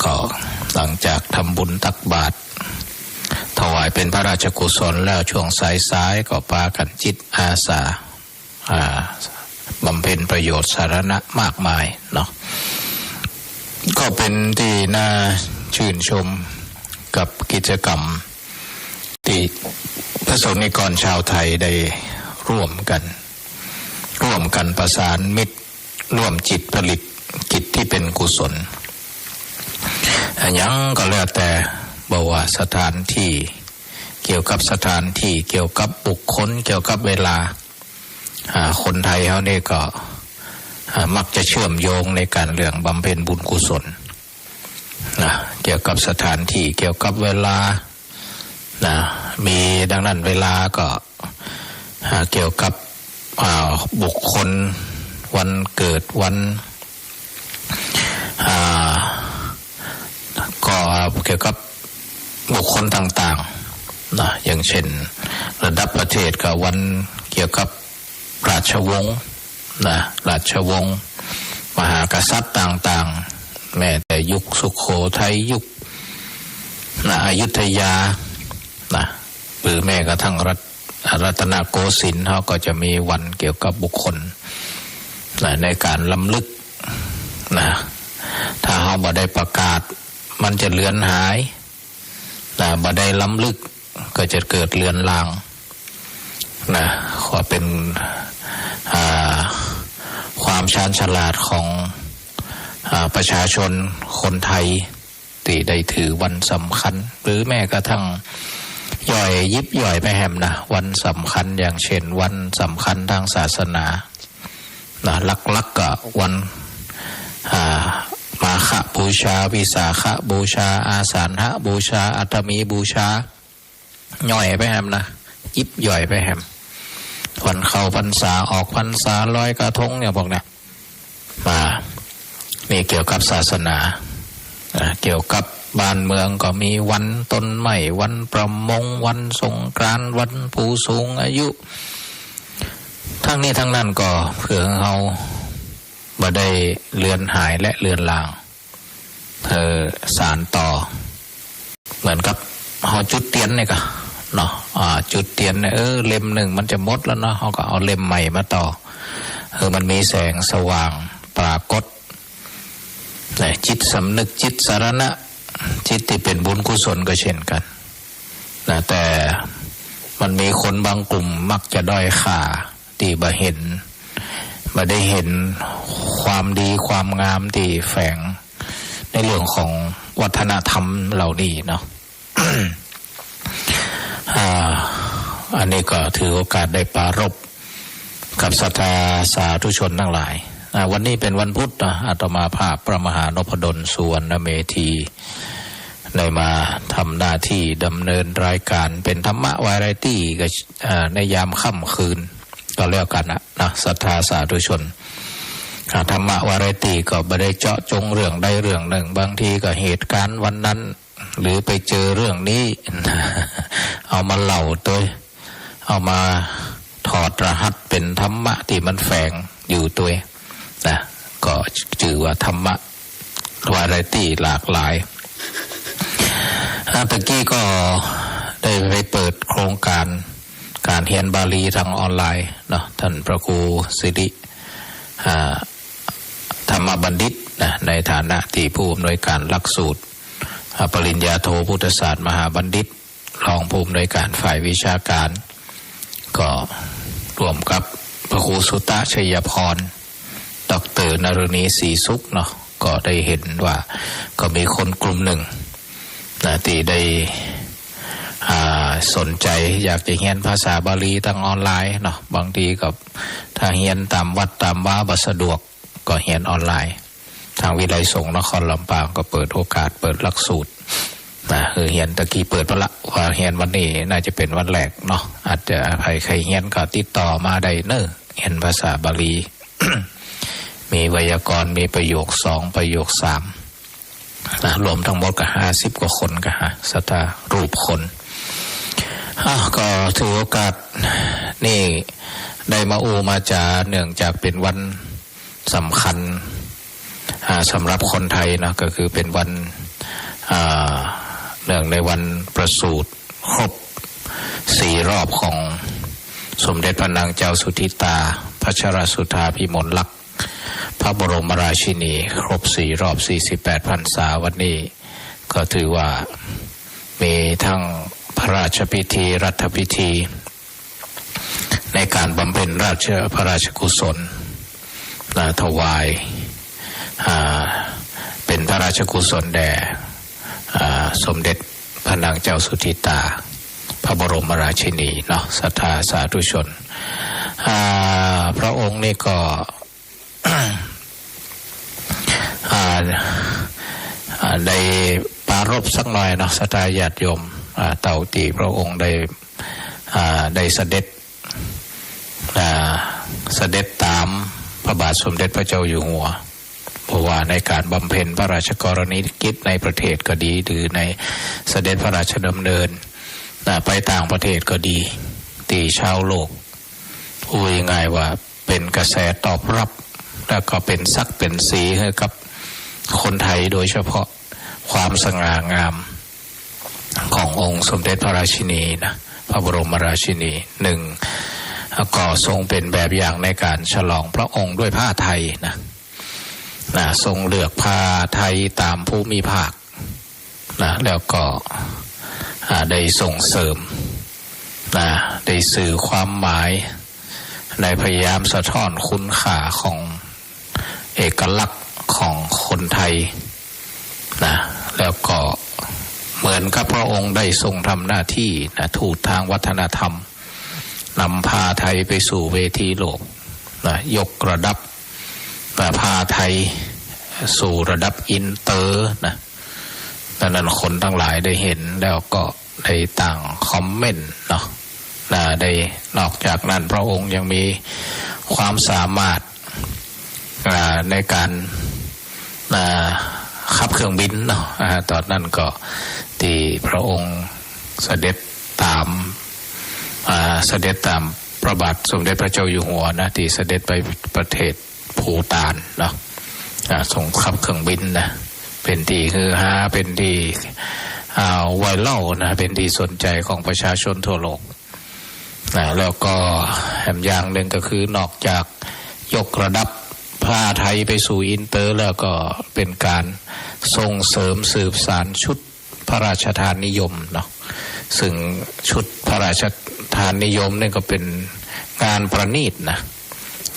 ก็หลังจากทำบุญตักบาตรถวายเป็นพระราชกุศลแล้วช่วงสายๆก็พากันจิตอาสาบำเพ็ญประโยชน์สาธารณะมากมายเนาะก็เป็นที่น่าชื่นชมกับกิจกรรมที่พระสงฆ์นิกรชาวไทยได้ร่วมกันประสานมิตรร่วมจิตผลิตกิจที่เป็นกุศลยังก็แล้วแต่บอกว่าสถานที่เกี่ยวกับสถานที่เกี่ยวกับบุคคลเกี่ยวกับเวลาคนไทยเขาเนี่ยก็มักจะเชื่อมโยงในการเรื่องบำเพ็ญบุญกุศลนะเกี่ยวกับสถานที่เกี่ยวกับเวลานะมีดังนั้นเวลาก็เกี่ยวกับบุคคลวันเกิดวันก็เกี่ยวกับบุคคลต่างๆนะอย่างเช่นระดับประเทศก็วันเกี่ยวกับราชวงศ์นะราชวงศ์มหากษัตริย์ต่างๆแม้แต่ยุคสุโขทัยยุคอยุธยานะหรือแม้กระทั่งรัตนโกสินทร์เขาก็จะมีวันเกี่ยวกับบุคคลนะในการล้ำลึกนะถ้าเขาบ่ได้ประกาศมันจะเลือนหายนะบ่ได้ล้ำลึกก็จะเกิดเลือนลางนะขอเป็นความชาญฉลาดของประชาชนคนไทยที่ได้ถือวันสำคัญหรือแม้กระทั่งย่อยยิบย่อยไปแหมนะวันสำคัญอย่างเช่นวันสำคัญทางศาสนานะลักๆก็วันมาฆบูชาวิสาขบูชาอาสาฬหบูชาอัตมีบูชาย่อยไปแหมนะยิบย่อยไปแหมวันเข้าพรรษาออกพรรษาลอยกระทงเนี่ยพวกเนี่ยมานี่เกี่ยวกับศาสนาเกี่ยวกับบ้านเมืองก็มีวันต้นไม้วันประมงวันสงกรานต์วันผู้สูงอายุทั้งนี้ทั้งนั้นก็เพื่อเขาบ่ได้เลือนหายและเลือนลางสานต่อเหมือนกับเขาจุดเทียนเนี่ยก็เนาะจุดเทียนเนี่ยเล่มหนึ่งมันจะหมดแล้วเนาะเขาก็เอาเล่มใหม่มาต่อมันมีแสงสว่างปรากฏจิตสำนึกจิตสารณะจิตที่เป็นบุญกุศลก็เช่นกันนะแต่มันมีคนบางกลุ่มมักจะด้อยค่าที่บ่ได้เห็นความดีความงามที่แฝงในเรื่องของวัฒนธรรมเหล่านี้เนาะ อันนี้ก็ถือโอกาสได้ปรารภกับศรัทธาสาธุชนทั้งหลายวันนี้เป็นวันพุธนะอาตมาภาพพระมหานพดลสุวรรณเมธีได้มาทำหน้าที่ดำเนินรายการเป็นธรรมะวาไรตี้ในยามค่ำคืนก็แล้วกันนะศรัทธาสาธุชนธรรมะวาไรตี้ก็ไม่ได้เจาะจงเรื่องใดเรื่องหนึ่งบางทีก็เหตุการณ์วันนั้นหรือไปเจอเรื่องนี้ เอามาเล่าตัวเอามาถอดรหัสเป็นธรรมะที่มันแฝงอยู่ตัวนะก็ชื่อว่าธรรมะวาไรตี้หลากหลายตะกี้ก็ได้ไปเปิดโครงการเรียนบาลีทางออนไลน์เนาะท่านพระครูสิริธรรมบัณฑิตนะในฐานะที่ผู้อำนวยการหลักสูตรปริญญาโทพุทธศาสตร์มหาบัณฑิตรองผู้อำนวยการฝ่ายวิชาการก็ร่วมกับพระครูสุตตะชัยพรดร.นฤณีศรีสุขเนาะก็ได้เห็นว่าก็มีคนกลุ่มหนึ่งนะที่ได้สนใจอยากจะเรียนภาษาบาลีทางออนไลน์เนาะบางทีกับถ้าเรียนตามวัดตามว่าบ่สะดวกก็เรียนออนไลน์ทางวิไลสงฆ์นครลำปางก็เปิดโอกาสเปิดหลักสูตรนะเรียนตะกี้เปิดไปละว่าเรียนวันนี้น่าจะเป็นวันแรกเนาะอาจจะใครเรียนก็ติดต่อมาได้เน้อเรียนภาษาบาลี มีไวยากรณ์มีประโยค2ประโยค3นะรวมทั้งหมดก็50กว่าคนก็ศรัทธารูปคนก็ถือโอกาสนี่ได้มามาจาเนื่องจากเป็นวันสำคัญสำหรับคนไทยนะก็คือเป็นวัน เนื่องในวันประสูติครบ4 รอบของสมเด็จพระนางเจ้าสุธิตาพัชรสุธาภิมลลักษณ์พระบรมราชินีครบ4 รอบ48 พรรษาวันนี้ก็ถือว่ามีทั้งพระราชพิธีรัฐพิธีในการบำเพ็ญพระราชกุศลถวายเป็นพระราชกุศลแด่สมเด็จพระนางเจ้าสุธิตาพระบรมราชินีเนาะศรัทธาสาธุชนพระองค์นี่ก็ ได้ปรารภสักหน่อยเนาะศรัทธาญาติโยมเต่าตีพระองค์ได้เสด็จตามพระบาทสมเด็จพระเจ้าอยู่หัวเพราะว่าในการบำเพ็ญพระราชกรณียกิจในประเทศก็ดีหรือในเสด็จพระราชดำเนินไปต่างประเทศก็ดีตีชาวโลกพูดง่ายว่าเป็นกระแสตอบรับแล้วก็เป็นศักดิ์เป็นสีให้กับคนไทยโดยเฉพาะความสง่างามขององค์สมเด็จพระราชินีนะพระบรมราชินีหนึ่งก็ทรงเป็นแบบอย่างในการฉลองพระองค์ด้วยผ้าไทยนะทรงเลือกผ้าไทยตามภูมิภาคนะแล้วก็ได้ส่งเสริมได้สื่อความหมายได้พยายามสะท้อนคุณค่าของเอกลักษณ์ของคนไทยนะแล้วก็เหมือนกับพระองค์ได้ทรงทำหน้าที่นะทูตทางวัฒนธรรมนำพาไทยไปสู่เวทีโลกนะยกระดับพาไทยสู่ระดับอินเตอร์นะดังนั้นคนทั้งหลายได้เห็นแล้วก็ได้ต่างคอมเมนต์เนาะได้นอกจากนั้นพระองค์ยังมีความสามารถในการขับเครื่องบินเนาะตอนนั้นก็ที่พระองค์เสด็จตามพระบาทสมเด็จพระเจ้าอยู่หัวนะที่เสด็จไปประเทศภูฏานเนาะส่งขับเครื่องบินนะเป็นที่ฮือฮาเป็นที่ไวรัลนะเป็นที่สนใจของประชาชนทั่วโลกนะแล้วก็แถมอย่างหนึ่งก็คือนอกจากยกระดับผ้าไทยไปสู่อินเตอร์แล้วก็เป็นการส่งเสริมสืบสานชุดพระราชทานนิยมเนาะซึ่งชุดพระราชทานนิยมนี่ก็เป็นงานประณีตนะ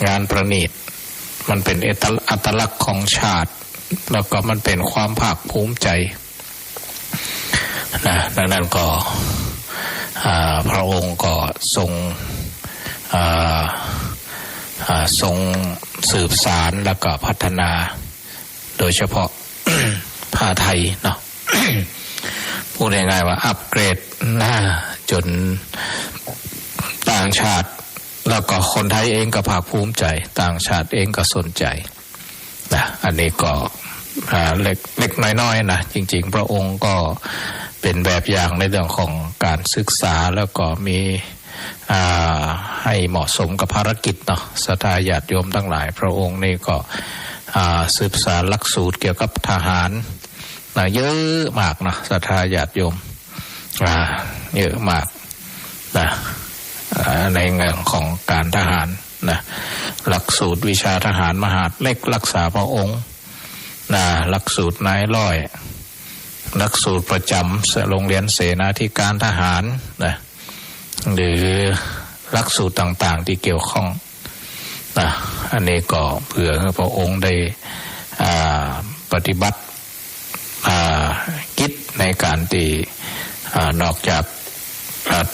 งานประณีตมันเป็นอัตลักษณ์ของชาติแล้วก็มันเป็นความภาคภูมิใจนะดังนั้นก็พระองค์ก็ทรงสืบสารแล้วก็พัฒนาโดยเฉพาะ ผ้าไทยเนาะ พูดง่ายๆว่าอัปเกรดจนต่างชาติแล้วก็คนไทยเองก็ภาคภูมิใจต่างชาติเองก็สนใจนะอันนี้ก็เล็กน้อยๆนะจริงๆพระองค์ก็เป็นแบบอย่างในเรื่องของการศึกษาแล้วก็มีให้เหมาะสมกับภารกิจเนาะศรัทธาญาติโยมทั้งหลายพระองค์นี่ก็ศึกษาหลักสูตรเกี่ยวกับทหารเยอะมากนะศรัทธาญาติโยมเยอะมากนะในเรื่องของการทหารนะหลักสูตรวิชาทหารมหาดเล็กรักษาพระองค์หลักสูตรนายร้อยหลักสูตรประจำโรงเรียนเสนาธิการทหารนะหรือหลักสูตรต่างๆที่เกี่ยวข้องนะอันนี้ก็เพื่อให้พระองค์ได้ปฏิบัติกิจในการที่นอกจาก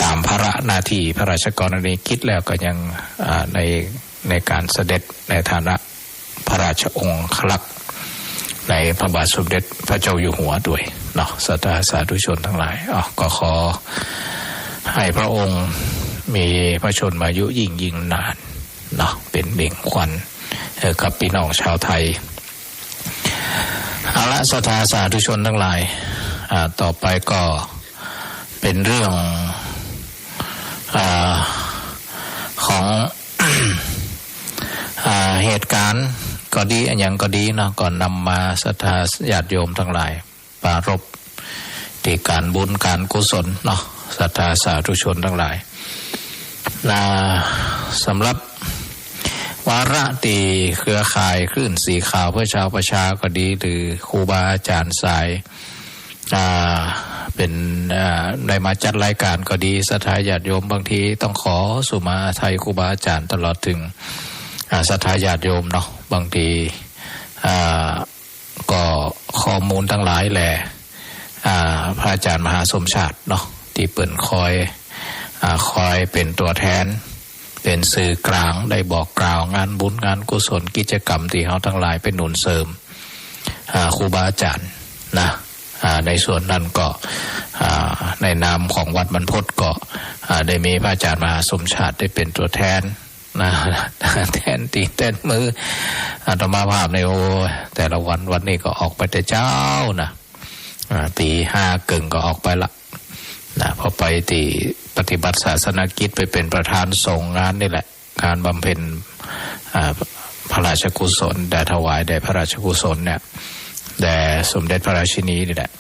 ตามภาระหน้าที่พระราชกรณียกิจแล้วก็ยังในการเสด็จในฐานะพระราชองค์คลักษณ์ในพระบาทสมเด็จพระเจ้าอยู่หัวด้วยเนาะศรัทธาสาธุชนทั้งหลายก็ขอให้พระองค์มีพระชนมายุยิ่งนานเนาะเป็นเบ่งขวัญกับพี่น้องชาวไทยเอาละศรัทธาสาธุชนทั้งหลายต่อไปก็เป็นเรื่องของ เหตุการณ์ก็ดีอย่างก็ดีเนาะก่อนนำมาศรัทธาญาติโยมทั้งหลายปรารภ ที่การบุญการกุศลเนาะศรัทธาสาธุชนทั้งหลายสำหรับวาระตีเครือข่ายคลื่นสีขาวเพื่อชาวประชาก็ดีหรือครูบาอาจารย์สายเป็นได้มาจัดรายการก็ดีศรัทธาญาติโยมบางทีต้องขอสุมาไทยครูบาอาจารย์ตลอดถึงศรัทธาญาติโยมเนาะบางทีก็ข้อมูลทั้งหลายแหละพระอาจารย์มหาสมชาติเนาะที่เปิ่นคอยเป็นตัวแทนเป็นสื่อกลางได้บอกกล่าวงานบุญงานกุศลกิจกรรมที่เขาทั้งหลายเป็นหนุนเสริมครูบาอาจารย์นะในส่วนนั้นก็ในนามของวัดบรรพตก็ได้มีพระอาจารย์มหาสมชาติได้เป็นตัวแทนนะแทนตีแทนมืออาตมาภาพในโอแต่ละวันนี้ก็ออกไปแต่เจ้านะตี5 กึ่งก็ออกไปละนะพอไปตีปฏิบัติศาสนกิจไปเป็นประธานส่งงานนี่แหละการบำเพ็ญพระราชกุศลได้ถวายแด่พระราชกุศลเนี่ยแด่สมเด็จพระราชินีนี่แหละ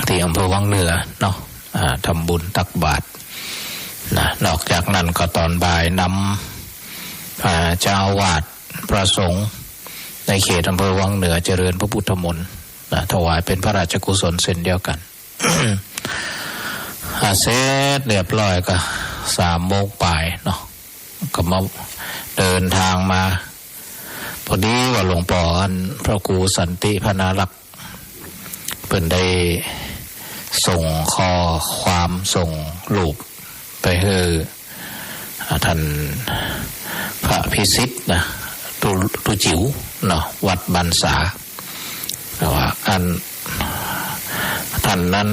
ที่อำเภอวังเหนือเนาะทำบุญตักบาตรนะนอกจากนั้นก็ตอนบ่ายนำเจ้าอาวาสพระสงฆ์ในเขตอำเภอวังเหนือเจริญพระพุทธมนต์ถวายเป็นพระราชกุศลเช่นเดียวกัน เสร็จเรียบร้อยก็3 โมงป่ายเนาะก็มาเดินทางมาพอดีว่าหลวงพ่อพระครูสันติพนารักษ์เพิ่นได้ส่งข้อความส่งรูปไปให้ท่านพระพิสิทธิ์นะตุจิ๋วเนาะวัดบันษาแต่ว่าท่านนั้น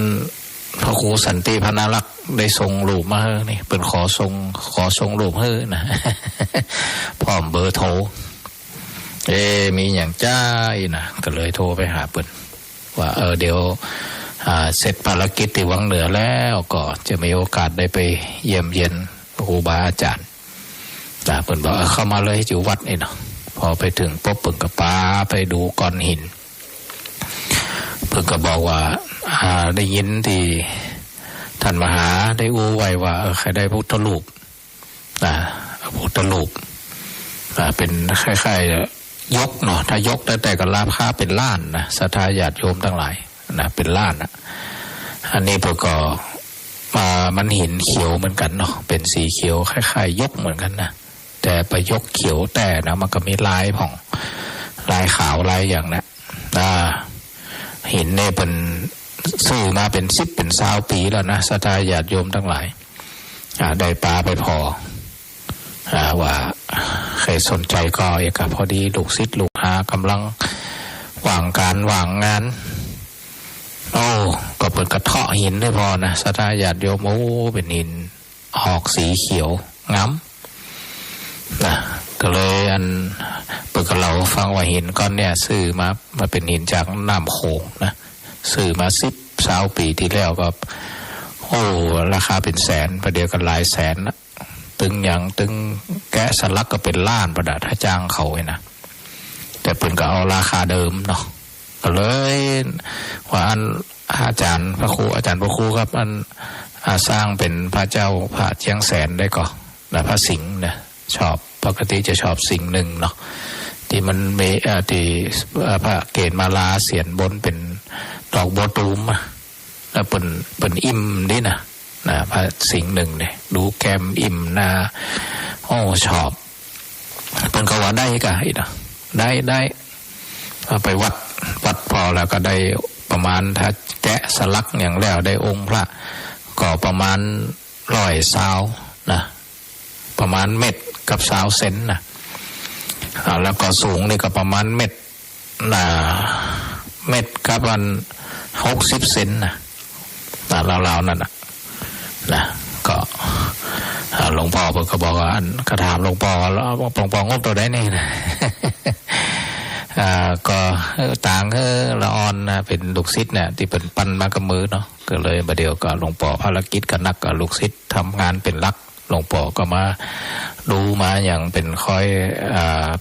พระครูสันติพนารักษ์ได้ส่งรูปมาให้นี่เพิ่นขอส่งรูปให้นะ พร้อมเบอร์โทรมีอย่างจ้านะก็เลยโทรไปหาเพิ่นว่าเดี๋ยวเสร็จภารกิจที่วังเหนือแล้วก็จะมีโอกาสได้ไปเยี่ยมเยียนครูบาอาจารย์เพิ่นบอกเข้ามาเลยอยู่วัดนี่เนาะพอไปถึงปุ๊บเพิ่นก็พาไปดูก้อนหินเพิ่นก็บอกว่าได้ยินที่ท่านมหาได้อู้ไว้ว่าใครได้พุทธรูปพุทธรูปเป็นคล้ายๆยกเนาะถ้ายกแต่ก็ราคาเป็นล้านนะศรัทธาญาติโยมทั้งหลายนะเป็นล้านอันนี้เพิ่นก็มันหินเขียวเหมือนกันเนาะเป็นสีเขียวคล้ายๆยกเหมือนกันนะแต่ไปยกเขียวแต่นะมันก็มีลายผ่องลายขาวลายอย่างนะหินเนี่ยเป็นซื้อมาเป็น10 เป็น20 ปีแล้วนะศรัทธาญาติโยมทั้งหลายได้ปลาไปพอว่าใครสนใจก็อยากพอดีลูกศิษย์ลูกหากำลังว่างการว่างงานก็เปิดกระเทาะหินได้พอนะศรัทธาญาติโยมเป็นหินออกสีเขียวงามนะก็เลยเปิดกระเหล่าฟังว่าหินก้อนเนี่ยซื้อมาเป็นหินจากน้ำโขงนะซื้อมา10-20 ปีที่แล้วก็ราคาเป็นแสนประเดี๋ยวกันหลายแสนนะตึงแกะสลักก็เป็นล้านประดาถ้าจ้างเขาไว้นะแต่เพิ่นก็เอาราคาเดิมเนาะก็เลยว่าอาจารย์พระครูครับสร้างเป็นพระเจ้าพระเชียงแสนได้ก่อนนะพระสิงห์นะชอบปกติจะชอบสิ่งหนึ่งเนาะที่มันมีที่พระเกศมาลาเสียนบนเป็นดอกบัวตูมแล้วเป็นอิ่มดินะพระสิงห์หนึ่งเนี่ยดูแกมอิ่มนะชอบเป็นก็ว่าได้ก็ได้ไปวัดพอแล้วก็ได้ประมาณถ้าแกะสลักอย่างแล้วได้องค์พระก็ประมาณ120นะประมาณเม็ดกับ20 เซนนะแล้วก็สูงนี่ก็ประมาณเม็ดกับ60 เซนนะราวๆนั่นนะก็หลวงพ่อเพิ่นก็บอกว่าก็ถามหลวงพ่อแล้วหลวงพ่องบตัวได้นี่นะก็ต่างละอ่อนนะเป็นลูกศิษย์เนี่ยที่เป็นปั้นมากับมือเนาะก็เลยมาเดียวก็หลวงพ่อภารกิจกับนักกับลูกศิษย์ทำงานเป็นหลักหลวงพ่อก็มาดูมาอย่างเป็นค่อย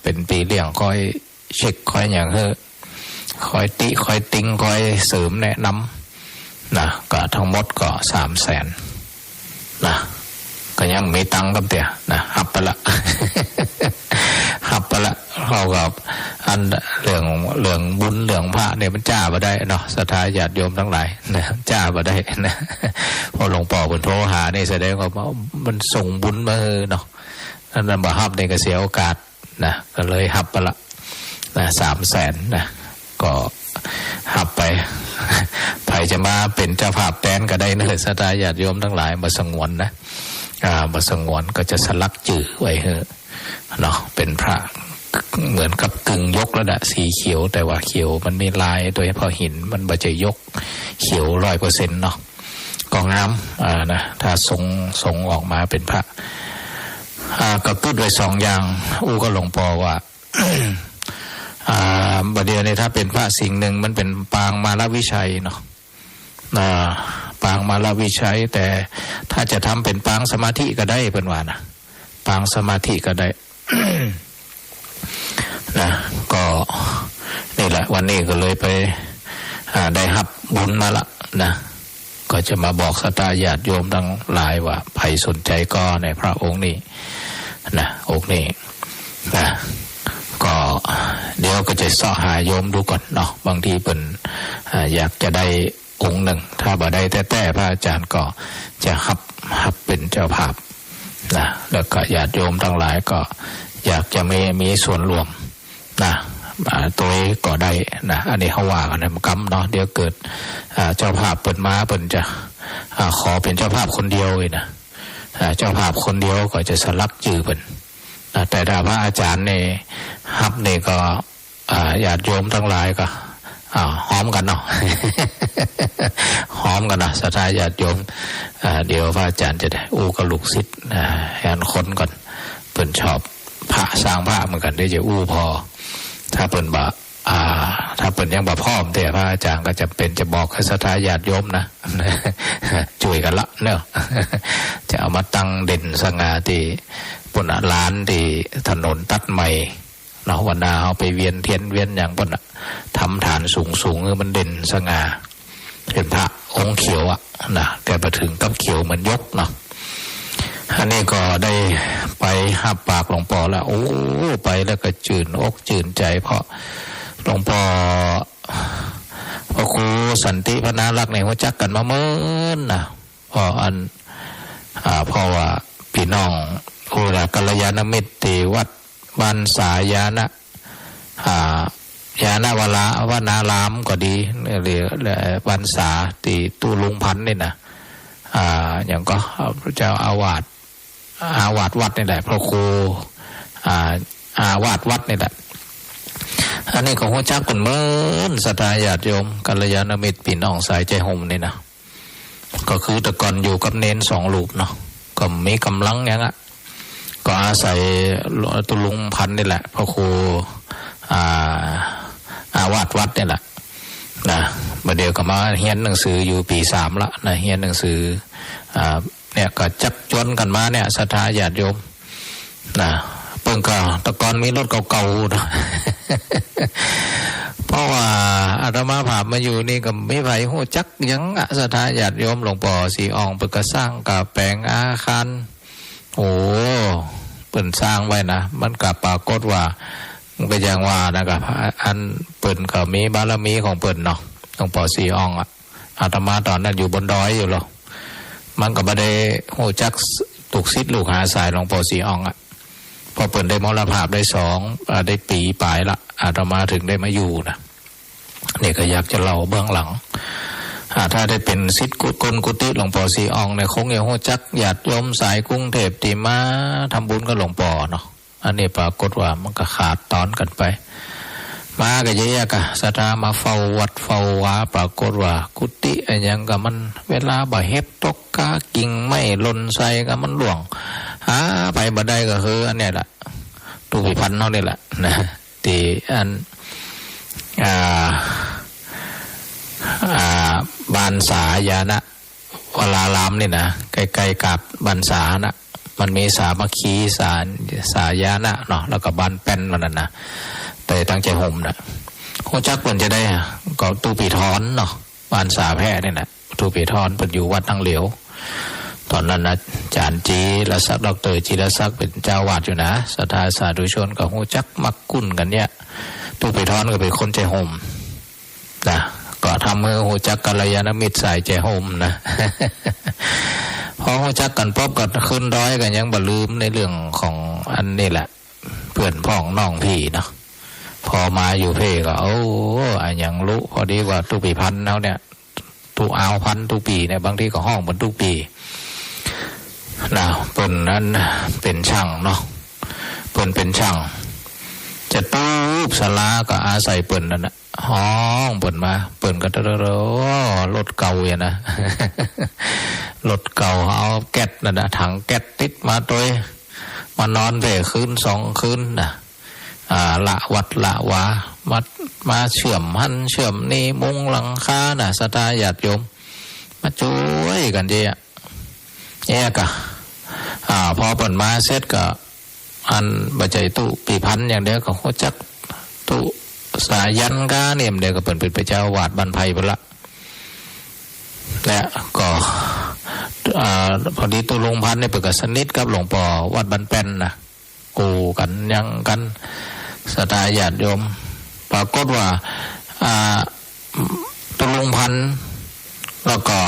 เป็นปีเลี้ยงค่อยเช็คค่อยอย่างคอยติคอยติ้งคอยเสริมแนะน นะก็ทั้งหมดก็300,000นะก็ยังมีตังค์กับเตี่ยนะหับไปละ หับไปละเขากับอันเรื่องบุญเรื่องพระเนี่ยมันจ้าบ่ได้เนาะศรัทธาญาติโยมทั้งหลายนะจ้าบ่ได้นะพอหลวงพ่อเพิ่นโทรหานี่แสดงว่ามันส่งบุญมาเนาะนั่นบ่หับนี่ก็เสียโอกาสนะก็เลยหับไปละนะ300,000นะก็หับไปใครจะมาเป็นเจ้าภาพแทนก็ได้นะศรัทธาญาติโยมทั้งหลายมาสงวนนะมาสงวนก็จะสลักจื่อไว้เนาะเป็นพระเหมือนกับกึ่งยกแล้วนะสีเขียวแต่ว่าเขียวมันมีลายโดยเฉพาะหินมันบ่จะยกเขียว 100% เนาะก็งามนะถ้าทรงออกมาเป็นพระก็กึดไว้2อย่างก็หลวงพ่อว่า บัดเดียวนี้ถ้าเป็นพระสิ่งหนึ่งมันเป็นปางมาลวิชัยเนาะปางมาลวิชัยแต่ถ้าจะทำเป็นปางสมาธิก็ได้เพิ่นว่านะปางสมาธิก็ได้ นะก็นี่แหละวันนี้ก็เลยไปได้รับบุญมาละนะก็จะมาบอกศรัทธาญาติโยมทั้งหลายว่าใครสนใจก็ในพระองค์นี้นะองค์นี้นะก็เดี๋ยวก็จะเสาะหาโยมดูก่อนเนาะบางทีเพิ่นอยากจะได้องค์หนึ่งถ้าบ่ได้แต่พระอาจารย์ก็จะหับเป็นเจ้าภาพนะแล้วก็ญาติโยมทั้งหลายก็อยากจะมีส่วนรวมนะตัวก็ได้นะอันนี้เขาว่ากันนะกรรมเนาะเดี๋ยวเกิดเจ้าภาพเปิดมาเปิดจะขอเป็นเจ้าภาพคนเดียวเลยนะเจ้าภาพคนเดียวก็จะสลักจื่อเปิดแต่ถ้าพระอาจารย์เนี่ยฮับเนี่ยก็ญาติโยมทั้งหลายก็หอมกันเนาะ หอมกันนะศรัทธาญาติโยมเดี๋ยวพระอาจารย์จะได้กับลูกศิษย์แหนคนก่อนเปิ่นชอบพระสร้างพระเหมือนกันได้จะพอถ้าเปิ่นบ่ถ้าเปิ่นยังบ่พร้อมแต่พระอาจารย์ก็จะเป็นจะบอกให้ศรัทธาญาติโยมนะ ช่วยกันละเนาะ จะเอามาตั้งเด่นสง่าที่ปุ่นร้านที่ถนนตัดใหม่เนาะวันนาเอาไปเวียนเทียนเวียนอย่างปุ่นทำฐานสูงมันเด่นสง่าเป็นพระองค์เขียวนะแต่ไปถึงกับเขียวเหมือนยกเนาะอันนี้ก็ได้ไปหับปากหลวงพ่อแล้วไปแล้วก็จื่นอกจื่นใจเพราะหลวงพ่อพระครูสันติพนารักษ์ในหัวจักกันมาเมื่อนะเพราะว่าพี่น้องผู้รักกัลยาณมิตรที่วัดบ้านสายานะยาณวนารามก็ดีหรือบ้านสาที่ตู้ลุงพันธ์นี่นะอย่างก็พระเจ้าอาวาสวัดนี่แหละพระครูอาวาสวัดนี่แหละอันนี้ของหัวจักคนเมื่อศรัทธาญาติโยมกัลยาณมิตรพี่น้องสายใจห่มนี่นะก็คือแต่ก่อนอยู่กับเน้น2 รูปเนาะก็มีกำลังอย่างก็อาศัยตุลุงพันนี่แหละพระครูอาวาสวัดนี่แหละนะบัดเดี๋ยวก็มาเรียนหนังสืออยู่ปี3ละนะเรียนหนังสือเนี่ยก็จับจนกันมาเนี่ยศรัทธาญาติโยมนะเพิ่งก็ตะกอนมีรถเก่าๆนะ เพราะว่าอาตมาภาพมาอยู่นี่ก็ไม่ไหวหัวจักยังศรัทธาญาติโยมหลวงพ่อสีอ่องเพิ่งก็สร้างกับแปลงอาคารเปิ่นสร้างไว้นะมันก็ปรากฏว่ามันก็อย่างว่านะครับอันเปิ่นก็มีบารมีของเปิ่นเนาะหลวงพ่อสีอ่องอาตมาตอนนั้นอยู่บนดอยอยู่หรอกมันก็บ่ได้หูจักตุกศิษย์ลูกหาสายหลวงพ่อสีอ่องพอเปิ่นได้มรณภาพได้ได้ปีปลายละอาตมาถึงได้มาอยู่นะนี่ก็อยากจะเล่าเบื้องหลังถ้าได้เป็นศิษย์กุฏิหลวงพ่อสีอ่องเนี่ยคงอย่างหูจักญาติโยมสายกรุงเทพที่มาทำบุญกับหลวงพ่อเนาะอันนี้ปรากฏว่ามันก็ขาดตอนกันไปมาก็เยอะๆก็ศรัทธามาเฝ้าวัดเฝ้าวาปรากฏว่ากุฏิไอ้ยังก็มันเวลาบ่เฮ็ดตกกากิ่งไม่หล่นใส่ก็มันหลวงไปบ่ได้ก็คืออันนี้แหละตุภิพันธ์เนาะนี่แหละนะที่อันบ้านสายานะวลารามนี่นะใกล้ๆกับบ้านสานะมันมีสามัคคีสายานะเนาะแล้วก็บ้านแป้นมันนั่นนะแต่ตั้งใจห่มนะโคจักควรจะได้ก็ตูปีถอนเนาะ บ้านสาแพร่เนี่ยนะทูปีทอนเป็นอยู่วัดนั่งเหลียวตอนนั้นนะอาจารย์จีรศักดิ์ดร.จีรศักดิ์เป็นเจ้าวาดอยู่นะศรัทธาสาธุชนก็หูจักมักกุ้นกันเนี่ยทูปีทอนก็เป็นคนใจโฮมนะก็ทำให้หูจักกัลยาณมิตรสายใจโฮมนะ พอหูจักกันป๊อบก็ขึ้นร้อยกันยังบ่ลืมในเรื่องของอันนี้แหละเพื่อนพ้องน้องพี่เนาะพอมาอยู่เพ่ก็โอ้อันยังรู้พอดีว่าตุปีพันเขาเนี่ยตุเอาพันตุปีเนี่ยบางทีก็ห้องบนตุปีนะเปิ่นนั้นเป็นช่างเนาะเปิ่นเป็นช่างจะตู้สลาก็อาศัยเปิ่นนั่นนะห้องเปิ่นมาเปิ่นก็รถเก่าอย่างนะ รถเก่าเอาแก๊สนั่นนะถังแก๊สติดมาตัวมานอนเพ่คืน2 คืนนะละวัดละวามาเชื่อมหันเชื่อมนี่มุงหลังคาน่ะศรัทธาญาติโยมมาช่วยกันเจ๊อะแย่กะพอเปิดมาเสร็จก็อันบาใจตุปีพันอย่างเดียวก็โคจักตุสายันกาเนี่ยเดียวก็เป็นพระเจ้าวาดบันไพไปละและก็พอดีตุลงพันเนี่ยเปิดกับสนิทกับหลวงพ่อวัดบันแป้นนะกูกันยังกันศรัทธาญาติโยมปรากฏว่าตุลงพันแล้วก็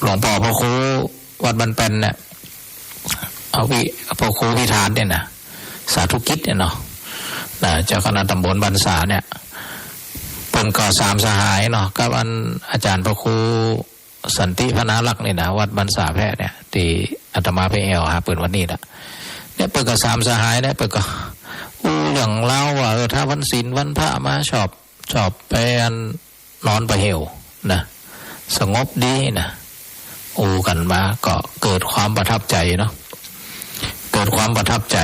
หลวงพ่อพระครูวัดบันแป้นเนี่ยเอาพระครูพิธานเนี่ยนะสาธุกิจเนี่ยเนาะเจ้าคณะตำบลบรรษาเนี่ยเป็นก่อ3 สหายเนาะกับอาจารย์พระครูสันติพนาลักษณ์นี่นะวัดบรรษาแพร่เนี่ยที่อาตมาไปแอลเปิดวันนี้ละเนี่ยเปิดกับ3 สหายเนี่ยเปิดก็เรื่องเล่าว่าถ้าวันศีลวันพระมาชอบไปนอนไปเหวนะสงบดีนะกันมาก็เกิดความประทับใจเนาะเกิดความประทับใจ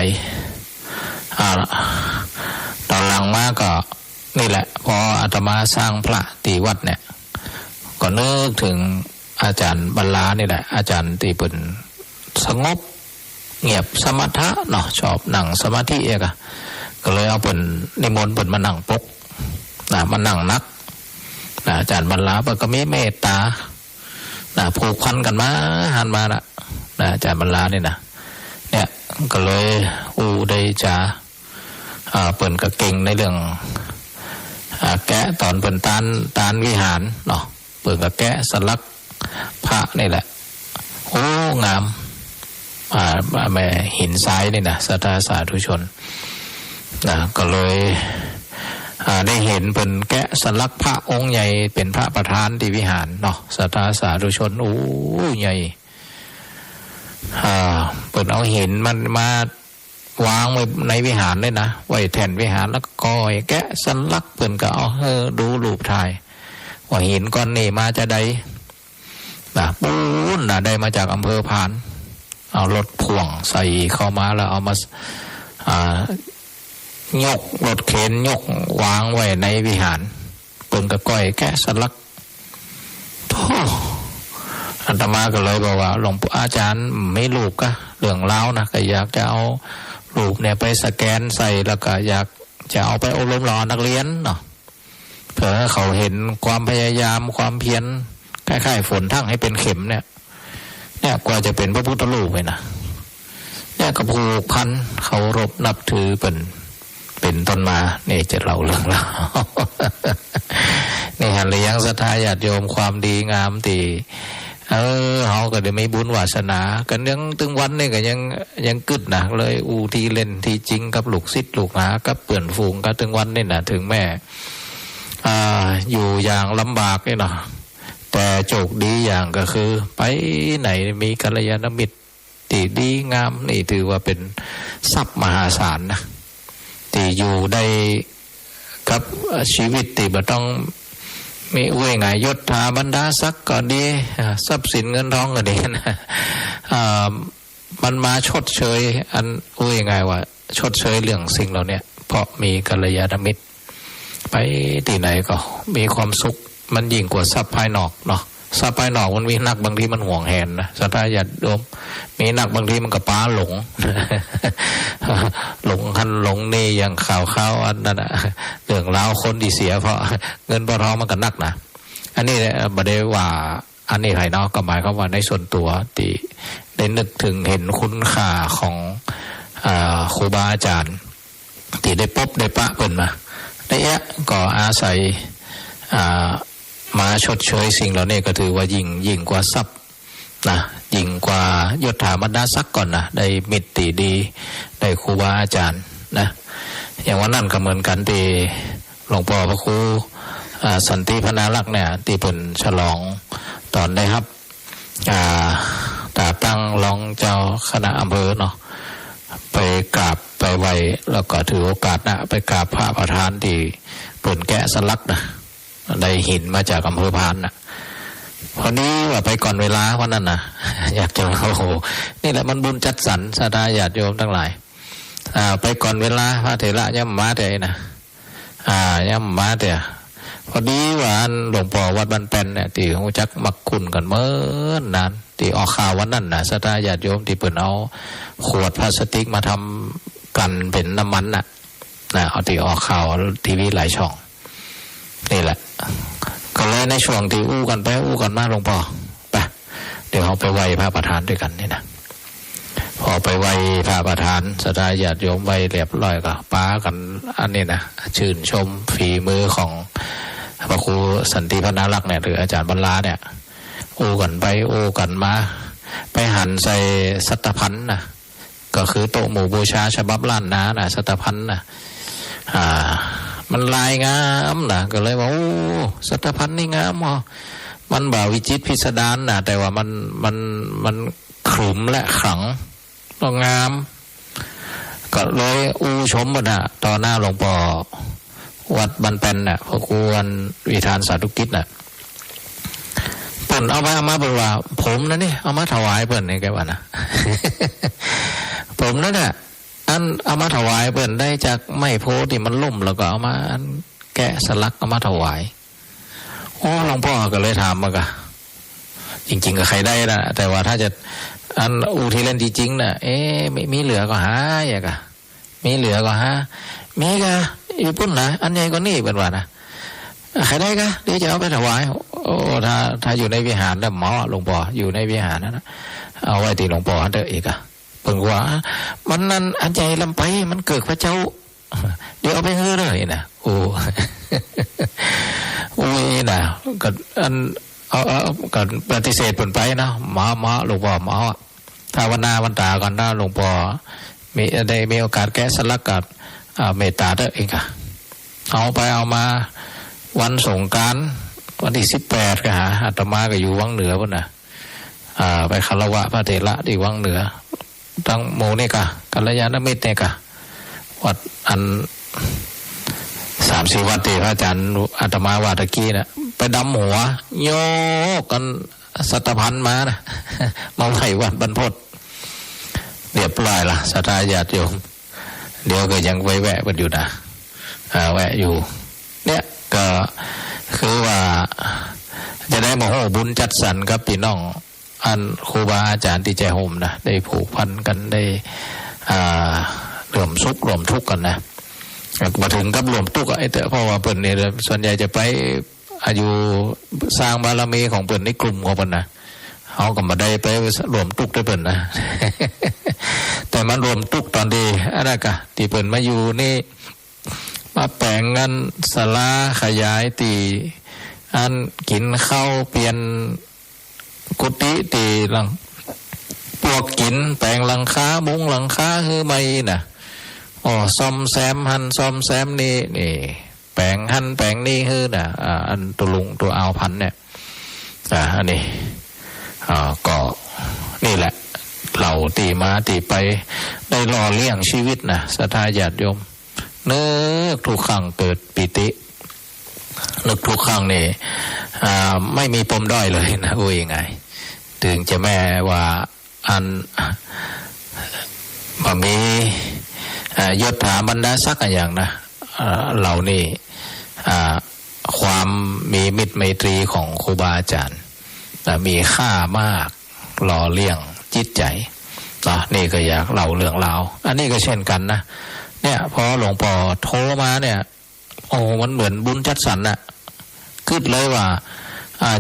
ตอนหลังมาก็นี่แหละพออาตมาสร้างพระตีวัดเนี่ยก็นึกถึงอาจารย์บรรลานี่แหละอาจารย์ตีเป็นสงบเงียบสมถะเนาะชอบนั่งสมาธิเองก็เลยเอาเป็นนิมนต์เป็นมานั่งปกมานั่งนักอาจารย์บรรลาก็มีเมตตาผูกพันกันมาหันมาอาจารย์บรรลาเนี่ยก็เลยได้จะเปิ่นก็เก่งในเรื่องแกะตอนเปิ่นตานวิหารเนาะเปิ่นก็แกะสลักพระนี่แหละงามแม่หินทรายนี่นะศรัทธาสาธุชนก็เลยได้เห็นเป็นแกะสลักพระองค์ใหญ่เป็นพระประธานที่วิหารเนาะศรัทธาสาธุชนใหญ่เปิดเอาหินมันมาวางไว้ในวิหารเลยนะไว้แทนวิหารแล้วก็ก้อยแกะสลักเปิ่นก็เอาดูรูปถ่ายว่าหินก้อนนี้มาจะได้ปูนได้มาจากอำเภอพานเอารถพ่วงใส่เข้ามาแล้วเอามายกรถเข็นยกวางไว้ในวิหารเปิ่นก็ก้อยแกะสลักอาตมาก็เลยบอกว่าหลวงปู่อาจารย์ไม่รูปก็เรื่องเล่านะก็อยากจะเอารูปเนี่ยไปสแกนใส่แล้วก็อยากจะเอาไปอบรมหล่อนักเรียนเนาะเผื่อเขาเห็นความพยายามความเพียรคล้ายๆฝนทั้งให้เป็นเข็มเนี่ยกว่าจะเป็นพระพุทธรูปเลยนะเนี่ยก็ผูกพันเขารบนับถือเป็นต้นมาเนี่ยจะเล่าเรื่องแล้ว นี่หันเลยยังศรัทธาญาติโยมความดีงามตีเขาก็ได้ไม่บุญวาสนากันยังถึงวันนี่ก็ยังกึดหนักเลยทีเล่นทีจริงกับลูกศิษย์ลูกหากับเปื่อนฝูงก็ถึงวันนี่นะถึงแม่อยู่อย่างลำบากนี่เนาะแต่โชคดีอย่างก็คือไปไหนมีกัลยาณมิตรที่ดีงามนี่ถือว่าเป็นทรัพย์มหาศาลนะที่อยู่ได้กับชีวิตที่บ่ต้องมีไงยศถาบรรดาศักดิ์ก็ดีทรัพย์สินเงินทองก็ดีนะมันมาชดเชยอันไงว่าชดเชยเรื่องสิ่งเหล่านี้เพราะมีกัลยาณมิตรไปที่ไหนก็มีความสุขมันยิ่งกว่าทรัพย์ภายนอกเนาะ สะไปหนอกมันมีนักบางทีมันห่วงแหนนะสัตยาติโยมมีนักบางทีมันก็ป้าหลง หลงคันหลงนี่อย่างข่าวอันนั้นเรื่องราวคนที่เสียเพราะเงินเพราะทองมันก็นักนะอันนี้บ่ได้ว่าอันนี้ภายนอกก็หมายความว่าในส่วนตัวที่ได้นึกถึงเห็นคุณค่าของครูบาอาจารย์ที่ได้พบได้ปะเพิ่นมาได้ยะก็อาศัยมาชดเชยสิ่งเหล่านี้ก็ถือว่ายิ่งกว่าทรัพย์นะยิ่งกว่ายศถาบรรดาศักดิ์ก่อนนะได้มิตรตีดีได้ครูบาอาจารย์นะอย่างว่านั่นก็เหมือนกันที่หลวงพ่อพระครูสันติพนารักษ์เนี่ยที่เป็นฉลองตอนได้ครับตาตั้งรองเจ้าคณะอำเภอเนาะไปกราบไปไหว้แล้วก็ถือโอกาสนะไปกราบพระประธานที่เปิ่นแกะสลักนะได้หินมาจากอำเภอพานนะพอดีว่าไปก่อนเวลาวันนั้นนะอยากจะโอ้โหนี่แหละมันบุญจัดสรรศรัทธาญาติโยมทั้งหลายไปก่อนเวลาพระเถระย่ำมาแต่นะย่ำมาแต่พอดีว่าหลวงพ่อวัดบันเป็นเนี่ยที่หูจักมักคุ้นกันเมื่อนานที่ออกข่าววันนั้นนะศรัทธาญาติโยมที่เปิ่นเอาขวดพลาสติกมาทำกันเป็นน้ำมันน่ะเอาที่ออกข่าวทีวีหลายช่องนี่แหละก็เลยในช่วงที่อู้กันไปอู้กันมาหลวงพ่อไปเดี๋ยวเขาไปไหว้พระประธานด้วยกันนี่นะพอไปไหว้พระประธานศรัทธาญาติโยมไหว้เรียบร้อยก็ป้ากันอันนี้นะชื่นชมฝีมือของพระครูสันติพนารักษ์เนี่ยหรืออาจารย์บรรลาเนี่ยอู้กันไปอู้กันมาไปหั่นใส่สัตพันธ์นะก็คือโต๊ะหมู่บูชาฉบับล้านนานะสัตพันธ์นะมันลายงามนะก็เลยว่าโอ้สัตพันธ์นี่งามอ่ะมันบ่าวิจิตรพิสดารนะแต่ว่ามันขรึมและขลังก็งามก็เลยอู้ชมมันนะต่อหน้าหลวงพ่อวัดบันเป็นน่ะพระครูวิธานสาธุกิจน่ะเปิ่นเอามาเป็นว่าผมนะนี่เอามาถวายเปิ่นนี่แกว่านะ ผมนั่นน่ะอันเอามาถวายเปิ่นได้จากไม้โพธิ์ที่มันล่มแล้วก็เอามาอันแกะสลักเอามาถวายโอ้หลวงพ่อก็เลยถามมากะจริงๆก็ใครได้นะแต่ว่าถ้าจะอันอูที่เล่นจริงๆน่ะมีเหลือก็หาอย่างกะมีเหลือก็หามีกะอยู่ปุ่นนะอันใหญ่กว่านี้เป็นว่านะใครได้กะเดี๋ยวจะเอาไปถวายโอ้ถ้าอยู่ในวิหารแล้วหมอหลวงพ่ออยู่ในวิหารนะเอาไว้ที่หลวงพ่ออันเดอร์อีกอะเพิ่งว่ามันนั่นอันใหญ่ลำไปมันเกิดพระเจ้าเดี๋ยวเอาไปเฮือเลยนะโอ้โอ้ยนะก็อันเอาก็ปฏิเสธผลไปนะหมอหลวงพ่อหมอถ้าวันหน้าวันตาก่อนหน้าหลวงพ่อมีโอกาสแกะสลักกับเมตตาเด้อเองค่ะเอาไปเอามาวันสงกรานต์วันที่18ก็หาอาตมาก็อยู่วังเหนือพุ่นน่ะไปคารวะพระเถระที่วังเหนือตั้งโมนี่กะกัลยาณมิตรเนี่ยกะวัดอัน3-4 วัดที่พระอาจารย์อาตมาวาตะกี้น่ะไปดำหัวโยกกันสัตพันธ์มานะมาไหว้วัดบรรพตเรียบร้อยละศรัทธาญาติโยมเดี๋ยวก็ยังแวะกันอยู่นะแวะอยู่เนี่ยก็คือว่าจะได้มาโหบุญจัดสรรกับพี่น้องอันครูบาอาจารย์ที่ใจโฮมนะได้ผูกพันกันได้รวมสุขรวมทุกข์กันนะมาถึงกับรวมทุกข์ไอ้แต่เพราะว่าเปิ่นเนี่ยส่วนใหญ่จะไปอายุสร้างบารมีของเปิ่นในกลุ่มของเปิ่นนะเขาก็มาได้ไปรวมทุกข์ได้เปิ่นนะ แต่มันรวมทุกข์ตอนที่อะไรกะที่เปิ่นมาอยู่นี่มาแปลงเงินศาลาขยายตีอันกินข้าวเปลี่ยนกุฏิตีหลังพวกกินแปลงหลังคามุงหลังคาคือไม่น่ะซ่อมแซมหันซ่อมแซมนี่แปลงหันแปลงนี่คือน่ะอันตัวลุงตัวเอาพันเนี่ยอันนี้ก็นี่แหละเราตีมาตีไปได้หล่อเลี้ยงชีวิตนะศรัทธาญาติโยมนึกทุกครั้งเกิดปิตินึกทุกครั้งนี่ไม่มีปมด้อยเลยนะโอ้ยยังไงถึงจะแม่ว่าอันบ่มียศถาบรรดาศักดิ์อย่างนะเหล่านี้ความมีมิตรไมตรีของครูบาอาจารย์ มีค่ามากหล่อเลี้ยงจิตใจนี่ก็อยากเล่าเรื่องราวอันนี้ก็เช่นกันนะเนี่ยพอหลวงพ่อโทรมาเนี่ยโอ้มันเหมือนบุญจัดสรรน่ะคิดเลยว่า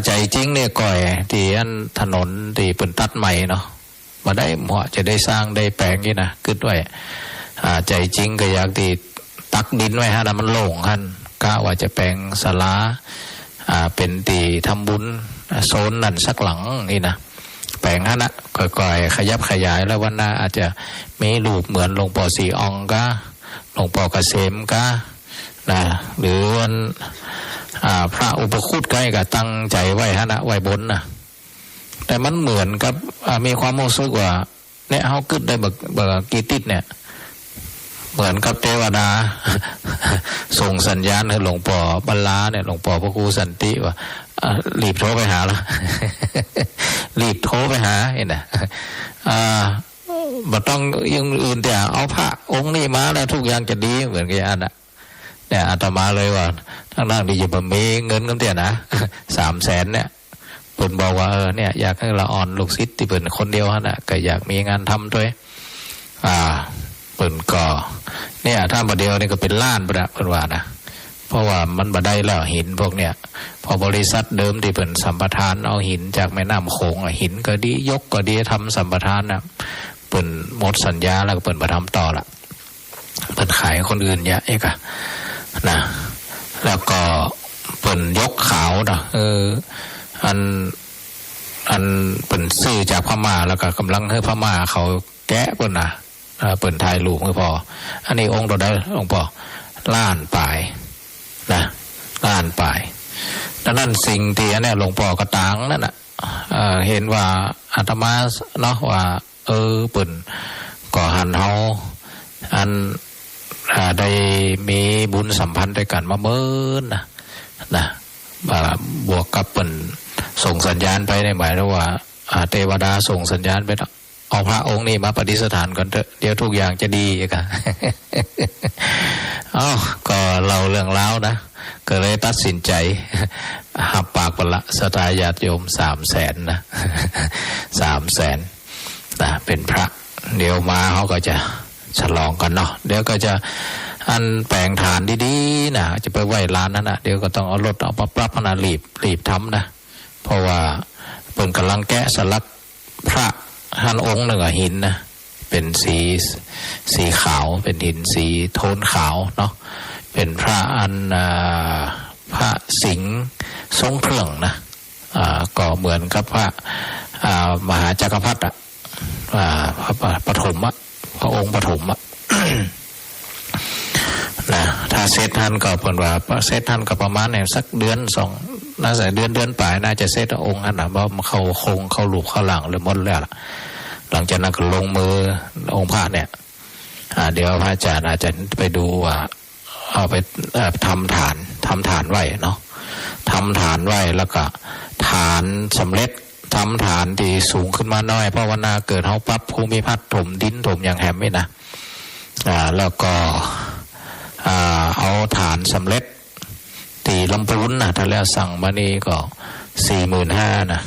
ใจจริงเนี่ยก่อยที่อันถนนที่เปิ่นตัดใหม่เนาะมาได้เหมาะจะได้สร้างได้แปลงนี่นะคิดด้วยใจจริงก็อยากที่ตักดินไว้ฮะนะมันโล่งฮั่นกะว่าจะแปลงศาลาเป็นตีทำบุญโซนนั่นสักหลังนี่นะแปลงฮะนะก่อยๆขยับขยายแล้ววันหน้าอาจจะมีรูปเหมือนหลวงพ่อสีอองกะหลวงพ่อเกษมกะนะหรือวันพระอุปคุตใกล้กับตั้งใจไว้ฮะนะไว้บนนะแต่มันเหมือนกับมีความรู้สึกว่าเนี่ยเขากึศได้เบิกกีติดเนี่ยเหมือนกับเทวดา ส่งสัญญาณให้หลวงพ่อบรรลาเนี่ยหลวงพ่อพระครูสันติว่ารีบโทรไปหาแล้ว รีบโทรไปหาเห็นไหมบ่ต้องยังอื่นแต่เอาพระองค์นี้มาแล้วทุกอย่างจะดีเหมือนกันอันน่ะเนี่ยอาตมาเลยว่าทั้งนั้นดีอยู่บ่มีเงินกันเตี้ยนะ 300,000เนี่ยเปิ่นบอกว่าเนี่ยอยากให้ละอ่อนลูกศิษย์ที่เปิ่นคนเดียวฮะน่ะก็อยากมีงานทำด้วยเปิ่นก็เนี่ยถ้าบ่เดียวนี่ก็เป็นล้านไปละเปิ่นว่านะเพราะว่ามันบ่ได้แล้วหินพวกเนี่ยพอบริษัทเดิมที่เปิ่นสัมปทานเอาหินจากแม่น้ำโขงหินก็ดียกก็ดีทำสัมปทานนะเปิ่นหมดสัญญาแล้วก็เปิ่นบ่ทำต่อละเปิ่นขายคนอื่นเยอะเอกนะแล้วก็เปิ่นยกขาวนะอันเป็นซื้อจากพม่าแล้วก็กำลังให้พม่าเขาแกะเปิ่นนะเปิ่นถ่ายรูปไม่พออันนี้องค์เราได้หลวงพ่อล้านปลายนะล้านปลายดังนั้นสิ่งที่อันนี้หลวงพ่อกระตังนั่นน่ะเห็นว่าอาตมาเนาะว่าเปิ่นก่อหันเฮาอันได้มีบุญสัมพันธ์ด้วยกันมาเมื่อนะบวกกับเปิ่นส่งสัญญาณไปในหมายถึงว่าเทวดาส่งสัญญาณไปเอาพระองค์นี้มาปฏิสถานก่อนเถอะเดี๋ยวทุกอย่างจะดีกัน ก็เราเรื่องแล้วนะก็เลยตัดสินใจหับปากบรรละสตาญาติโยม300,000นะ300,000นะเป็นพระเดี๋ยวมาเขาก็จะฉลองกันเนาะเดี๋ยวก็จะอันแปลงฐานดีๆนะจะไปไหว้ร้านนั่นนะเดี๋ยวก็ต้องเอารถเอามาปรับนะรีบทำนะเพราะว่าเปิ่นกำลังแกะสลักพระหันองค์หนึ่งหินนะเป็นสีขาวเป็นหินสีโทนขาวเนาะเป็นพระอันพระสิงห์ทรงเครื่องนะก็เหมือนกับพระมหาจักรพรรดิพระปฐมพระองค์ปฐม นะถ้าเซตท่านก็เปิ่นว่าเซตท่านก็ประมาณเนี่ยสักเดือน2น่าจะเดือนปลายน่าจะเซตองค์ท่านนะเพราะเข้าโครงเข้ารูปเข้าหลังเลยหมดแล้วล่ะหลังจากนั้นก็ลงมือองค์พระเนี่ยเดี๋ยวพระอาจารย์อาจจะไปดูว่าเอาไปทำฐานไว้เนาะทำฐานไว้แล้วก็ฐานสำเร็จทำฐานที่สูงขึ้นมาหน่อยเพราะว่านาเกิดเขาปรับภูมิพัฒน์ถมดินถมอย่างแหมไม่นะแล้วก็เอาฐานสำเร็จตีลำพูนนะถ้าแล้วสั่งมานี่ก็ 45,000 นะ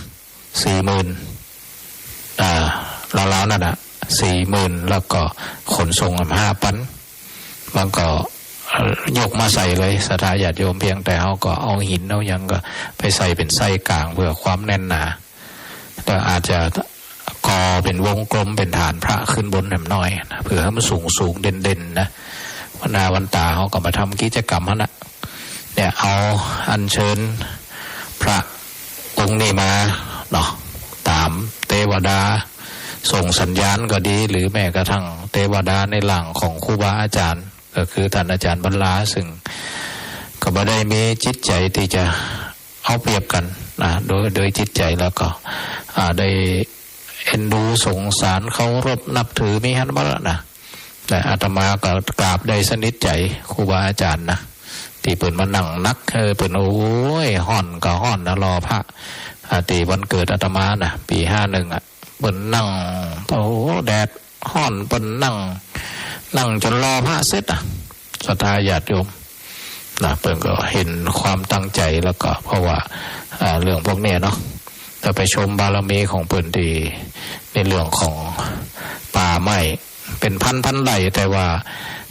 40,000แล้วนั่นนะ 40,000แล้วก็ขนส่ง 5,000มันก็ยกมาใส่เลยศรัทธาญาติโยมเพียงแต่เขาก็เอาหินเอายังก็ไปใส่เป็นไส้กลางเพื่อความแน่นหนาแต่อาจจะก่อเป็นวงกลมเป็นฐานพระขึ้นบนแหมน้อยนะเพื่อให้มันสูงเด่นนะวันตาเขาก็มาทำกิจกรรมฮะนะเนี่ยเอาอัญเชิญพระองค์นี้มาเนาะตามเทวดาส่งสัญญาณก็ดีหรือแม้กระทั่งเทวดาในหลังของครูบาอาจารย์ก็คือท่านอาจารย์บรรลาซึ่งก็บ่ได้มีจิตใจที่จะเอาเปรียบกันนะโดยจิตใจแล้วก็ได้เอ็นดูสงสารเคารพนับถือมีฮันบ้างนะแต่อาตมาก็กราบได้สนิทใจครูบาอาจารย์นะที่เปิ่นมานั่งนักเปิ่นโอ้ยห่อนก็ห่อนนะรอพระตีวันเกิดอาตมานะปี51เปิ่นนั่งโอ้แดดห่อนเปิ่นนั่งจนรอพระเสร็จศรัทธาญาติโยมนะเปิ่นก็เห็นความตั้งใจแล้วก็เพราะว่าเรื่องพวกนี้เนาะ จะไปชมบารมีของเปิ่นดีในเรื่องของป่าไม้เป็นพันไร่แต่ว่า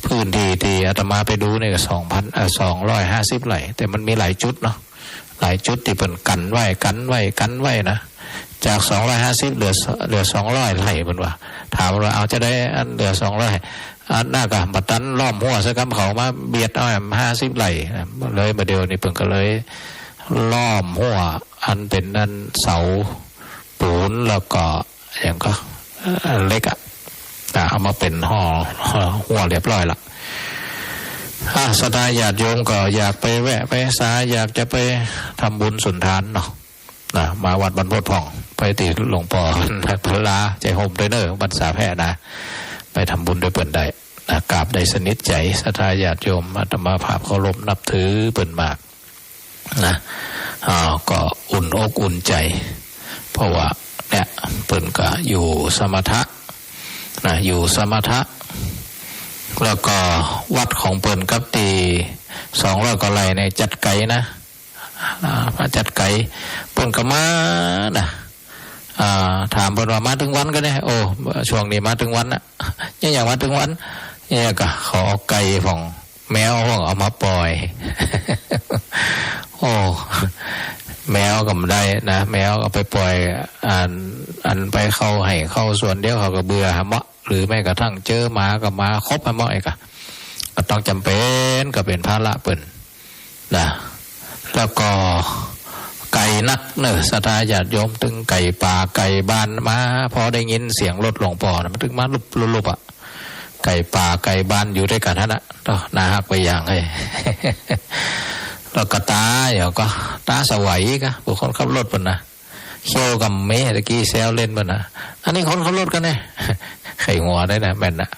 พื้นที่ที่อาตมาไปดูเนี่ย250 ไร่แต่มันมีหลายจุดเนาะหลายจุดที่เปิ่นกันไว้นะจาก250เหลือ200 ไร่เปิ่นว่าถามว่าเอาจะได้อันเหลือ200อันน่าก็บัดนั้นล้อมหัวซะกำเขามาเบียดเอา50 ไร่เลยมาเดียวนี่เปิ่นก็เลยล้อมหัวอันเป็นนั่นเสาปูนแล้วก็อย่างก็เล็กเอามาเป็นห่อหัวเรียบร้อยละศรัทธาญาติโยมก็อยากไปแวะไปสาอยากจะไปทำบุญสุนทานเนาะมาวัดบรรพตพ่องไปติหลวงพ่อพลาใจโฮมเทรนเนอร์บรรษาแพทย์นะไปทำบุญด้วยเปิ่นได้กราบได้สนิทใจศรัทธาญาติโยมอาตมาภาพเคารพนับถือเปิ่นมากนะก็อุ่นอกอุ่นใจเพราะว่าเนี่ยเปิ่นก็อยู่สมถะอยู่สมถะแล้วก็วัดของเปิ่นกับตี200 กว่าไร่ในจัดไก่นะมาจัดไก่เปิ่นก็มาถามเปิ่นว่ามาถึงวันก็ได้โอ้ช่วงนี้มาถึงวันนะยังอยากมาถึงวันเนี่ยก็ขอไก่ของแมวเอามาปล่อยโอ้แมวก็ไม่ได้นะแมวก็ไปปล่อยอันไปเข้าให้เข้าส่วนเดียวเขาก็เบื่อหะหรือแม้กระทั่งเจอหมาก็มาครบหะอีกก็ต้องจำเป็นก็เป็นภาระเปิ่นนะแล้วก็ไก่นักเนอะศรัทธาญาติโยมถึงไก่ป่าไก่บ้านมาพอได้ยินเสียงรถหลวงพ่อนะมันถึงมาลุบไก่ป่าไก่บ้านอยู่ด้วยกันนะน่าฮักไปอย่างเลยแล้วก็ตาอย่างก็ตาสวัยก็บุคคลขับรถเปิ่นนะเขี้ยวกับเมย์ตะกี้แซวเล่นเปิ่นนะอันนี้คนขับรถกันเนี่ยไข่หัวได้นะแม่นนะ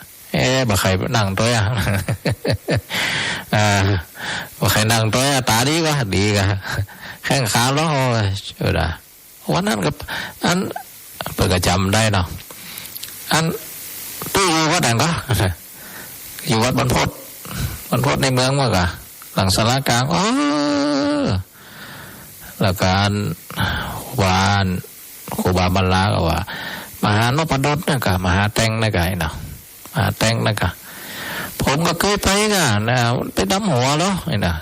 บ่ใครนั่งตัวบ่ใครนั่งตัวตาดีก็แข้งขาล้อวันนั้นกับอันเปิดกระจำได้เนาะอันตู้อยู่วัดไหนก็อยู่วัดบรรพตในเมืองมั้งกะหลังศาลากลางแล้วการวานครูบาบรรลาก็ว่ามหานพดลนะกะมหาแตงนะกะเนาะมหาแตงนะกะผมก็เคยไปกะนะไปดำหัวแล้วไอ้น่ะ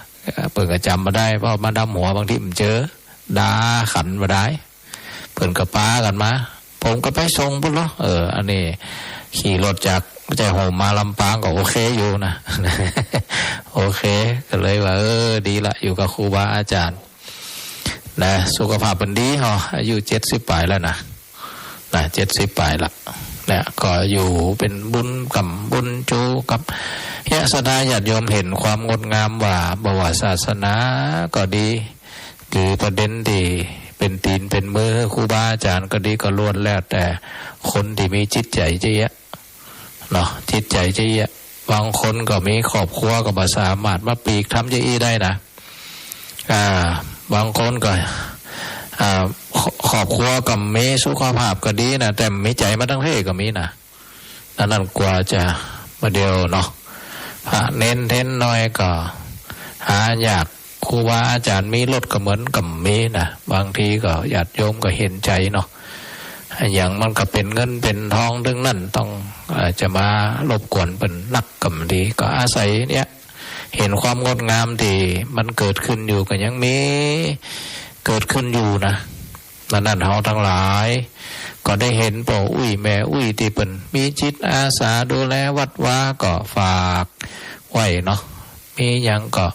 เปิ่นก็จำมาได้เพราะมาดำหัวบางทีผมเจอดาขันมาได้เปิ่นก็ป้ากันมาผมก็ไปส่งพุ่นเนาะอันนี้ขี่รถจากใจโฮมมาลำปางก็โอเคอยู่นะโอเคก็เลยว่าดีละอยู่กับครูบาอาจารย์นะสุขภาพเป็นดีอายุ70 ปลายแล้วนะ70 ปลายละเนี่ยก็อยู่เป็นบุญกับบุญจูกับศรัทธาญาติโยมเห็นความงดงามว่าประวัติศาสนาก็ดีคือประเด็นที่เป็นตีนเป็นมือครูบาอาจารย์ก็ดีก็ล้วนแล้วแต่คนที่มีจิตใจเจี๊ยเนาะจิตใจเจี๊ยบางคนก็มีครอบครัวก็บ่สามารถมาปีกทำจะได้นะบางคนก็ครอบครัวก็มีสุขภาพก็ดีนะแต่มีใจมาทั้งเพศก็มีนะนั่นกว่าจะมาเดียวเนาะพระเน้นเท้นน้อยก็หาอยากครูบาอาจารย์มีรถก็เหมือนกับมีนะบางทีก็ญาติโยมก็เห็นใจเนาะอย่างมันก็เป็นเงินเป็นทองดึงนั่นต้องจะมารบกวนเป็นนักกับดีก็อาศัยเนี่ยเห็นความงดงามที่มันเกิดขึ้นอยู่ก็ยังมีเกิดขึ้นอยู่นะนั่นเฮาทั้งหลายก็ได้เห็นพ่อแม่ที่เป็นมีจิตอาสาดูแลวัดว่าก็ฝากไว้เนาะมีอย่างก็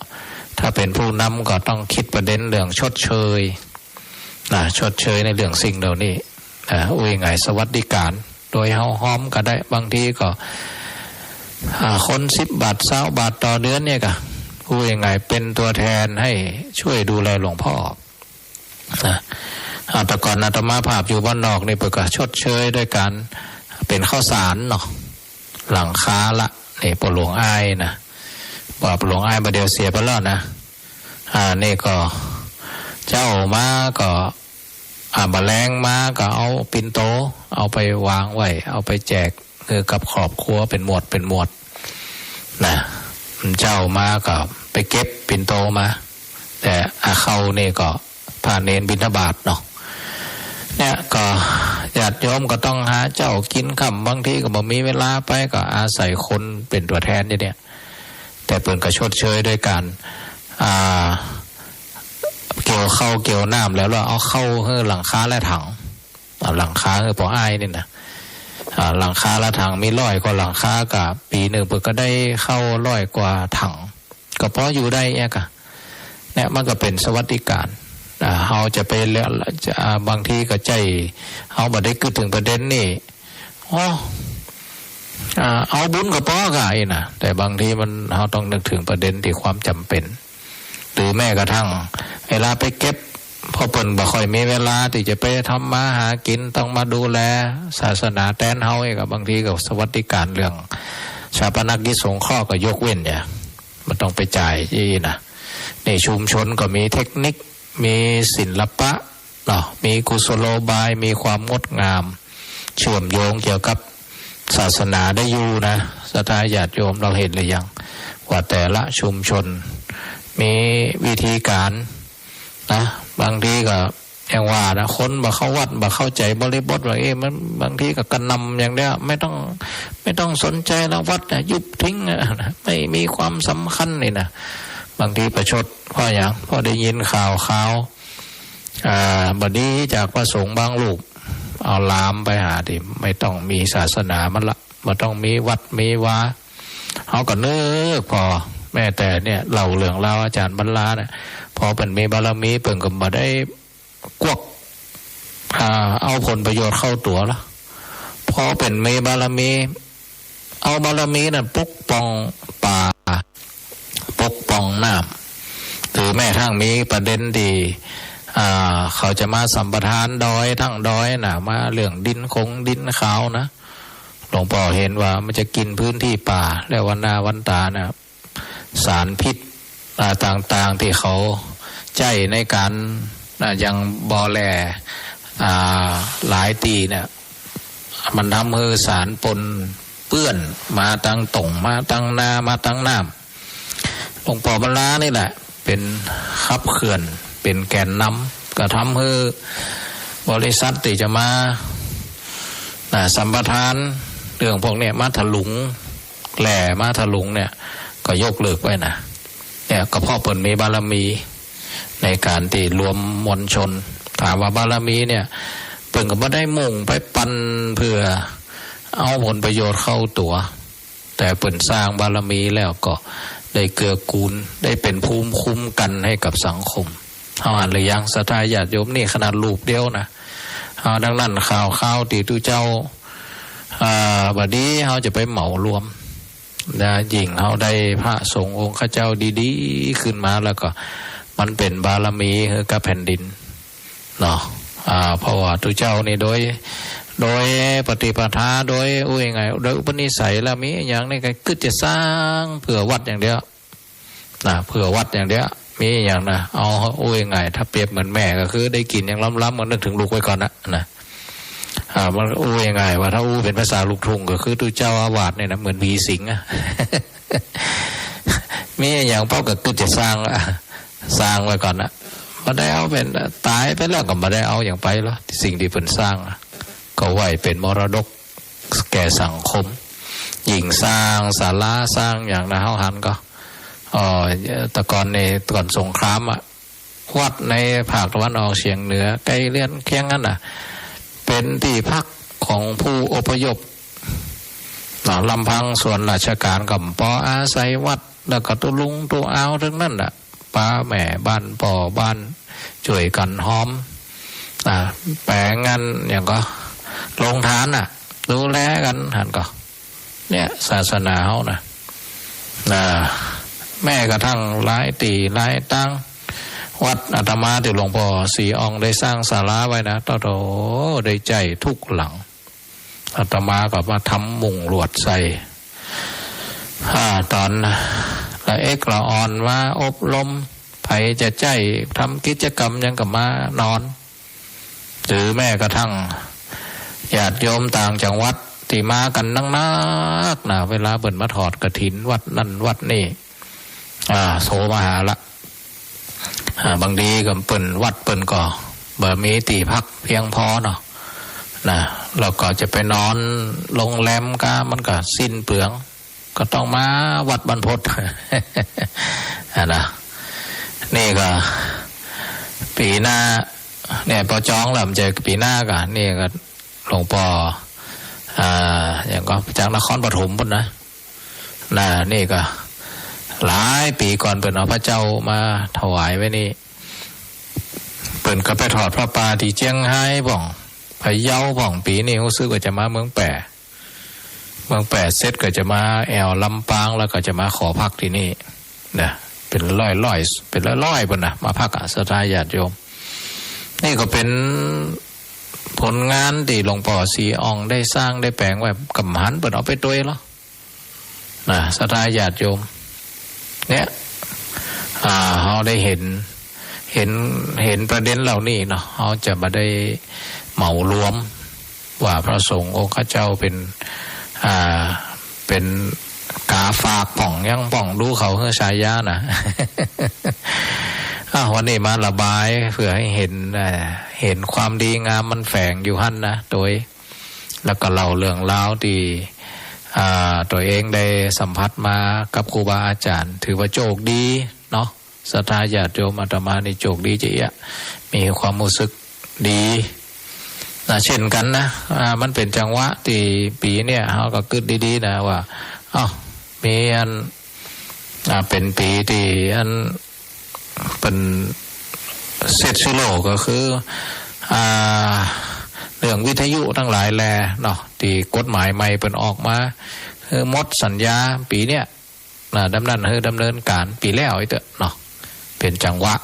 ถ้าเป็นผู้นำก็ต้องคิดประเด็นเรื่องชดเชยชดเชยในเรื่องสิ่งเหล่านี้ไงสวัสดิการโดยเฮาหอมก็ได้บางทีก็คน10 บาท20 บาทต่อเดือนเนี่ยก็ไงเป็นตัวแทนให้ช่วยดูแลหลวงพ่อแต่ก่อนอาตมาภาพอยู่บ้านนอกนี่เปิดก็ชดเชยด้วยการเป็นข้าวสารเนาะหลังคาละนี่ปหลวงอ้ายนะปหลวงอ้ายประเดี๋ยวเสียไปแล้วนะนี่ก็เจ้ามาก็แมลงมาก็เอาปิ่นโตเอาไปวางไว้เอาไปแจกกับครอบครัวเป็นหมวดนะเจ้ามาก็ไปเก็บปิ่นโตมาแต่เข้านี่ก็พาเนนบิณฑบาตเนาะ เนี่ยก็ญาติโยมก็ต้องหาเจ้ากินค่ำบางทีก็บ่มีเวลาไปก็อาศัยคนเป็นตัวแทนเนี่ยแต่เปิ่นก็ชดเชยด้วยการเกี่ยวเข้าเกี่ยวน้ำแล้วเราเอาเข้าให้หลังคาและถังหลังคาคือปออ้ายนี่นะหลังคาและถังมี100 กว่าหลังคากับปีหนึ่งเปิ่นก็ได้เข้า100 กว่าถังก็เพราะอยู่ได้เนี่ยมันก็เป็นสวัสดิการเขาจะไปแล้วบางทีก็ใจเขาบ่ได้คิดถึงประเด็นนี่เอาบุญกับป้อกายนะแต่บางทีมันเขาต้องนึกถึงประเด็นที่ความจำเป็นหรือแม้กระทั่งเวลาไปเก็บพอเปิ่นบ่ค่อยมีเวลาที่จะไปทำมาหากินต้องมาดูแลศาสนาแทนเฮากับบางทีกับสวัสดิการเรื่องชาปนกิจสงเคราะห์ก็ยกเว้นเนี่ยมันต้องไปจ่ายนะในชุมชนก็มีเทคนิคมีศิลปะมีกุศโลบายมีความงดงามเชื่อมโยงเกี่ยวกับศาสนาได้อยู่นะศรัทธาญาติโยมเราเห็นหรือยังว่าแต่ละชุมชนมีวิธีการนะบางทีก็อย่างว่านะคนบ่เข้าวัดบ่เข้าใจบริบทว่ามันบางทีก็กระนำอย่างเนี้ยไม่ต้องสนใจแล้ววัดนะยุบทิ้งไม่มีความสำคัญเลยนะบางทีประชดเพราะอย่างพอได้ยินข่าวบดีจากพระสงฆ์บางรูปเอาลามไปหาที่ไม่ต้องมีศาสนามันละมันต้องมีวัดมีวาเขาก็เนึกพอแม่แต่เนี่ยเล่าเรื่องเล่าอาจารย์บรรลาเนี่ยพอเป็นมีบารมีเปิ่นก็มาได้กวกเอาผลประโยชน์เข้าตัวละพอเป็นมีบารมีเอาบารมีนั่นปกป้องป่าปกป้องน้ำหรือแม่ทั้งมีประเด็นดีเขาจะมาสัมปทานดอยทั้งดอยนะมาเรื่องดินขาวนะหลวงพ่อเห็นว่ามันจะกินพื้นที่ป่าแล้ววันนาวันตานะสารพิษต่างๆที่เขาใจในการยังบ่อแลหลายตีเนี่ยมันทำให้สารปนเปื้อนมาตั้งตรงมาตั้งนามาตั้งน้ำหลวงพ่อบรรลานี่แหละเป็นขับเขื่อนเป็นแกนนำก็ทำให้บริษัทที่จะมาสัมปทานเรื่องพวกนี้มาถลุงแหล่มาถลุงเนี่ยก็ยกเลิกไว้นะเนี่ยก็เพราะเปิ่นมีบารมีในการที่รวมมวลชนถามว่าบารมีเนี่ยเปิ่นก็ไม่ได้มุ่งไปปั่นเพื่อเอาผลประโยชน์เข้าตัวแต่เปิ่นสร้างบารมีแล้วก็ได้เกื้อกูลได้เป็นภูมิคุ้มกันให้กับสังคมเอาอ่านหรือยังศรัทธาญาติโยมนี่ขนาดรูปเดียวนะดังนั้นข่าวตีตุเจ้าบัดนี้เขาจะไปเหมารวมนะยิ่งเขาได้พระสงฆ์องค์ข้าเจ้าดีๆขึ้นมาแล้วก็มันเป็นบารมีกับแผ่นดินเนาะเพราะว่าตุเจ้านี่โดยปฏิปทาโดยไงโดยอุปนิสัยแล้วมีอย่างนี้ก็จะสร้างเผื่อวัดอย่างเดียวนะเผื่อวัดอย่างเดียวมีอย่างนะเอาไงถ้าเปรียบเหมือนแม่ก็คือได้กินอย่างล้ำๆมันนึกถึงลูกไว้ก่อนนะมันไงว่าถ้าเป็นภาษาลูกทุ่งก็คือตุเจ้าอาวาสเนี่ยนะเหมือนผีสิงมีอย่างเป้าก็จะสร้างไว้ก่อนนะมาได้เอาเป็นตายไปแล้วก็มาได้เอาอย่างไปแล้วสิ่งที่เพิ่นสร้างก็ไว้เป็นมรดกแก่สังคมยิ่งสร้างศาลาสร้างอย่างนะเฮาหันก็แต่ก่อนสงครามวัดในภาคตะวันออกเฉียงเหนือใกล้เลื่อนเคียงนั้นเป็นที่พักของผู้อพยพลำพังส่วนราชการกับปออาศัยวัดแล้วก็ตุลุงตุเอาทั้งนั้นป้าแม่บ้านป่อบ้านช่วยกันหอมแปลงงานอย่างก็ลงทานดูแลกันหันก็เนี่ยศาสนาเขาแม่กระทั่งหลายตีหลายตั้งวัดอาตมาที่หลวงพ่อสีอองได้สร้างศาลาไว้นะต่อได้ใจทุกหลังอาตมาก็มาทำมุงลวดใส่ตอนละละอ่อนว่าอบรมไผจะใจทำกิจกรรมยังกับมานอนหรือแม่กระทั่งญาติโยมต่างจังหวัดที่มากันนักนะเวลาเปิ่นมาถอดกฐินวัดนั่นวัดนี่โทรมาหาละบางทีก็เปิ่นวัดเปิ่นก็ บ่มีที่พักเพียงพอเนาะนะเราก็จะไปนอนโรงแรมก็มันก็สิ้นเปลืองก็ต้องมาวัดบรรพต นะนี่ก็ปีหน้าเนี่ยพอจองแล้วมันจะปีหน้าก็นี่ก็หลวงพ่ออย่างก็จากนครปฐมพุ่นนะนี่ก็หลายปีก่อนเปิดเอาพระเจ้ามาถวายไว้นี่เปิดก็ไปถอดพระป่าที่เจียงไฮ้บ่องพะเยาบ่องปีนี้รู้สึกว่าจะมาเมืองแปะเสร็จก็จะมาแอวลำปางแล้วก็จะมาขอพักที่นี่นะเป็นร้อยเป็นร้อยพุ่นนะมาพักศรัทธาญาติโยมนี่ก็เป็นผลงานที่หลวงพ่อสีอองได้สร้างได้แปลงไว้กำหันเปิดเอาไปตัวแล้วนะศรัทธาญาติโยมเนี่ยเขาได้เห็นประเด็นเหล่านี้เนาะเขาจะมาได้เหมารวมว่าพระสงฆ์องค์ข้าเจ้าเป็นกาฝากป่องยังป่องดูเขาเฮือชายานะ วันนี้มาระบายเพื่อให้เห็นความดีงามมันแฝงอยู่หั่นนะโดยแล้วก็เล่าเรื่องราวที่ตัวเองได้สัมผัสมากับครูบาอาจารย์ถือว่าโชคดีเนาะศรัทธาญาติโยมอาตมานี่โชคดีจีอ่ะมีความรู้สึกดีเช่นกันนะมันเป็นจังหวะที่ปีเนี่ยเขาก็คิดดีๆนะว่ามีอันเป็นปีที่อันเป็นเสร็จสิโลก็คือเรื่องวิทยุทั้งหลายแลเนาะที่กฎหมายใหม่เป็นออกมาคือหมดสัญญาปีเนี้ยดำเนินการปีแล้วไอ้เตอะเนาะเป็นจังหวะ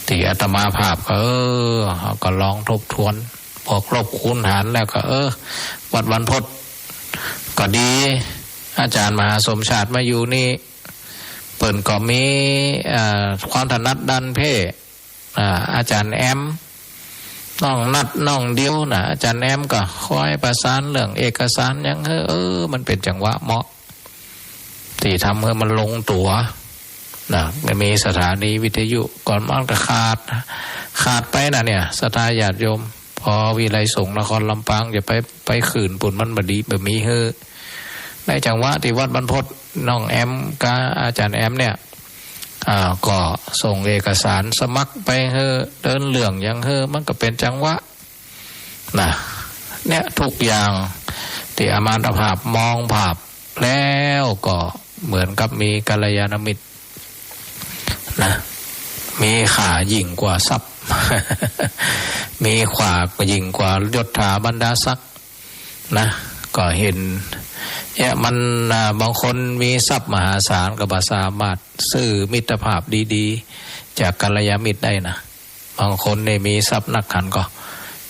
ที่อาตมาภาพก็ลองทบทวนพอครบคูณหารแล้วก็วัดบรรพตก็ดีอาจารย์มหาสมชาติมาอยู่นี่เปิ่นก็มีความถนัดด้านเพศอาจารย์แอมน้องนัดน้องเดียวนะอาจารย์แอมก็คอยประสานเรื่องเอกสารยังมันเป็นจังหวะเหมาะที่ทำให้มันลงตัวนะไม่มีสถานีวิทยุก่อนมันก็ขาดไปนะเนี่ยศรัทธาญาติโยมพอวิไลสงฆ์นครลำปางจะไปขืนปุ่นมันบดีแบบมีในจังหวะที่วัดบรรพตน้องแอมกับอาจารย์แอมเนี่ยก็ส่งเอกสารสมัครไปเดินเรื่องยังมันก็เป็นจังหวะนะเนี่ยทุกอย่างที่อามาตภาพมองภาพแล้วก็เหมือนกับมีกัลยาณมิตรนะมีขายิ่งกว่าทรัพย์ มีขวายิ่งกว่ายศถาบรรดาศักดิ์นะก็เห็นเนี่ยมันบางคนมีทรัพย์มหาศาลก็บ่สามารถซื้อมิตรภาพดีๆจากกัลยาณมิตรได้นะบางคนเนี่ยมีทรัพย์นักขันก็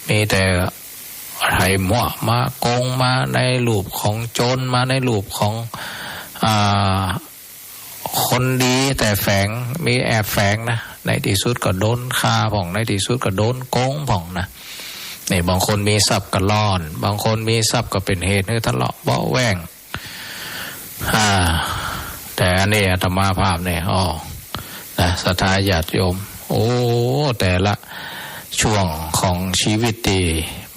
มีแต่ไถ่หม้อมาโกงมาในรูปของโจรมาในรูปของคนดีแต่แฝงมีแอบแฝงนะในที่สุดก็โดนฆ่าผ่องในที่สุดก็โดนโกงผ่องนะนี่บางคนมีทรัพย์ก็ล่อนบางคนมีทรัพย์ก็เป็นเหตุให้ทะเลาะเบาแว่งแต่อันนี้อาตมาภาพเนี่ยนะศรัทธาญาติโยมแต่ละช่วงของชีวิตดี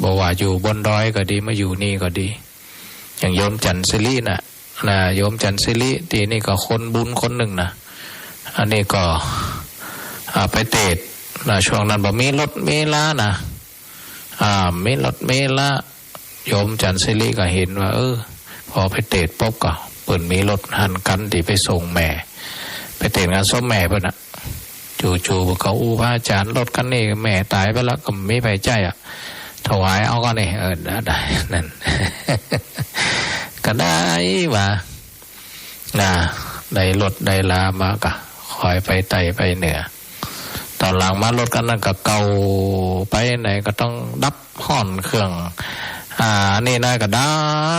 บอกว่าอยู่บนดอยก็ดีมาอยู่นี่ก็ดีอย่างโยมจันทร์ศิรินะโยมจันทร์ศิริตีนี่ก็คนบุญคนหนึ่งนะอันนี้ก็ไปเตะช่วงนั้นบอกมีรถเมล้านะมีรถเมล้าโยมจันทร์ศิริก็เห็นว่าพอไปเตะปุ๊บก็เปิดมีรถหันกันที่ไปส่งแม่ไปเตะงานศพแม่เพิ่นน่ะจู่ๆเขาพระอาจารย์รถคันนี้แม่ตายไปแล้วก็ไม่ไปใจถวายเอาก็นี่ได้นั่น ก็ได้ว่าได้รถได้ลามาก็คอยไปไต่ไปเหนือตอนหลังมารถกันนั่นก็เก่าไปไหนก็ต้องดับห่อนเครื่องนี่นายก็ดั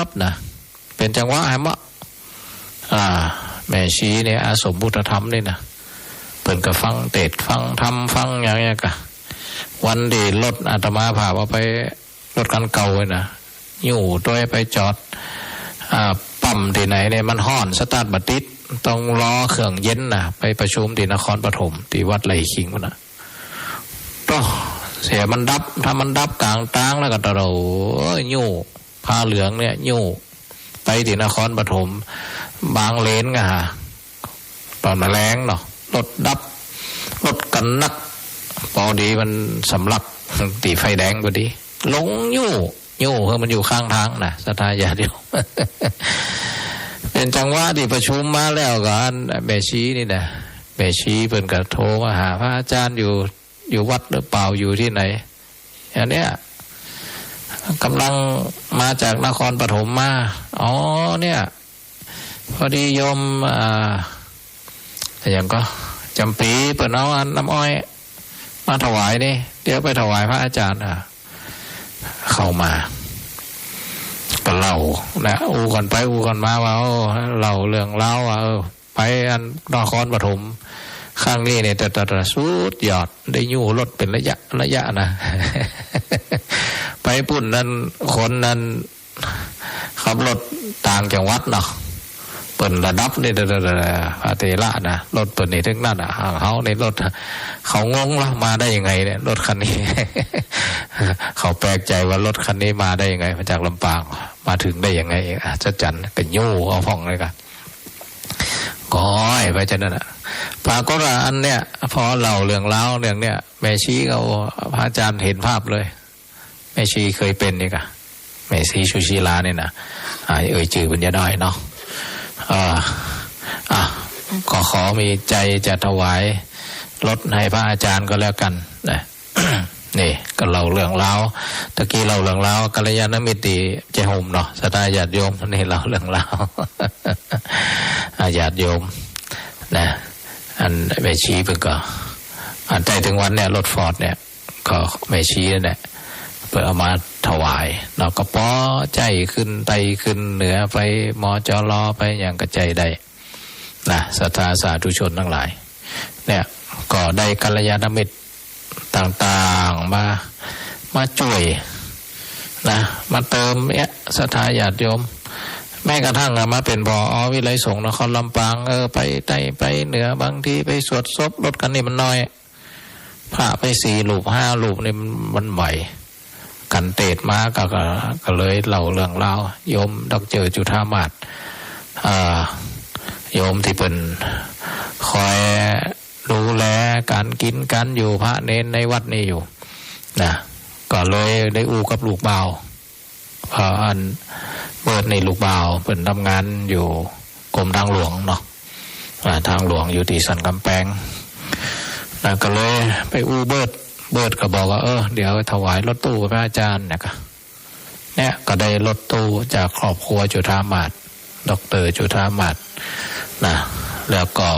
บนะเป็นจังหวะให้มะแม่ชีเนี่ยอาสมพุทธธรรมนี่นะเปิ่นก็ฟังเทศฟังธรรมฟังอย่างเงี้ยก็วันดีรถอาตมาพาไปรถกันเก่าเลยนะอยู่ตัวไปจอดปั๊มที่ไหนเนี่ยมันห่อนสตาร์ทบัติดต้องรอเครื่องเย็นนะไปประชุมที่นครปฐมที่วัดไหลขิงนะก็ เสียมันดับถ้ามันดับกลางตางแล้วก็ตะเรายู่ผ้าเหลืองเนี่ยยู่ไปที่นครปฐมบางเลนก็ฮะตอนมาแรงเนาะรถดับรถกันนักพอดีมันสำลักตีไฟแดงพอดีลงยู่เพราะมันอยู่ข้างทางนะสถานญาติโยม เป็นจังหวะที่ประชุมมาแล้วกันแม่ชีนี่นะแม่ชีเพิ่นก็โทรมาหาพระอาจารย์อยู่วัดหรือเปล่าอยู่ที่ไหนอันเนี้ยกำลังมาจากนครปฐมมาอ๋อเนี่ยพอดีโยมอย่างก็จำปีเปิดเอาน้ำอ้อยมาถวายนี่เดี๋ยวไปถวายพระอาจารย์เข้ามาก็เล่านะอูกันไปอูกันมาว่าเล่าเรื่องเล่าว่าไปอันนครปฐมข้างนี้เนี่ยแต่สุดยอดได้ยู่รถเป็นระยะนะ ไปปุ่นนั้นคนนั้นขับรถต่างจังหวัดเนาะเปิดระดับนี่พระเถระนะรถเปิดนี่ถึงนั่นเขาในรถเขางงแล้วมาได้ยังไงเนี่ยรถคันนี้ เขาแปลกใจว่ารถคันนี้มาได้ยังไงมาจากลำปางมาถึงได้ยังไงจัดจันเป็นโย่เอาพ่องเลยกันก้อยไปจันนั่นปรากฏว่าอันเนี้ยพอเล่าเรื่องเล่าเรื่องเนี้ยแม่ชีเขาพระอาจารย์เห็นภาพเลยแม่ชีเคยเป็นนี่กะแม่ชีชุชีลาเนี่ยนะเอ่ยชื่อปัญญาได้เนาะก็ขอมีใจจะถวายรถให้พระอาจารย์ก็แล้วกันนะ นี่ก็เล่าเรื่องเล่าตะกี้เล่าเรื่องเล่ากัลยาณมิตรเจโฮมเนาะสตาญาติโยมนี่เล่าเรื่องเล่า ญาติโยมนะอันแม่ชีเพิ่งก็อันใจถึงวันเนี่ยรถฟอร์ดเนี่ยก็แม่ชีเนี่ยเพื่อเอามาถวายเราก็ป้อใจขึ้นไตขึ้นเหนือไปมจรไปอย่างกระใจได้นะศรัทธาสาธุชนทั้งหลายเนี่ยก็ได้กัลยาณมิตรต่างๆมาช่วยนะมาเติมเนี่ยศรัทธาญาติโยมแม้กระทั่งมาเป็นผอ.วิไลสงฆ์นครลำปางไปใต้ไปเหนือบางทีไปสวดศพรถกันนี่มันน้อยพระไป4 รูป 5 รูปนี่มันไหวกันเตดมาก็เลยเล่าเรื่องเล่าโยมดอกเจอจุฑามาศโยมที่เป็นคอยดูแลการกินการอยู่พระเนนในวัดนี้อยู่นะก็เลยได้อู้กับลูกบ่าวอันเบิดในลูกบ่าวเป็นทำงานอยู่กรมทางหลวงเนาะทางหลวงอยู่ที่สันกำแพงนะก็เลยไปอู้เบิดก็บอกว่าเดี๋ยวถวายรถตู้พระอาจารย์เนี่ยก็ได้รถตู้จากครอบครัวจุฑามาศดร.จุฑามาศนะแล้วก็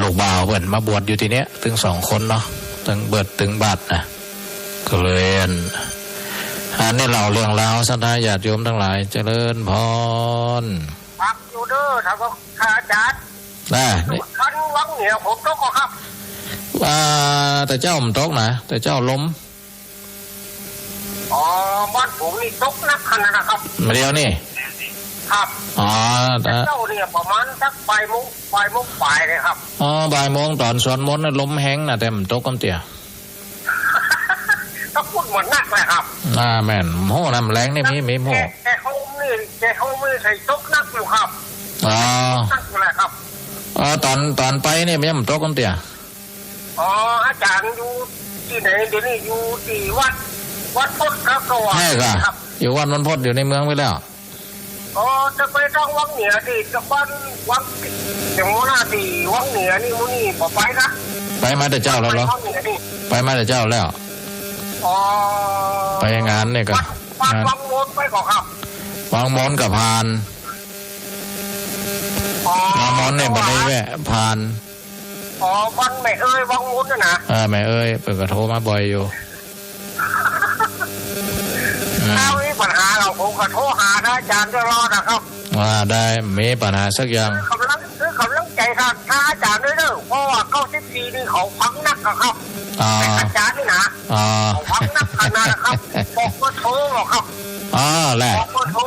ลูกบ่าวเพิ่นมาบวชอยู่ที่เนี้ยถึง2 คนเนาะถึงเบิดถึงบาทนะก็เลยอันนี้เราเรื่องราวสัทธาญาติโยมทั้งหลายเจริญพรครับอยู่เด้อท่านอาจารย์ท่านวังเหนียวผมตกครับแต่เจ้ามันตกนะแต่เจ้าล้มบ้านผมนี่ตกนักขนาดนะครับมาเดียวนี่ครับแต่เจ้าเนี่ยประมาณสักบ่ายโมงเลยครับบ่ายโมงตอนสวดมนต์น่ะล้มแห้งนะแต่มันตกกำเตี่ยก็พูดเหมือนนักเลยครับแม่นโหน้ำแรงนี่มีโหแต่เขาไม่ใส่ตกนักอยู่ครับนักอยู่แหละครับตอนไปเนี่ยมันตกกำเตี่ยอาจารย์อยู่ที่ไหนเดี๋ยวนี้อยู่ที่วัดพจน์ครับก็ว่าใช่ครับอยู่วัดมันพจน์อยู่ในเมืองไปแล้วจะไปต้องวังเหนือที่จะบ้านวังอย่างโมนาที่วังเหนือนี่มูนี่บอกไปนะไปมาแต่เจ้าแล้วเหรอไปมาแต่เจ้าแล้วไปงานเนี่ยก็วังโมนไปก่อนครับวังโมนกับพานวังโมนเนี่ยบันไดแวะพานวังแม่เอ้ยวังโมนนะแม่เอ้ยเปิดกระโทรมาบ่อยอยู่ถ้ามีปัญหาเราผมก็โทรหาอาจารย์จะรอนะครับได้มีปัญหาสักอย่างกำลังใจท่านอาจารย์ด้วยเด้อเพราะว่า94นี่เขาพังนักครับแต่อาจารย์นี่นะเขาพังนักขนาดนะครับบอกว่าโทรหรอกครับแหละบอกว่าโทร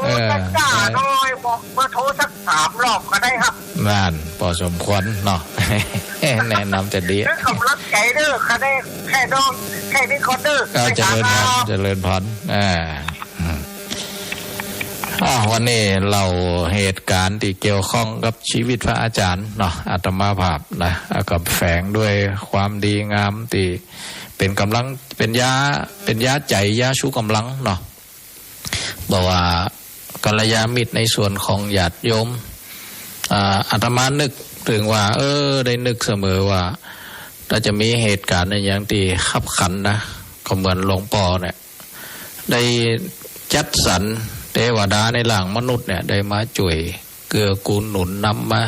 จ้าน้อยบ บอกเบอร์โทรสัก3 รอบก็ได้ครับนั่นพอสมควรเนาะ แนะนำจะดีคือกำลังใจเด้อค่ะได้แค่น้องแค่นี้คนเด้อก็เจริญพรวันนี้เราเหตุการณ์ที่เกี่ยวข้องกับชีวิตพระอาจารย์เนาะอาตมาภาพนะกับแฝงด้วยความดีงามที่เป็นกำลังเป็นยาใจยาชูกำลังเนาะบอกว่ากัลยาณมิตรในส่วนของญาติโยมอาตมานึกถึงว่าได้นึกเสมอว่าถ้าจะมีเหตุการณ์ในอย่างที่ขับขันนะก็เหมือนหลวงพ่อเนี่ยได้จัดสรรเทวดาในหลังมนุษย์เนี่ยได้มาช่วยเกื้อกูลหนุนนำมา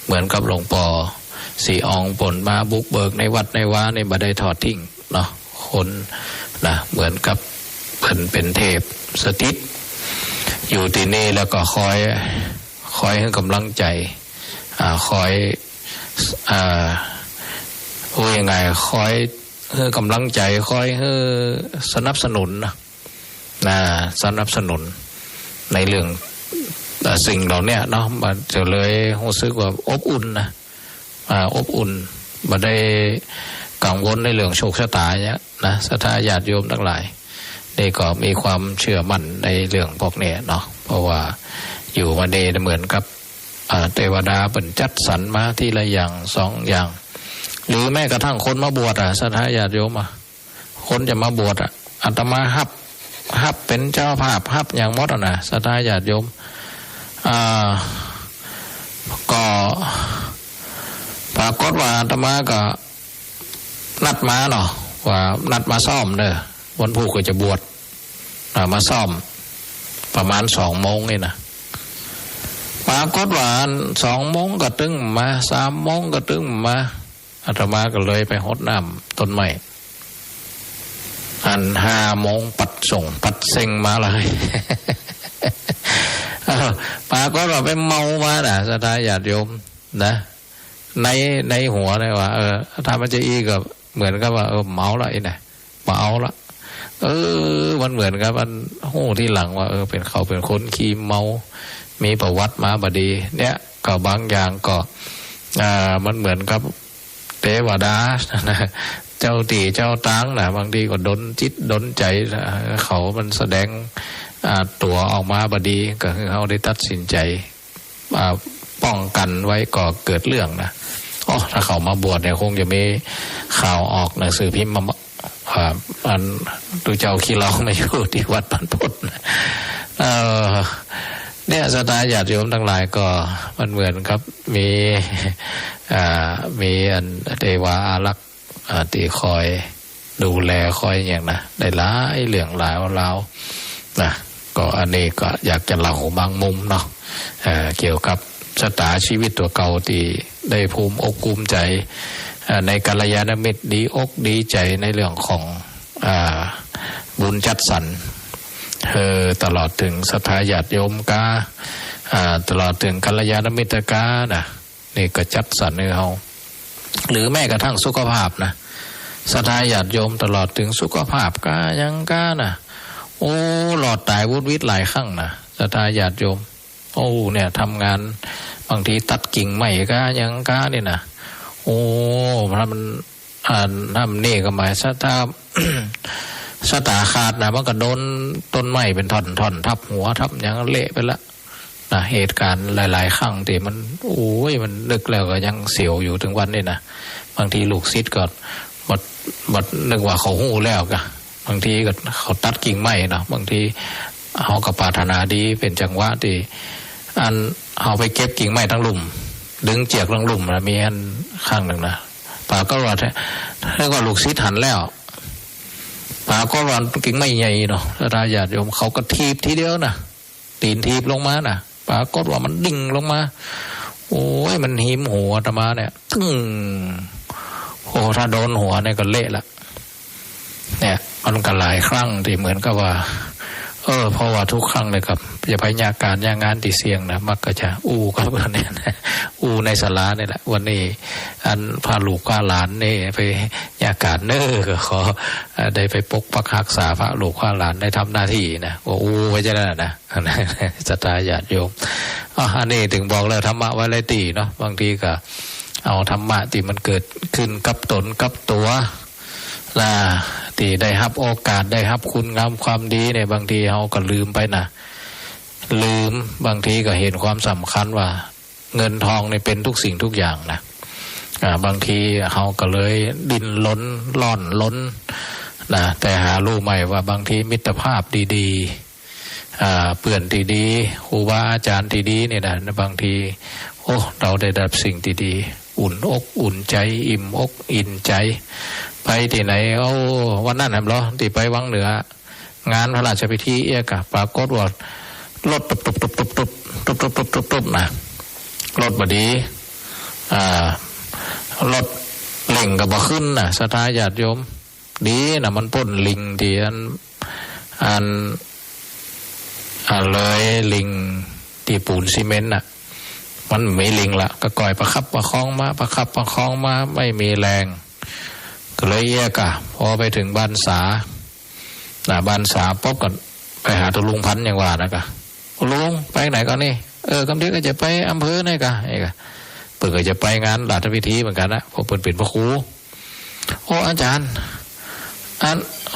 เหมือนกับหลวงพ่อสีอองผลมาบุกเบิกในวัดในวาในบัดได้ทอดทิ้งเนาะคนนะเหมือนกับเป็นเทพสถิตอยู่ที่นี่แล้วก็คอยให้กำลังใจคอยพูดยังไงคอยให้กำลังใจคอยให้สนับสนุนนะสนับสนุนในเรื่องสิ่งเหล่านี้เนาะมันจะเลยรู้สึกว่าอบอุ่นนะอบอุ่นมาได้กังวลในเรื่องโชคชะตาเนี่ยนะศรัทธาญาติโยมทั้งหลายนี่ก็มีความเชื่อมั่นในเรื่องพวกนี้เนาะเพราะว่าอยู่มาได้เหมือนกับเทวดาเป็นจัดสรรมาทีละอย่าง2 อย่างหรือแม้กระทั่งคนมาบวชศรัทธาญาติโยมคนจะมาบวชอาตมาฮับเป็นเจ้าภาพฮับอย่างมดนะศรัทธาญาติโยมก็ปรากฏว่าอาตมาก็นัดมาเนาะว่านัดมาซ่อมเด้อวันพุธก็จะบวชมาซ่อมประมาณ2 โมงนี่นะปรากฏว่า2 โมงก็ตึงมา3 โมงก็ตึงมาอาตมาก็เลยไปรดน้ำต้นไม้5 โมงปัดเซ็งมาเลยปรากฏว่าไปเมามาศรัทธาญาติโยมนะในหัวเลยว่าถ้ามันจะอีก็เหมือนกับว่าเมาละไอ้น่ะเมาละมันเหมือนกับมันที่หลังว่าเป็นคนขี้เมามีประวัติมาบดีเนี่ยก็บางอย่างก็มันเหมือนกับเทวดานะเจ้าตีเจ้าตางนะบางทีก็ดลจิตดลใจเขามันแสดงตัวออกมาบดีก็คือเขาได้ตัดสินใจป้องกันไว้ก่อเกิดเรื่องนะถ้าเขามาบวชเนี่ยคงจะมีข่าวออกหนังสือพิมพ์มาดูเจ้าขี้เราไม่อยู่ที่วัดปันพุทธเนี่ยศรัทธาญาติโยมทั้งหลายก็มันเหมือนครับมีเทวาอารักษ์ที่คอยดูแลคอยอย่างนะได้หลายเรื่องหลายราวนะก็อันนี้ก็อยากจะเล่าบางมุมเนาะเกี่ยวกับชะตาชีวิตตัวเก่าที่ได้ภูมิอกภูมิใจในกัลยาณมิตรดีอกดีใจในเรื่องของบุญจัดสรรตลอดถึงศรัทธาญาติโยมกาตลอดถึงกัลยาณมิตรกานะนี่ก็จัดสรรให้เขาหรือแม้กระทั่งสุขภาพนะศรัทธาญาติโยมตลอดถึงสุขภาพกายังกานะหลอดตายวุฒิหลายครั้งนะศรัทธาญาติโยมเนี่ยทำงานบางทีตัดกิ่งไม้ก็ยังก้านี่นะมันทำนี่ก็หมายสตาขาดนะมันก็โดนต้นไม้เป็นท่อนทับหัวทับยังเละไปละนะเหตุการณ์หลายๆครั้งที่มันมันนึกแล้วก็ยังเสียวอยู่ถึงวันนี้นะบางทีลูกศิษย์ก็บัดนึกว่าเขาหู้แล้วก็บางทีก็เขาตัดกิ่งไม้นะบางทีเขาก็ปรารถนาดีเป็นจังหวะที่เอาไปเก็บกิ่งไม้ทั้งลุ่มดึงเจียกทั้งลุ่มนะมีอันข้างหนึ่งนะป่าก็ว่าถ้าก็ลูกศิษย์หันแล้วป่าก็ว่ากิ่งไม้ใหญ่เนาะราญาติโยมเขาก็ทีบทีเดียวนะตีนทีบลงมานะป่าก็ว่ามันดิ่งลงมามันหิมหัวอาตมาเนี่ยถ้าโดนหัวเนี่ยก็เละละเนี่ยมันก็หลายครั้งที่เหมือนกับว่า เพราะว่าทุกครั้งเลยครับอย่าไปยาการยางานที่เสี่ยงนะมักก็จะครับเนี่ยในศาลาเนี่ยแหละวันนี้อันพาลูกพาหลานนี่ไปยาการก็ขอได้ไปปกปักรักษาพระลูกพาหลานได้ทำหน้าที่นะไว้จะได้นะศรัทธาญาติโยมอันนี้ถึงบอกแล้วธรรมะไว้ไรตีเนาะบางทีก็เอาธรรมะที่มันเกิดขึ้นกับตนกับตัวนะที่ได้รับโอกาสได้รับคุณงามความดีเนี่ยบางทีเราก็ลืมไปนะลืมบางทีก็เห็นความสำคัญว่าเงินทองเนี่ยเป็นทุกสิ่งทุกอย่างนะบางทีเราก็เลยดิ้นล้นล่อนล้นนะแต่หารู้ไหมว่าบางทีมิตรภาพดีๆเพื่อนดีๆครูบาอาจารย์ดีๆเนี่ยนะบางทีเราได้รับสิ่งดีๆอุ่นอกอุ่นใจอิ่มอกอิ่มใจไปที่ไหนวันนั้นเหรอที่ไปวังเหนืองานพระราชพิธีปรากฏว่ารถตุบนะรถบดีรถเล่งกับบ่ขึ้นนะศรัทธาญาติโยมดีนะมันป้นลิงที่อันเลยลิงที่ปูนซีเมนต์น่ะมันไม่ลิงละก็ก่อยประคับประคองมาไม่มีแรงก็เลยพอไปถึงบ้านสาบ้านสาป๊อบกันไปหาตัวลุงพันอย่างว่านะกะลุงไปไหนก่อนนี่คำเดียวก็จะไปอำเภอไหนกะเปิดก็จะไปงานราชพิธีเหมือนกันนะพอเปิดเป็นพระครูอาจารย์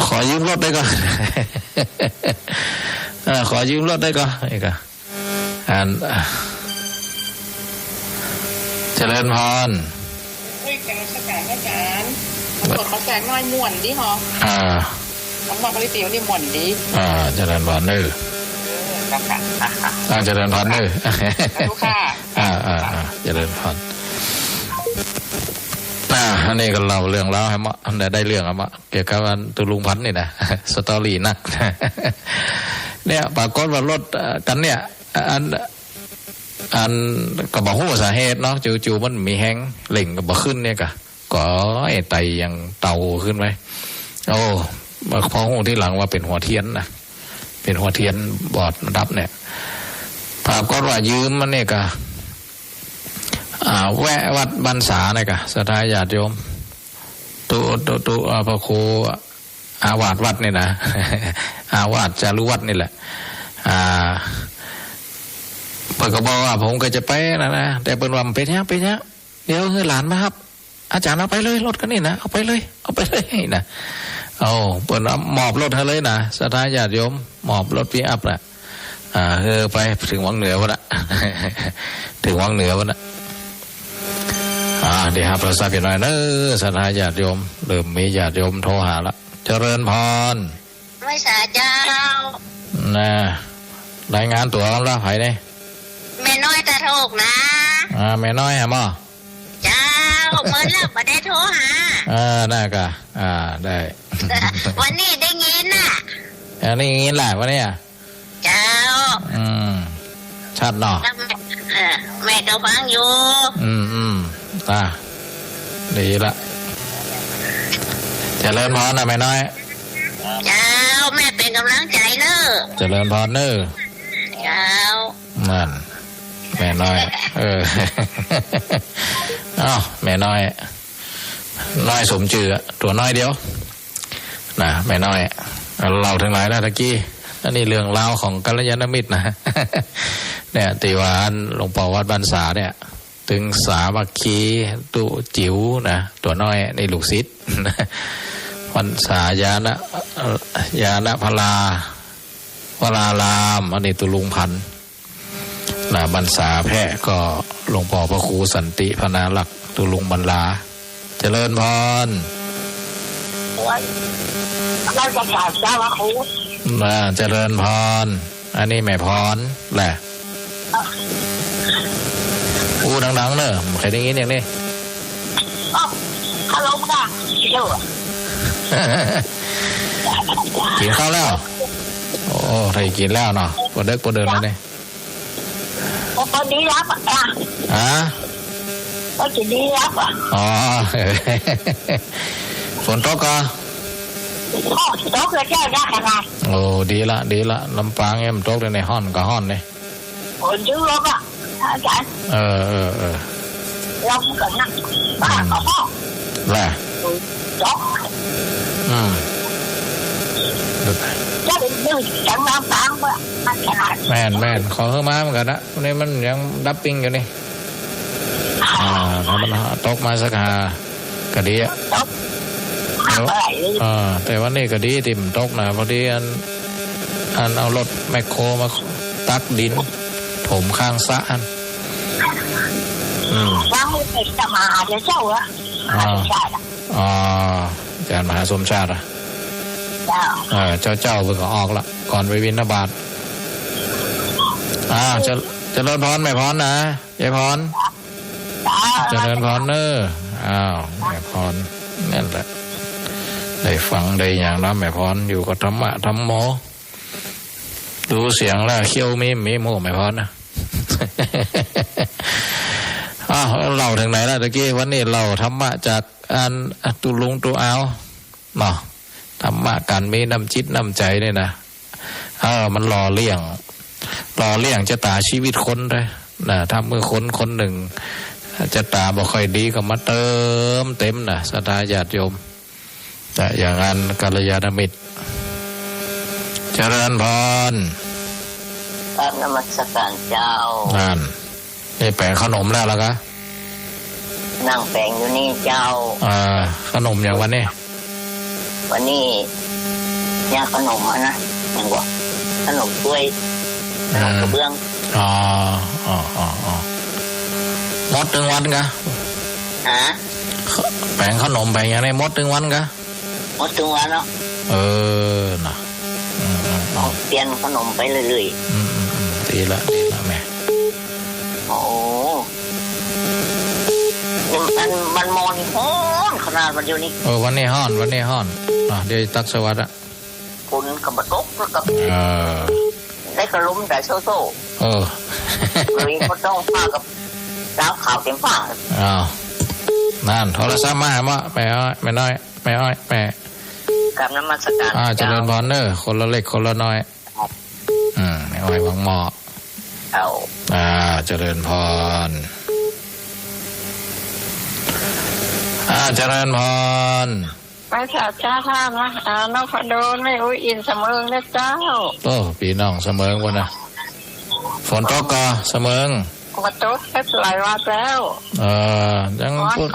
ขอยืมรถได้ก่อนขอยืมรถได้ก่อนเจริญพรจังสกัดอาจารย์เขาแสงน้อยม่วนดิฮะผมบอกบริติวนี่ม่วนดีเจริญพรเจริญพรลูกค้าเจริญพรอันนี้ก็เล่าเรื่องแล้วให้มาได้เรื่องอะมาเกี่ยวกับตุลุงพันนี่นะสตอรี่นักเนี่ยปรากฏว่ารถกันเนี่ยอันก็บอกหัวสาเหตุเนาะจู่ๆมันมีแห้งเล่งก็บอกขึ้นเนี่ยก็ไอ้ไตยังเตาขึ้นไหมพอหูที่หลังว่าเป็นหัวเทียนนะเป็นหัวเทียนบอดดับเนี่ยปรากฏว่ายืมมันเนี่ยก็แวะวัดบรรษาเนี่ยก็ศรัทธาญาติโยมตัวพระครูอาวาสวัดนี่นะอาวาสจารุวัดนี่แหละเปิดก็บอกว่าผมก็จะไปนะแต่เปิดว่าเป็นยังเดี๋ยวให้หลานมาครับอาจารย์เอาไปเลยรถกันนี่นะเอาไปเลยนะเปิดมอบรถให้เลยนะศรัทธาญาติโยมมอบรถปีอัพนะไปถึงวังเหนือวะนะถึงวังเหนือวะนะเดี๋ยวประสาทกันหน่อยศรัทธาญาติโยมเริ่มมีญาติโยมโทรหาละเจริญพรไม่สาเจ้านะรายงานตัวแล้วไผ่เนี่ยแม่น้อยตะโถกนะแม่น้อยฮะม่อเจ้าเมื่อแล้วไม่ได้โทรหาน่ากะได้วันนี้ได้ยินน่ะได้ยินแหละวันนี้เจ้าชัดเนาะแม่ก็ฟังอยู่ดีละเจริญพรนะแม่น้อยเจ้าแม่เป็นกำลังใจเนอะเจริญพรเนอะเจ้านั่นแม่น้อยแม่น้อยสมจือตัวน้อยเดียวนะแม่น้อยเราทั้งหลายนะตะกี้อันนี้เรื่องเล่าของกัลยาณมิตรนะเนี่ยติวานหลวงปู่วัดบรรษาเนี่ยถึงสามัคคีตุจิ๋วนะตัวน้อยในลูกศิษย์บรรษายานะพลาวรารามอันนี้ตุลุงพันนะบรรษาแพร่ก็หลวงพ่อพระครูสันติพนาลักษ์ตุลุงบรรลาเจริญพรเราจะกราบเจ้าพระครูเจริญพรอันนี้แม่พรแหละดังๆเนอะใครได้ยินอย่างนี้ฮัลโหลค่ะกินข้าวแล้วใครกินแล้วเนาะปวดเด็กปวดเดินแล้วเนี่ยตอนนี้รับก็จะดีรับฝนตกก็ พ่อโต๊ะเลยเจ้ายากขนาดโอ้ดีละลำปางเนี่ยมันโต๊ะในห้อนกับห้อนเนี่ยคนยืมรถอ่ะอาจารย์เราก็นั่งบ้านพ่อแหละโต๊ะจะเป็นดื้อจังน้ำตาลเมื่อแม่นขอเข้ามาเหมือนกันนะวันนี้มันยังดับปิ้งอยู่นี่ถ้ามันตกมาสักกะดีอ่ะแต่วันนี้กะดีติ่มตกนะพอดีอันเอารถแมคโครมาตักดินถมข้างสระอันว่าไม่เป็นจะมาหาเจ้าอะอาจารย์มหาสมชาติเจ้าเพิ่งออกละก่อนไปวินบาตจะเริญพรแม่พรนะยายพรจะเริญพรเนอแม่พรนั่นแหละได้ฟังได้อย่างนั้นแม่พรอยู่กับธรรมะธรรมโมดูเสียงแล้วเขี้ยวมีโม่แม่พรนะเล่าถึงไหนแล้วตะกี้วันนี้เราธรรมะจากอันตุลุงตุเอาเนาะธรรมะการมีน้ำจิตน้ำใจเนี่ยนะมันหล่อเลี้ยงจะตาชีวิตคนเลยนะถ้าเมื่อคนหนึ่งจะตาบ่ค่อยดีก็มาเติมเต็มนะศรัทธาญาติโยมแต่อย่างนั้นกัลยาณมิตรเจริญพรนมัสการเจ้านั่นนี่แปลงขนมแล้วกะนั่งแปลงอยู่นี่เจ้าขนมอย่างวันนี้ย่างขนมนะอย่างว่าขนมกล้วยขนมกระเบื้องมดถึงวันกะแปลงขนมแปลงอย่างนี้มดถึงวันกะมดถึงวันเนาะนะเปลี่ยนขนมไปเรื่อยๆดีละแม่โอ้มันมอนฮ้อนขนาดวันเดียวนี้วันนี้ฮ้อนเดี๋ยวตักสวัสดิ์คุณกับบัตกแล้วกับได้กระลุ่มแต่โซ่เลยก็ต้องฟ้ากับสาวขาวเต็มฟ้านั่นโทรศัพท์มาแม่อ้อยแม่น้อยแม่กับน้ำมันสกัดเจริญพรเนอคนละเล็กคนละน้อยแม่อ้อยวังหม้อเจริญพรเจริญพรไปสาจ้าท่านนะน้องพโดนไม่อุ้ยอินเสมอนะเจ้าพี่น้องเสมอวันนะฝนตกก็เสมอมาตกแค่หลายวันแล้วยังพูด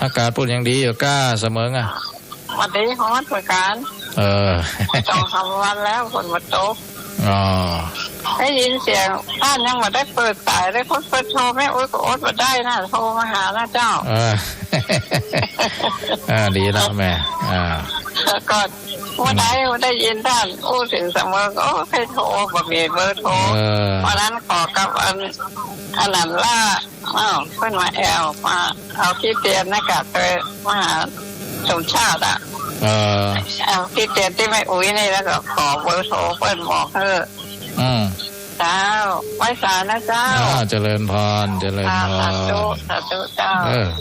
อากาศพูดยังดีอยู่ก้าเสมอวันนี้ฮอตเหมือนกันต้องทำวันแล้วฝนมาตกได้ยินเสียงท่านยังมาได้เปิดสายได้เปิดโทรไม่อุ้ยก็อดมาได้นะโทรมาหานะเจ้าดีแล้วแม่แล้วก็วันได้ยินท่านถึงเสมอก็ให้โทรแบบมีเบอร์โทรวันนั้นขอกับอันนั้นล่าเพื่อนมามาเอาที่เตียนนะกับไปมาหาสมชาติเอาที่เตียนที่ไม่อุ้ยนี่แล้วก็ขอเบอร์โทรเพื่อนบอกเเจ้าไว้สานะเจ้าเจริญพรสาธุเจ้า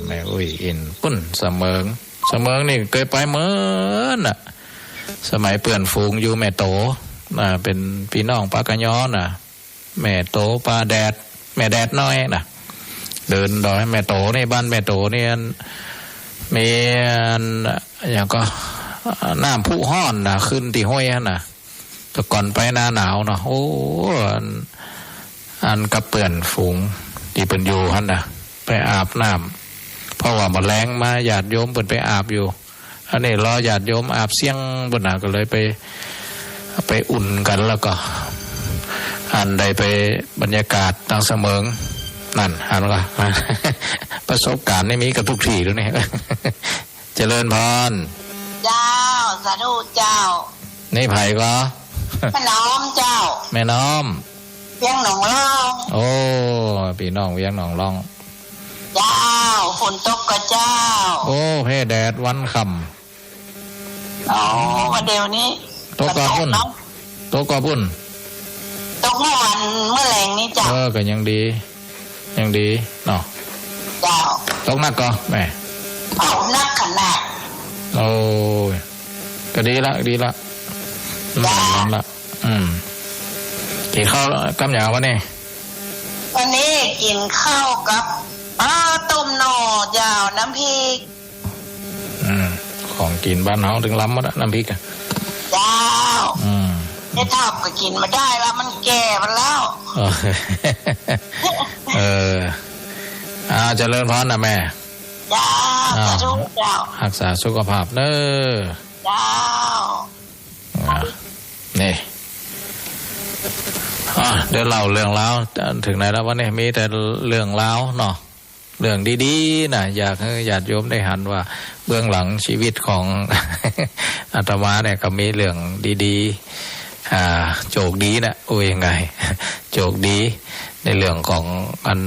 แม่อุ้ยอินปุ้นเสมอนี่เคยไปเหมือนสมัยเปื่อนฝูงอยู่แม่โตเป็นพี่น้องปากะย้อนแม่โตปลาแดดแม่แดดน้อยเดินดอยแม่โตนี่บ้านแม่โตนี่มีอย่างก็น้ำผู้ห้อนขึ้นที่ห้วยแต่ก่อนไปหน้าหนาวอันกระเปื่อนฝูงที่เป็นอยู่ไปอาบน้ำเพราะว่าหมดแรงมาญาติโยมเปิดไปอาบอยู่อันนี้รอญาติโยมอาบเสี่ยงบนก็เลยไปอุ่นกันแล้วก็อันใดไปบรรยากาศต่างเสมอนั่นก็ประสบการณ์นี่มีกับทุกที่ด้วยนี่เจริญพรเจ้าสาธุเจ้านี่ไผ่ก็แม่น้อมเจ้าแม่น้อมเวียงหนองล่องพี่น้องเวียงหนองล่องเจ้าฝนตกก็เจ้าเพ่แดดวันค่ำวันเดียวนี้ตกกอพุ่นตกเมื่อวันเมื่อแรงนี้เจ้าก็ยังดีเนาะเจ้าตกหนักก็แม่เอานักขนาด ก็ดีละนั่นละกินข้าวกำอย่างวะเนี่ยวันนี้กินข้าวกับต้มหน่อยาวน้ำพริกของกินบ้านเฮาถึงล้ำมาแล้วน้ำพริกยาวไอ้ท่าก็กินมาได้แล้วมันแก่มันแล้วเจริญพรนะแม่จ้ารักษาสุขภาพเด้อจ้านี่เดี๋ยวเล่าเรื่องราวถึงไหนแล้ววะเนี่ยมีแต่เรื่องราวเนาะเรื่องดีๆนะอยากให้ญาติโยมได้หันว่าเบื้องหลังชีวิตของอาตมาเนี่ยก็มีเรื่องดีๆโจกดีนะยังไงโจกดีในเรื่องของอัน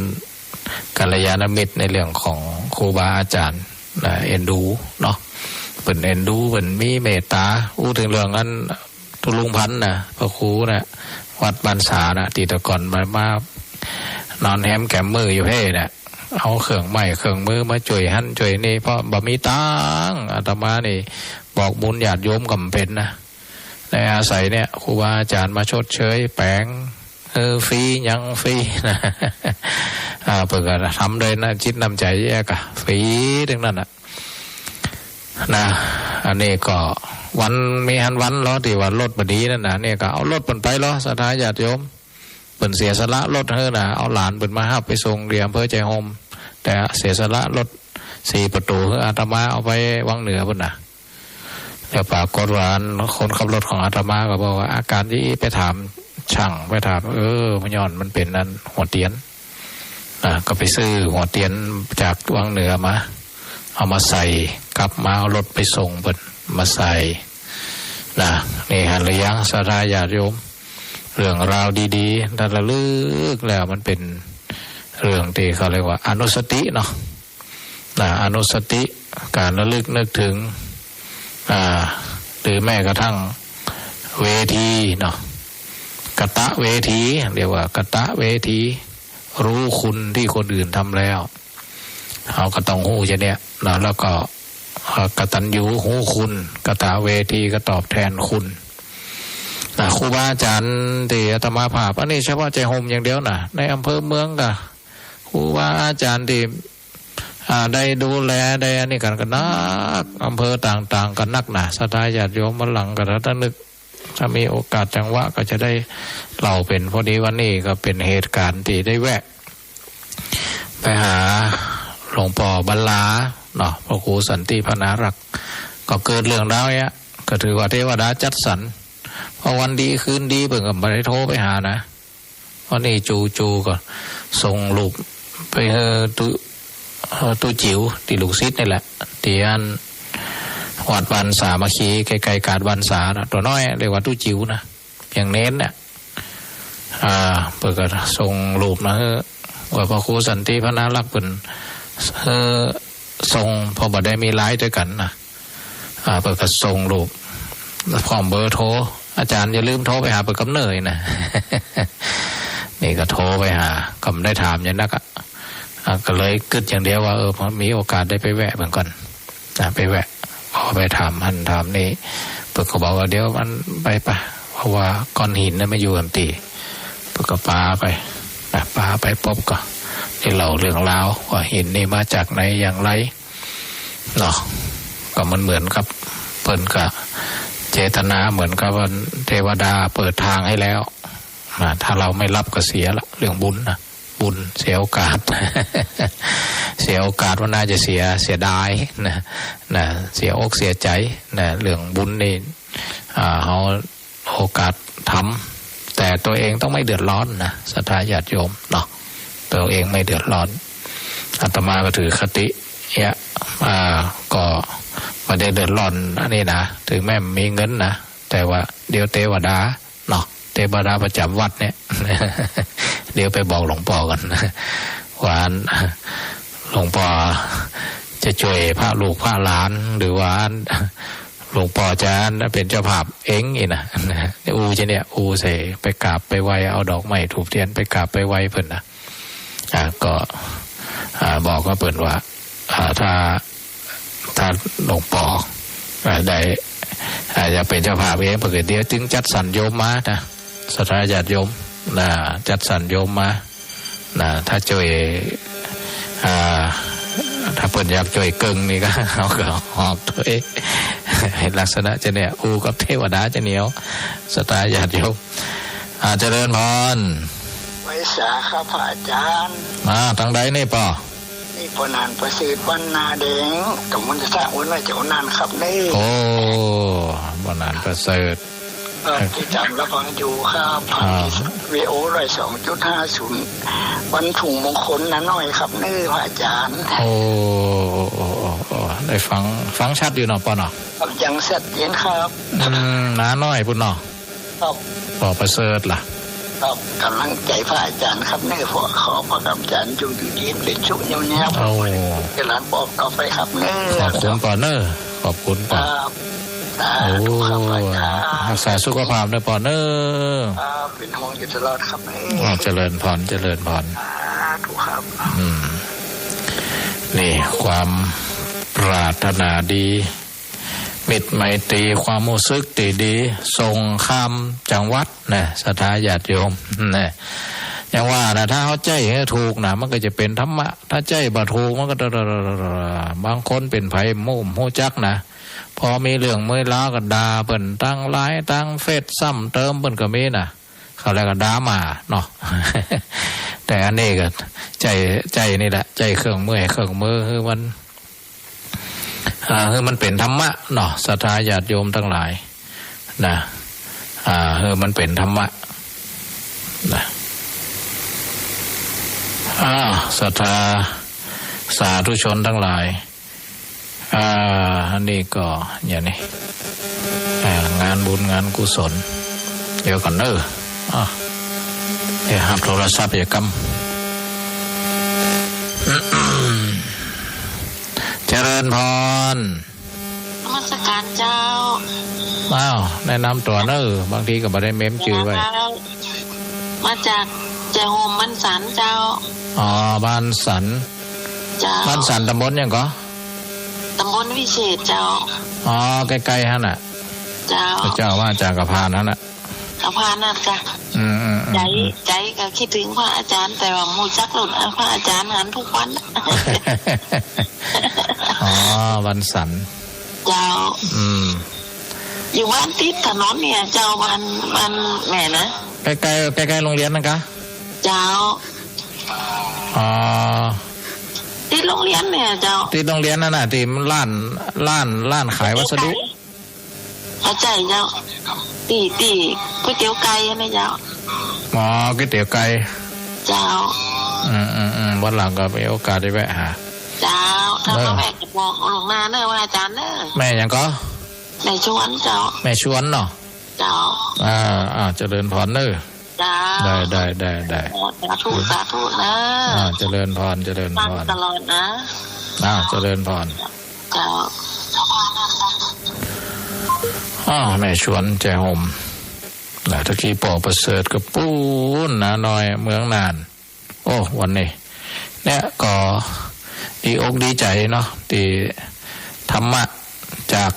กัลยาณมิตรในเรื่องของครูบาอาจารย์เอ็นดูเนาะเป็นเอ็นดูเป็นมีเมตตาถึงเรื่องนั้นทุลุงพันธ์นะพระครูนะวัดบรรษานะตีตะก่อนมานอนแฮมแกมมืออยู่เพ่เนี่ยเอาเครื่องไม้เครื่องมือมาช่วยหั่นช่วยนี่เพราะบ่มีตังอาตมานี่บอกบุญญาติโยมก็เป็นนะในอาศัยเนี่ยครูบาอาจารย์มาชดเชยแปลงฟรียังฟรีนะเปิดกันทำเลยนะจิตนำใจแยกอะฟรีทั้งนั้นนะอันนี้ก็วันมีหันวันล้อที่ว่ารถบดีนั่นนะเนี่ยก็เอารถเปิ่นไปล้อสถานญาติโยมเปิ่นเสียสละรถนะเอาหลานเปิ่นมาหับไปส่งเรียมเพื่อใจโฮมแต่เสียสละรถ4 ประตูอาตมาเอาไปวังเหนือเปิ่นนะแล้วปรากฏว่าคนขับรถของอาตมาก็บอกว่าอาการที่ไปถามช่างไปถามมันย้อนมันเป็นนั้นหัวเตียนก็ไปซื้อหัวเตียนจากวังเหนือมาเอามาใส่กลับมาเอารถไปส่งเปิ่นมาใส่นี่หันระยังสาธาญาติโยมเรื่องราวดีๆถ้าระลึกแล้วมันเป็นเรื่องที่เขาเรียกว่าอนุสติเนาะอนุสติการระลึกนึกถึงหรือแม้กระทั่งเวทีเนาะกตะเวทีเรียกว่ากตะเวทีรู้คุณที่คนอื่นทำแล้วเขาก็ต้องหู้จะเนี่ยแล้วก็กตัญญูหูคุณกตเวทีก็ตอบแทนคุณครูบาอาจารย์ที่อาตมาภาพอันนี้เฉพาะใจโฮมอย่างเดียวนะในอำเภอเมืองก็ครูบาอาจารย์ที่ได้ดูแลได้อันนี้กันนักอำเภอต่างๆกันนักนะสถานญาติโยมมาหลังกันถ้านึกถ้ามีโอกาสจังหวะก็จะได้เล่าเป็นพอดีวันนี้ก็เป็นเหตุการณ์ที่ได้แวะไปหาหลวงพ่อบรรลาเนาะพระครูสันติพนารักษ์ก็เกิดเรื่องราวเนี่ยก็ถือว่าเทวดาจัดสรรพอวันดีคืนดีเพิ่งก็ไม่ได้โทรไปหานะวันนี้จูก็ส่งลูกไปตู้จิ๋วที่ลูกศิษย์นี่แหละที่อันวัดบรรษามาคีไกลๆกาดบรรษานะตัวน้อยเรียกว่าตู้จิ๋วนะอย่างเน้นเนี่ยเพิ่งก็ส่งลูกนะว่าพระครูสันติพนารักษ์เป็นส่งพอบ่ได้มีไลน์ด้วยกันนะเปิดกระส่งรูปพร้อมเบอร์โทรอาจารย์อย่าลืมโทรไปหาเปิดกำเนยนะ นี่ก็โทรไปหาก็ไม่ได้ถามอย่างนั้นก็เลยกึดอย่างเดียวว่าพอมีโอกาสได้ไปแวะเหมือนกันไปแวะพอไปถามหันถามนี่เปิดก็บอกว่าเดี๋ยวมันไปเพราะว่าก้อนหินนั้นไม่อยู่กันตีเปิดก็ปาไปป๊บก็ที่เล่าเรื่องราวว่าหินนี่มาจากไหนอย่างไรเนาะก็มันเหมือนกับเปิ่นกับเจตนาเหมือนกับว่าเทวดาเปิดทางให้แล้วถ้าเราไม่รับก็เสียละเรื่องบุญนะบุญเสียโอกาส เสียโอกาสว่าน่าจะเสียดายนะเสียอกเสียใจนะเรื่องบุญนี่เอาโอกาสทำแต่ตัวเองต้องไม่เดือดร้อนนะศรัทธาญาติโยมเนาะตัวเองไม่เดือดร้อนอาตมาก็ถือคติเนี่ยก็ไม่ได้เดือดร้อนอันนี้นะถึงแม้มีเงินนะแต่ว่าเดี๋ยวเทวดาเนาะเทวดาประจำวัดเนี่ย เดี๋ยวไปบอกหลวงพ่อกันว่าหลวงพ่อจะช่วยพระลูกพระหลานหรือว่าหลวงพ่อจะเป็นเจ้าภาพเองอีนะจะเนี่ยเสไปกราบไปไหว้เอาดอกไม้ถูกเทียนไปกราบไปไหว้เพิ่นนะก็บอกว่าเปิดว่าถ้าหลวงพ่อได้ อาจจะเป็นเจ้าภาพเองปกติเดียวจึงจัดสรรโยมมานะศรัทธาญาติโยมนะจัดสรรโยมมานะถ้าช่วยถ้าเปิดอยากช่วยเกิงนี่ก็เอาก็หอบตัวเองลักษณะจะเนี่ยอูกับเทวดาจะเหนียวศรัทธาญาติโยมเจริญพรไว้สาข้าพระอาจารย์มาทางใดนี่ป่อนี่ปนานประสิทธิ์วันนาแดงกับมันจะสร้างวันไว้เจ้านานครับนี่โอ้ปนานประเสริฐที่จำแล้วฟังอยู่ครับวีโอ102.50วันถุงมงคลนะน้อยครับนี่พระอาจารย์โอ้ได้ฟังชัดอยู่เนาะป่อเนาะยังเสร็จเย็นครับน้าน้อยพุ่นเนาะครับป่อประเสริฐล่ะครับกำลังใจพระอาจารย์ครับนี่ขอพระอาจารย์อยู่ดีเป็นชุกยาวๆโอ้จะหลานบอกต่อไปครับนี่ขอบคุณป่อเนอขอบคุณป่อโอ้รักษาสุขภาพนะป่อเนอเป็นห่วงอยู่ตลอดครับนี่เจริญพรถูกครับนี่ความปรารถนาดีมิตรไมตรีความรู้สึกดีส่งคำจังหวัดนะศรัทธาญาติโยมนะอย่างว่านะถ้าเขาใจให้ถูกนะมันก็จะเป็นธรรมะถ้าใจบ่ถูกมันก็บางคนเป็นไผมุ่มหูจักนะพอมีเรื่องเมื่อล้าก็ด่าเปิ้นตั้งไลน์ตั้งเฟซซ้ำเติมเปิ้นก็มีนะเขาแล้วก็ด่ามาเนาะแต่อันนี้ก็ใจนี่แหละใจเครื่องมือคือมันเป็นธรรมะเนาะศรัทธาญาติโยมทั้งหลายนะมันเป็นธรรมะนะศรัทธาสาธุชนทั้งหลายอันนี้ก็อย่างนี้งานบุญงานกุศลเดี๋ยวก่อนเดี๋ยวหับโทรศัพท์อย่ากำเจริญพรนมัสการเจ้าแนะนำตัวบางทีก็ไม่ได้เม้มชื่อไว้มาจากเจ้าโฮมบ้านสันเจ้าบ้านสันเจ้าบ้านสันตำบลยังก็ตำบลวิเศษเจ้าใกล้ๆฮะน่ะเจ้าว่าจากกระพานนั่นน่ะกระพานนั่นจ้ะใจก็คิดถึงพระอาจารย์แต่ว่ามูจักหลุดพระอาจารย์งานทุกวันวันสันเจ้าอยู่บ้านติดถนนเนี่ยเจ้าบ้านแม่นะใกล้โรงเรียนนั่นกะเจ้าติดโรงเรียนเนี่ยเจ้าติดโรงเรียนนั่นน่ะที่มันร้านขายวัสดุเข้าใจเจ้าตีก๋วยเตี๋ยวไก่นะเจ้าก๋วยเตี๋ยวไก่เจ้าวันหลังก็มีโอกาสได้แวะหาเจ้าถ้าแม่จะบอกหลวงนาเนอะว่าอาจารย์เนอะแม่ยังก็แม่ชวนเจ้าแม่ชวนเนาะเจ้าเจริญพรเนอะได้สาธุนะเจริญพรตลอดนะเจริญพรเจ้าแม่ชวนแจหมตะกี้ป่อประเสริฐกับปูนนาน้อยเมืองนานวันนี้เนี่ยก็ดีอกดีใจเนาะที่ธรรมะจาก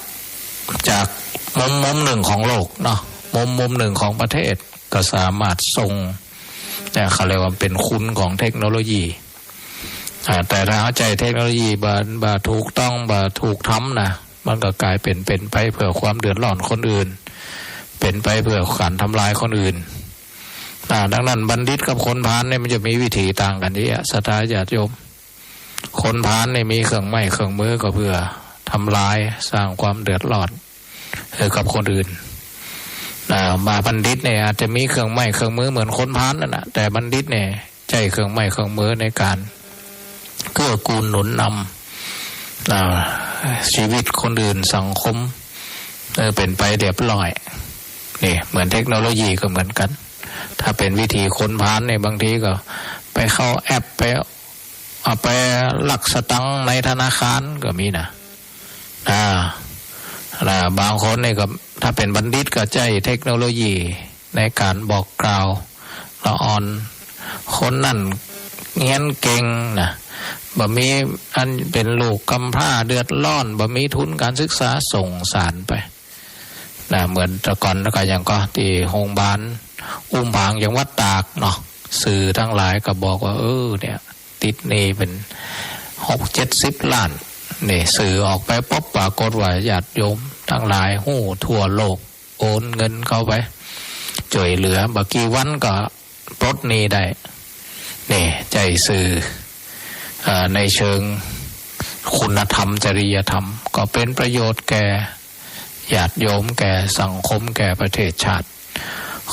มุมหนึ่งของโลกเนาะมุมหนึ่งของประเทศก็สามารถส่งเนี่ยเขาเรียกว่าเป็นคุณของเทคโนโลยีแต่ถ้าเข้าใจเทคโนโลยีบาถูกต้องบาถูกทำนะมันก็กลายเป็นไปเพื่อความเดือดร้อนคนอื่นเป็นไปเพื่อการทำลายคนอื่นดังนั้นบัณฑิตกับคนพาลเนี่ยมันจะมีวิธีต่างกันที่ศรัทธาญาติโยมคนพาลเนี่ยมีเครื่องไม้เครื่องมือก็เพื่อทำลายสร้างความเดือดร้อนให้กับคนอื่นมาบัณฑิตเนี่ยอาจจะมีเครื่องไม้เครื่องมือเหมือนคนพาลนั่นแหละแต่บัณฑิตเนี่ยใช้เครื่องไม้เครื่องมือในการเกื้อกูลหนุนนำชีวิตคนอื่นสังคมเป็นไปเรียบร้อยนี่เหมือนเทคโนโลยีก็เหมือนกันถ้าเป็นวิธีคนพาลเนี่ยบางทีก็ไปเข้าแอปไปลักสตังค์ในธนาคารก็มีนะบางคนเนี่ยก็ถ้าเป็นบัณฑิตก็ใช้เทคโนโลยีในการบอกกล่าวละอ่อนคนนั่นเงี้ยเก่งนะบ่มีอันเป็นลูกกำพร้าเดือดร้อนบ่มีทุนการศึกษาส่งสารไป นะเหมือนแต่ก่อนแล้วก็ยังก็ที่โรงพยาบาลอุ้มผางยังวัดตากเนาะสื่อทั้งหลายก็บอกว่าเนี่ยติดนี่เป็น60-70 ล้านนี่สื่อออกไปปุ๊บปรากฏว่าญาติโยมทั้งหลายหู้ทั่วโลกโอนเงินเข้าไปช่วยเหลือบางกี่วันก็ปลดหนี้ได้นี่ใจสื่อในเชิงคุณธรรมจริยธรรมก็เป็นประโยชน์แก่ญาติโยมแก่สังคมแก่ประเทศชาติ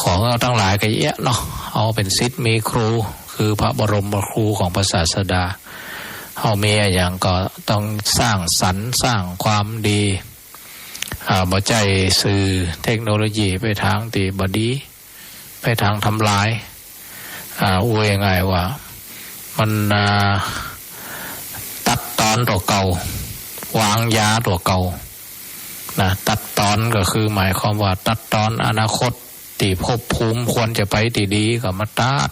ของเราทั้งหลายก็เยอะเนาะเอาเป็นศิษย์มีครูคือพระบรมครูของพระศาสดาเอามีอย่างก็ต้องสร้างสรรค์สร้างความดีบ่ใจสื่อเทคโนโลยีไปทางตีบดีไปทางทำลายยังไงว่ามันตัดตอนตัวเก่าวางยาตัวเก่านะตัดตอนก็คือหมายความว่าตัดตอนอนาคตตีภพภูมิควรจะไปตีดีก็มาตัด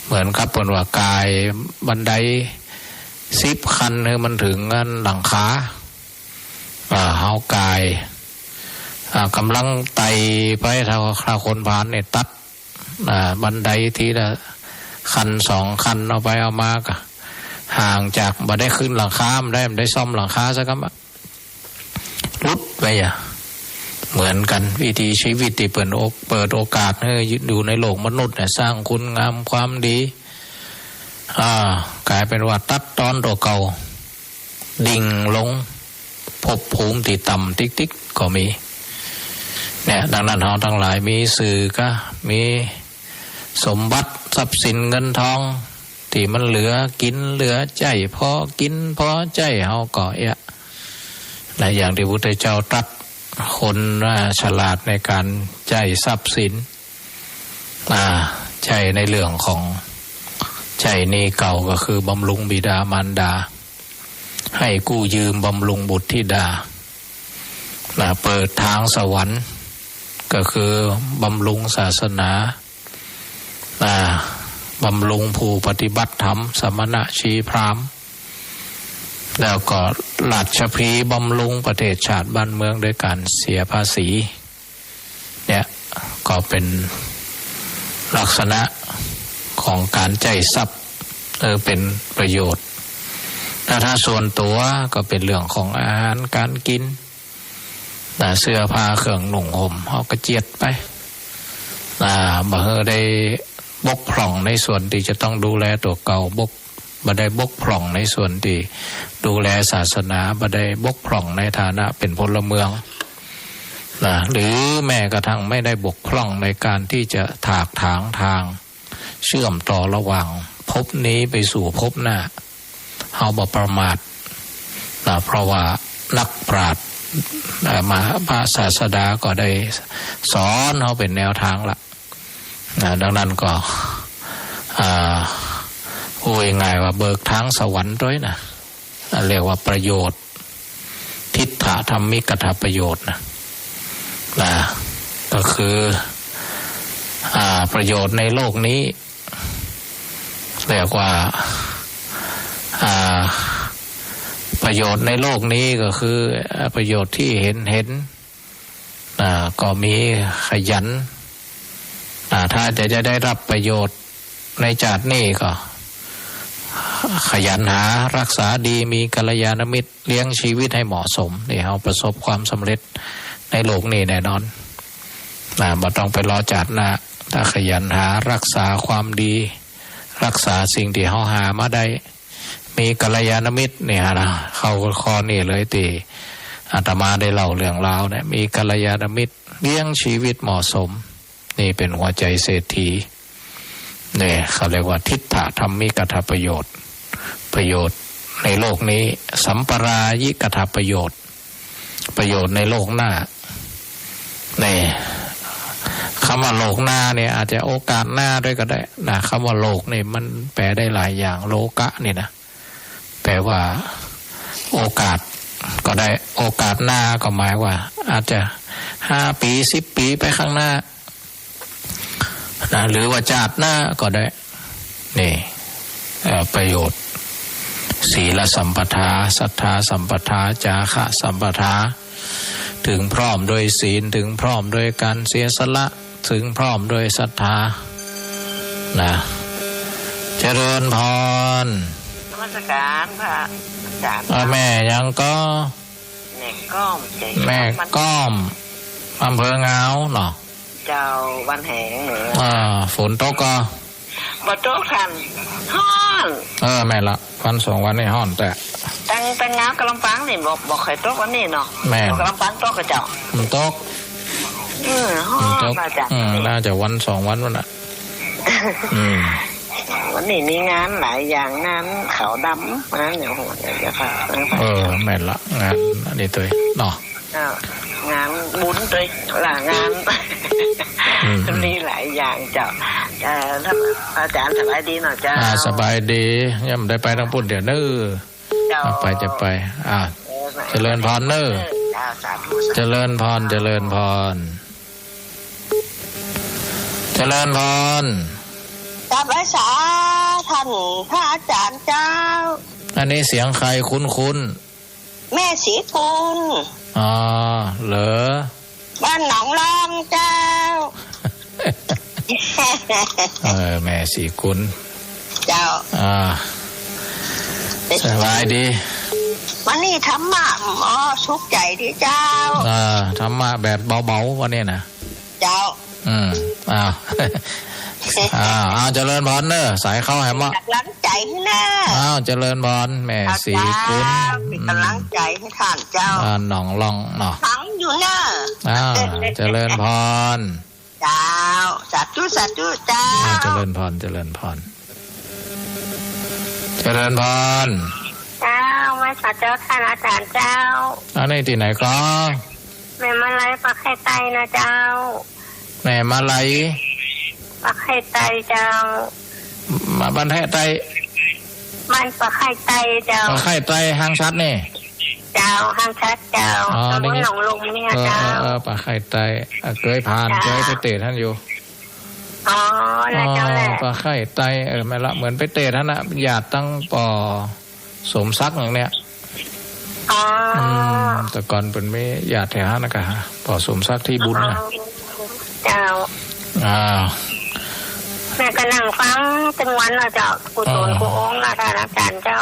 เหมือนครับเป็นว่ากายบันได10 คันมันถึงหลังคาเฮากายกำลังไต่ไปถ้าคนผ่านเนี่ยตัดบันไดทีละคัน2 คันเอาไปเอามาก็ห่างจากบ่ได้ขึ้นหลังคาไม่ได้ซ่อมหลังคาซะครับลุดไปเหมือนกันวิธีชีวิตที่เปิดโอกาสให้อยู่ในโลกมนุษย์เนี่ยสร้างคุณงามความดีกลายเป็นว่าตัดตอนตัวเก่าดิ่งลงภพภูมิที่ต่ำติ๊กๆก็มีเนี่ยดังนั้นเราทั้งหลายมีสื่อก็มีสมบัติทรัพย์สินเงินทองที่มันเหลือกินเหลือใจพอกินพอใจเฮาก็และอย่างที่พระพุทธเจ้าตรัสคนฉลาดในการใจทรัพย์สินใจในเรื่องของใจนี้เก่าก็คือบำรุงบิดามารดาให้กู้ยืมบำรุงบุตรธิดาเปิดทางสวรรค์ก็คือบำรุงศาสนาบำรุงผู้ปฏิบัติธรรมสมณะชีพราหมณ์แล้วก็ราชพีบำรุงประเทศชาติบ้านเมืองด้วยการเสียภาษีเนี่ยก็เป็นลักษณะของการใจทรัพย์เป็นประโยชน์ถ้าส่วนตัวก็เป็นเรื่องของอาหารการกินเสื้อผ้าเครื่องนุ่งห่มเอากระเจียดไปบ่ได้บกพร่องในส่วนที่จะต้องดูแลตัวเก่าบ่ได้บกพร่องในส่วนที่ดูแลศาสนาบ่ได้บกพร่องในฐานะเป็นพลเมืองหรือแม้กระทั่งไม่ได้บกพร่องในการที่จะถากถางทางเชื่อมต่อระหว่างภพนี้ไปสู่ภพหน้าเฮาบ่ประมาทเพราะว่านักปราชญ์มาพระศาสดาก็ได้สอนเฮาเป็นแนวทางละดังนั้นก็ง่ายว่าเบิกทางสวรรค์ด้วยนะเรียกว่าประโยชน์ทิฏฐธรรมิกถประโยชน์นะก็คือประโยชน์ในโลกนี้เรียกว่าประโยชน์ในโลกนี้ก็คือประโยชน์ที่เห็นก็มีขยันถ้าจะได้รับประโยชน์ในชาตินี้ก็ขยันหารักษาดีมีกัลยาณมิตรเลี้ยงชีวิตให้เหมาะสมนี่เราประสบความสำเร็จในโลกนี้แน่นอนบ่ต้องไปรอชาติหน้าถ้าขยันหารักษาความดีรักษาสิ่งที่เราหามาได้มีกัลยาณมิตรเนี่ยนะเข้าข้อนี้เลยที่อาตมาได้เล่าเรื่องราวเนี่ยมีกัลยาณมิตรเลี้ยงชีวิตเหมาะสมนี่เป็นหัวใจเศรษฐีเนี่ยเขาเรียกว่าทิฏฐธรรมิกถประโยชน์ในโลกนี้สัมปรายิกถประโยชน์ในโลกหน้าเนี่ยคำว่าโลกหน้าเนี่ยอาจจะโอกาสหน้าด้วยก็ได้นะคำว่าโลกนี่มันแปลได้หลายอย่างโลกะนี่นะแปลว่าโอกาสก็ได้โอกาสหน้าก็หมายว่าอาจจะ5 ปี10 ปีไปข้างหน้าหรือว่าชาติหน้าก็ได้นี่ประโยชน์ศีลสัมปทาศรัทธาสัมปทาจาคะสัมปทา ถึงพร้อมด้วยศีลถึงพร้อมด้วยการเสียสละถึงพร้อมด้วยศรัทธานะเจริญพรนมัสการพระอาจารย์แม่ยังก็แม่ก้อมแม่ก้อมอำเภอเงาเนาะเจ้าวันแหงเหนือฝนตกก็บ่ตกทันฮ้อนแม่ละวัน2วันนี่ฮ้อนแต่ตั้งเงากะลำปางนี่บอกเคยตกวันนี้เนาะแม่กะลำปางตกกระเจ้ามันตกฮ้อนน่าจะวัน2วันวันน่ะวันนี้มีงานหลายอย่างงานขาวดำนะเดี๋ยวผมจะพาแม่ละงานอันนี้ตัวเนาะงานบุญเลยหลายงานมีหลายอย่างเจ้าอาจารย์สบายดีเนาะเจ้าสบายดีย่ำได้ไปทั้งปุ่นเดี๋ยวเน้อไปจะไปเจริญพรเน้อเจริญพรเจริญพรเจริญพรกับอาสาท่านพระอาจารย์เจ้าอันนี้เสียงใครคุ้นแม่ศรีคุณเหรอบ้านหนองลองเจ้าแม่ศรีคุณเจ้าสบายดีวันนี้ธรรมะชุกใจดีเจ้าธรรมะแบบเบาๆวันนี้นะเจ้าเจริญพรเนอะสายเข้าแหมกำลังใจให้เนอะเจริญพรแม่ศรีคุณเป็นกำลังใจให้ท่านเจ้าหนองลองเนาะฟังอยู่เนอะเจริญพรเจ้าสาธุสาธุเจ้าเจริญพรเจริญพรเจริญพรเจ้าไม่สาเจ้าท่านอาจารย์เจ้าอันนี้ที่ไหนก็แม่มาลัยปักไข่ไตนะเจ้าแม่มาลัยปักไข่ไตเจ้ามาบ้านแท้ไตมันปักไข่ไตเจ้าปักไข่ไตห้างชัดนี่เจ้าห้างชัดเจ้าตำบลหนองลมเนี่ยเจ้าปักไข่ไตเคยผ่านเคยไปเตะท่านอยู่แล้วเจ้าแหละปักไข่ไตไม่ละเหมือนไปเตะท่านนะญาติตั้งปอสมศักดิ์อย่างเนี้ยแต่ก่อนเป็นไม่ญาติแถวนั้นนะคะปอสมศักดิ์ที่บุญนะเจ้าแม่ก็นั่งฟังเป็นวันเจ้ากูโดนกูโอ้งนะท่านอาจารย์เจ้า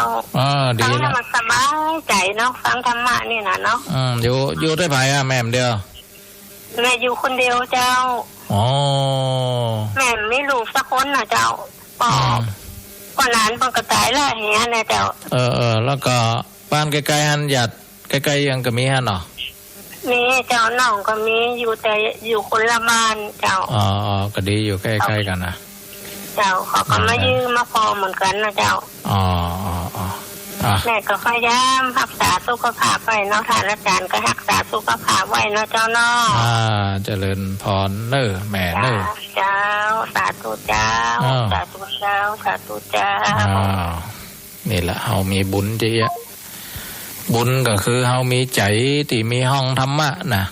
ดีนะมันสบายใจเนาะฟังธรรมะนี่นะเนาะอยู่ได้ไผ่แม่เดียวแม่อยู่คนเดียวเจ้าแม่ไม่รู้สักคนนะเจ้าก่อนนั้นมันก็ตายแล้วอย่างเงี้ยนะเจ้าแล้วก็บ้านใกล้ๆฮันหยัดใกล้ๆยังก็มีฮันเนาะมีเจ้าน้องก็มีอยู่แต่อยู่คนละบ้านเจ้าก็ดีอยู่ใกล้ๆกันนะเจ้าเขาก็มายืมมาพอเหมือนกันนะเจ้าแม่ก็พยายามรักษาสุขภาพไว้เนาะท่านอาจารย์ก็รักษาสุขภาพไว้เนาะเจ้าเนาะเจริญพรเน้อแม่เน้อเจ้าสาธุเจ้าสาธุเจ้าสาธุเจ้านี่แหละเฮามีบุญเยอะบุญก็คือเฮามีใจที่มีห้องธรรมะนะ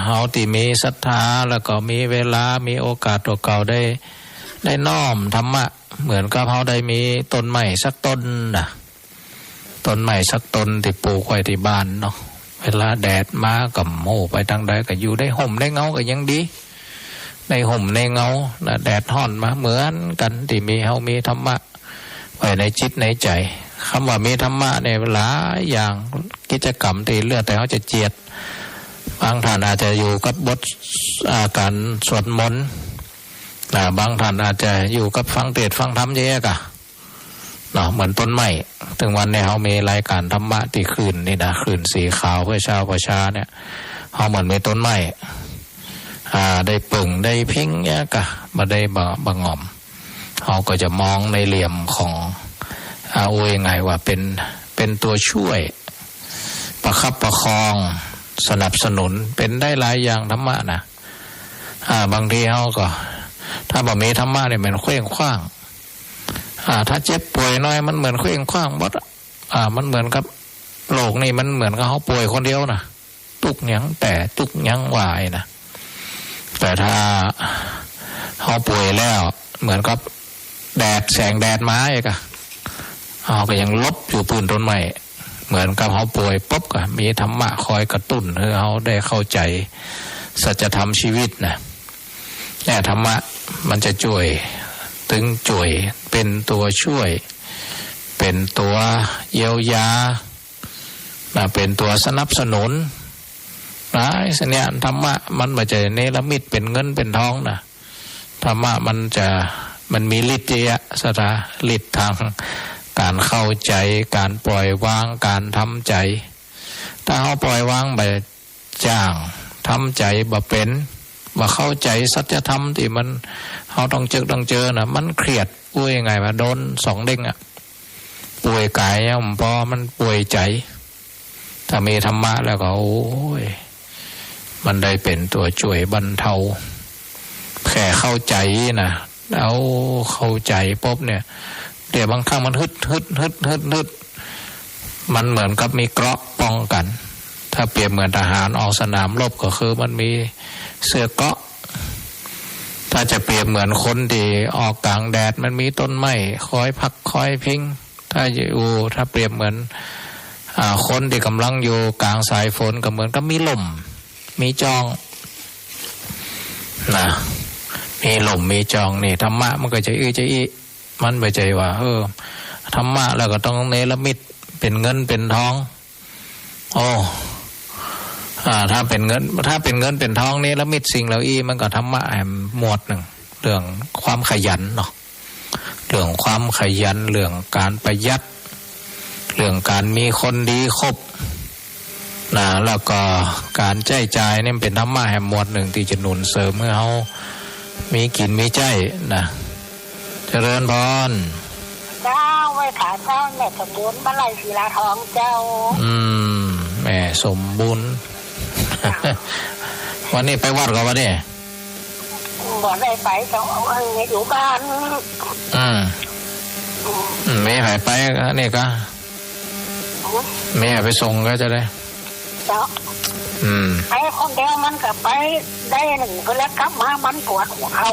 เฮาที่มีศรัทธาแล้วก็มีเวลามีโอกาสตัวเก่าได้น้อมธรรมะเหมือนกับเฮาได้มีต้นไม้สักต้นนะต้นไม้สักต้นที่ปลูกไว้ที่บ้านเนาะเวลาแดดมากับโม่ไปทางใดก็อยู่ได้ห่มได้เงาก็ยังดีในห่มในเงานะแดดร้อนมาเหมือนกันที่มีเฮามีธรรมะไว้ในจิตในใจคำว่ามีธรรมะเนี่ยหลายอย่างกิจกรรมที่เลือกแต่เขาจะเจียดบางท่านอาจจะอยู่กับบทการสวดมนต์บางท่านอาจจะอยู่กับฟังเทศน์ฟังธรรมเยอะกะเนาะเหมือนต้นไม้ถึงวันนี้เขามีรายการธรรมะที่คืนนี่นะคืนสีขาวเพื่อชาวประชาเนี่ยเขาเหมือนมีต้นไม้ได้ปึ่งได้พิ้งเยอะกะมาได้บะงอมเขาก็จะมองในเหลี่ยมของโอ้ยไงว่าเป็นตัวช่วยประคับประคองสนับสนุนเป็นได้หลายอย่างธรรมะนะบางทีเขาก็ถ้าบ่มีธรรมะเนี่ยมันเคว้งคว้างถ้าเจ็บป่วยน้อยมันเหมือนเคว้งคว้างหมดมันเหมือนกับโลกนี่มันเหมือนกับเขาป่วยคนเดียวนะตุกยังแต่ตุกยังวายนะแต่ถ้าเขาป่วยแล้วเหมือนกับแดดแสงแดดมาอีกก็ยังลบอยู่ปืนต้นไม้ เหมือนกับเขาป่วยปุ๊บก็มีธรรมะคอยกระตุ้นให้เขาได้เข้าใจสัจธรรมชีวิตนะแต่ธรรมะมันจะช่วยเป็นตัวช่วยเป็นตัวเยียวยาเป็นตัวสนับสนุนนะเนี่ยธรรมะมันไม่ใช่เนรมิตเป็นเงินเป็นทองนะธรรมะมันมีฤทธิ์สถาฤทธิ์ทางการเข้าใจการปล่อยวางการทำใจถ้าเขาปล่อยวางไปจ้างทำใจบ่เป็นบ่เข้าใจสัจธรรมที่มันเขาต้องเจอนะมันเครียดป่วยไงมาโดน2 เด้งอ่ะป่วยกายพอมันป่วยใจถ้ามีธรรมะแล้วก็โอ้ยมันได้เป็นตัวช่วยบรรเทาแค่เข้าใจนะเอาเข้าใจปุ๊บเนี่ยเดี๋ยวบางครั้งมันฮึดมันเหมือนกับมีเกราะป้องกันถ้าเปรียบเหมือนทหารออกสนามรบก็คือมันมีเสื้อเกราะถ้าจะเปรียบเหมือนคนที่ออกกลางแดดมันมีต้นไม้คอยพักคอยพิงถ้าเปรียบเหมือนคนที่กำลังอยู่กลางสายฝนก็เหมือนกับมีลมมีจองนะมีลมมีจองนี่ธรรมะมันก็จะมันไม่ใจว่าธรรมะแล้วก็ต้องเนรมิตเป็นเงินเป็นทองถ้าเป็นเงินเป็นทองเนรมิตสิ่งเหล่านี้มันก็ธรรมะหมวดหนึ่งเรื่องความขยันเนาะเรื่องความขยันเรื่องการประหยัดเรื่องการมีคนดีครบนะแล้วก็การใช้จ่ายนี่เป็นธรรมะแห่งหมวดหนึ่งที่จะหนุนเสริมให้เขามีกินมีใจนะเจริญพรเจ้าไว้ขาเจ้าแม่สมบูรณ์บ้านไรศิลาทองเจ้าแม่สมบูรณ์ วันนี้ไปวัดกันวะเนี่ยบ่ได้ไปเจ้าอยู่บ้านไม่หายไปนี่ก็ไม่หายไปส่งก็จะได้เจ้าไปคนเดียวมันก็ไปได้1ก็แล้วกลับมามันปวดหัวเข่า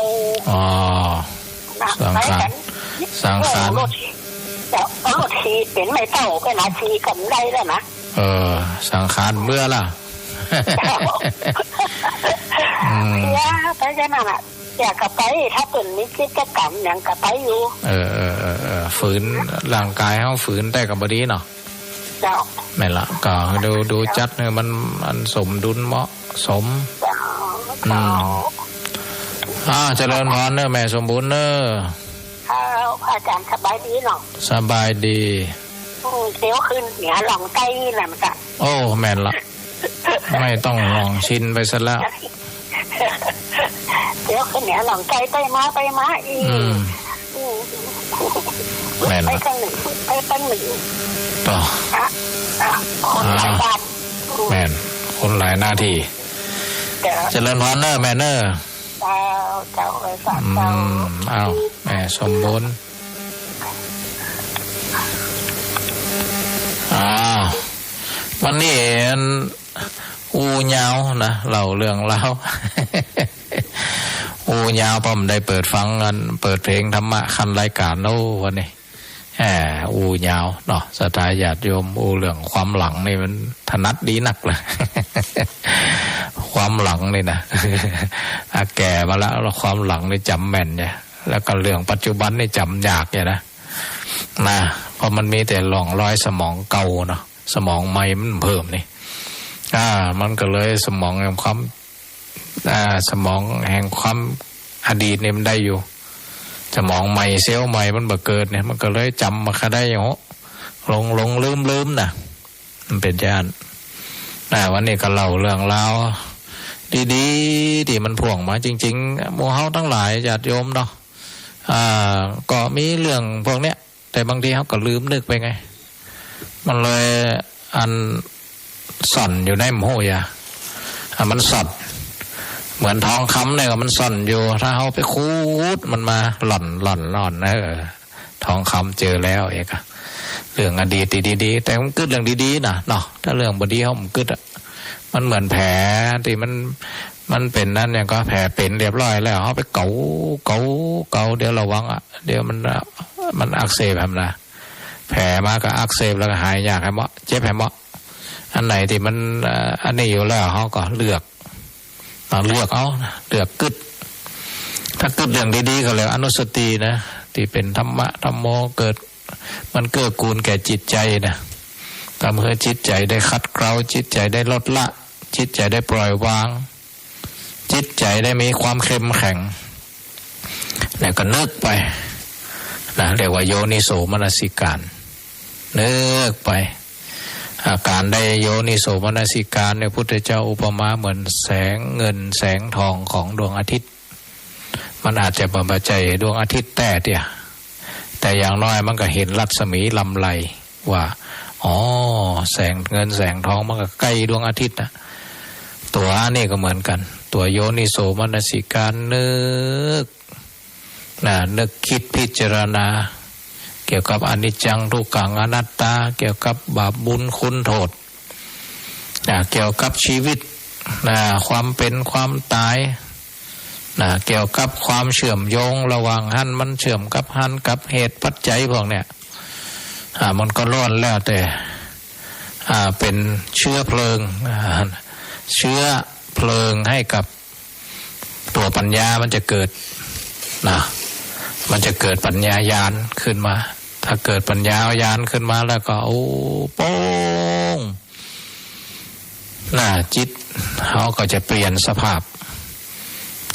สังขารแต่รถขี่เป็นไม่เท่าก็นาทีกันได้แล้วนะสังขารเมื่อล่ะไปแค่นั้นอ่ะอยากกลับไปถ้าเป็นมีกิจกรรมอย่างกลับไปอยู่ฝืนร่างกายเขาฝืนแต่กับบดีเนาะเจ้าไม่ละก็ดูจัดเนี่ยมันสมดุลเหมาะสมเจริญพรเนอะแม่สมบูรณ์เนอะอาจารย์สบายดีเนาะสบายดีเดี๋ยวขึ้นเหนือหลองใต้แหละมันจะโอ้แม่นละไม่ต้องลองชินไปซะแล้วเดี๋ยวขึ้นเหนือหลองใต้ไปมาอีกแม่นไปตั้งหนึ่งต่อคนหลายบ้านแม่นคนหลายหน้าที่เจริญพรเนอะแม่เนอะเจ้าเลยฝากเจ้าเอาแม่สมบูรณ์วันนี้อูยาวนะเล่าเรื่องเล่าอูยาวผมได้เปิดฟังกันเปิดเพลงธรรมะคันรายการโน้วันนี้อูยาวเนาะสถาญาติโยมอูเรื่องความหลังนี่มันถนัดดีนักเลยความหลังนี่นะแก่มาแล้วความหลังนี่จำแม่นเนี่ยแล้วก็เรื่องปัจจุบันนี่จำยากเนี่ยนะเพราะมันมีแต่หล่องรอยสมองเก่าเนาะสมองใหม่มันเพิ่มนี่มันก็เลยสมองแห่งความสมองแห่งความอดีตเนี่ยมันได้อยู่สมองใหม่เซลล์ใหม่มันบ่เกิดเนี่ยมันก็เลยจำมาได้อย่างหลงลืมนะมันเป็นญาติวันนี้ก็เล่าเรื่องราวดีๆที่มันพ่วงมาจริงๆหมู่เฮาทั้งหลายญาติโยมเนาะก็มีเรื่องพวกเนี้ยแต่บางทีเขาก็ลืมนึกไปไงมันเลยอันซ่อนอยู่ในหมู่ยามันซ่อนเหมือนทองคำเนี่ยมันซ่อนอยู่ถ้าเขาไปคูดมันมาหล่อนทองคำเจอแล้วเอกเรื่องอดีตดีๆแต่มันกึดเรื่องดีๆนะเนาะถ้าเรื่องบดีเขามันกึดมันเหมือนแผลที่มันเป็นนั่นเนี่ยก็แผลเป็นเรียบร้อยแล้วเขาไปเกาเดี๋ยวระวังเดี๋ยวมันอักเสบแบบนะ แผลมาก็อักเสบแล้วก็หายยากให้เหมาะเจ็บให้เหมาะอันไหนที่มันอันนี้อยู่แล้วเขาก็เลือกเอาเลือกกึดถ้ากึดเรื่องดีๆก็แล้วอนุสตินะที่เป็นธรรมะธรรมโมเกิดมันเกื้อกูลแก่จิตใจนะทำให้จิตใจได้ขัดเกลาจิตใจได้ลดละจิตใจได้ปล่อยวางจิตใจได้มีความเข้มแข็งแล้วก็นึกไปนะเรียกว่าโยนิโสมนสิการนึกไปอาการได้โยนิโสมนสิการเนี่ยพุทธเจ้าอุปมาเหมือนแสงเงินแสงทองของดวงอาทิตย์มันอาจจะบ่มาใจดวงอาทิตย์แต่อย่างน้อยมันก็เห็นรัศมีลำไรว่าอ๋อแสงเงินแสงทองมันก็ใกล้ดวงอาทิตย์นะตัวนี่ก็เหมือนกันตัวโยนิโสมนสิการนึกคิดพิจารณาเกี่ยวกับอนิจจังทุกขังอนัตตาเกี่ยวกับบาปบุญคุณโทษเกี่ยวกับชีวิตความเป็นความตายเกี่ยวกับความเชื่อมโยงระหว่างหันมันเชื่อมกับหันกับเหตุปัจจัยพวกเนี้ยมันก็ล้วนแล้วแต่เป็นเชื้อเพลิงให้กับตัวปัญญามันจะเกิดมันจะเกิดปัญญาญาณขึ้นมาถ้าเกิดปัญญาญาณขึ้นมาแล้วก็โอ้โป้งจิตเขาก็จะเปลี่ยนสภาพ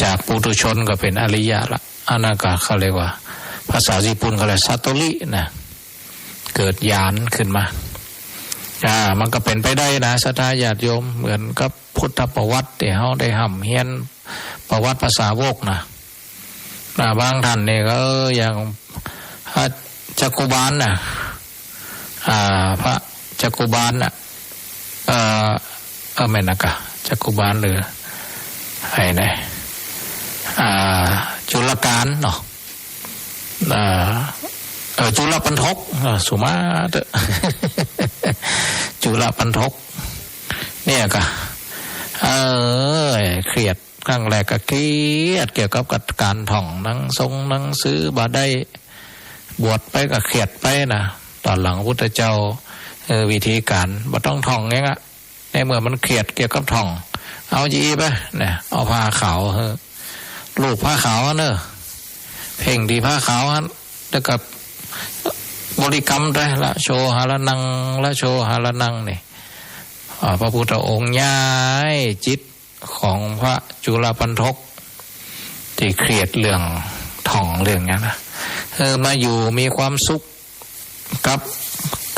จากปุถุชนก็เป็นอริยะละอันนั้นก็เขาเรียกว่าภาษาญี่ปุ่นเขาเรียกสัตโตริเกิดญาณขึ้นมามันก็เป็นไปได้นะศรัทธาญาติโยมเหมือนกับพุทธประวัติที่เขาได้ห่ำเฮียนประวัติภาษาวกบางท่านเนี่ยก็อย่างพระจักกุบาลพระจักกุบาลไม่นะกะจักกุบาลหรือไอ้เนี่ยจุลกาลเนาะจุลปันทกสุมาเตจุลปันทกเนี่ยก็เครียดครั้งแรกก็เครียดเกี่ยวกับการท่องหนังสือบาได้บวชไปก็เครียดไปนะตอนหลังพุทธเจ้าวิธีการบ่ต้องท่องไงในเมื่อมันเครียดเกี่ยวกับท่องเอาจีไปเนี่ยเอาผ้าขาวลูกผ้าขาวเนอะเพ่งดีผ้าขาวแล้วกับบริกรรมได้ละโชหาละนังละโชหาละนังนี่พระพุทธองค์ย้ายจิตของพระจุลปันทกที่เครียดเรื่องท่องเรื่องนี้นะมาอยู่มีความสุขกับ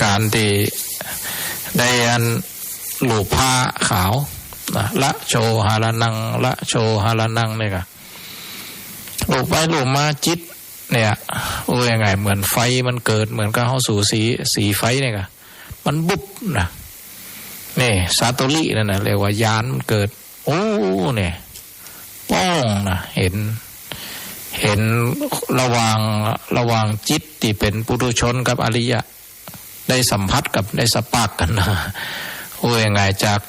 การที่ได้อันลูกผ้าขาวละโชหาละนังละโชหาละนังเนี่ยค่ะลูกไปลูกมาจิตเนี่ยโอ้ยยังไงเหมือนไฟมันเกิดเหมือนกับเข้าสู่สีไฟเนี่ยค่ะมันบุบนะนี่ซาโตรินั่นนะเรียกว่ายานมันเกิดโอ้เนี่ยป้องนะเห็นระหว่างจิตที่เป็นปุถุชนกับอริยะได้สัมผัสกับได้สปากกันนะโอ้ยยังไงจาก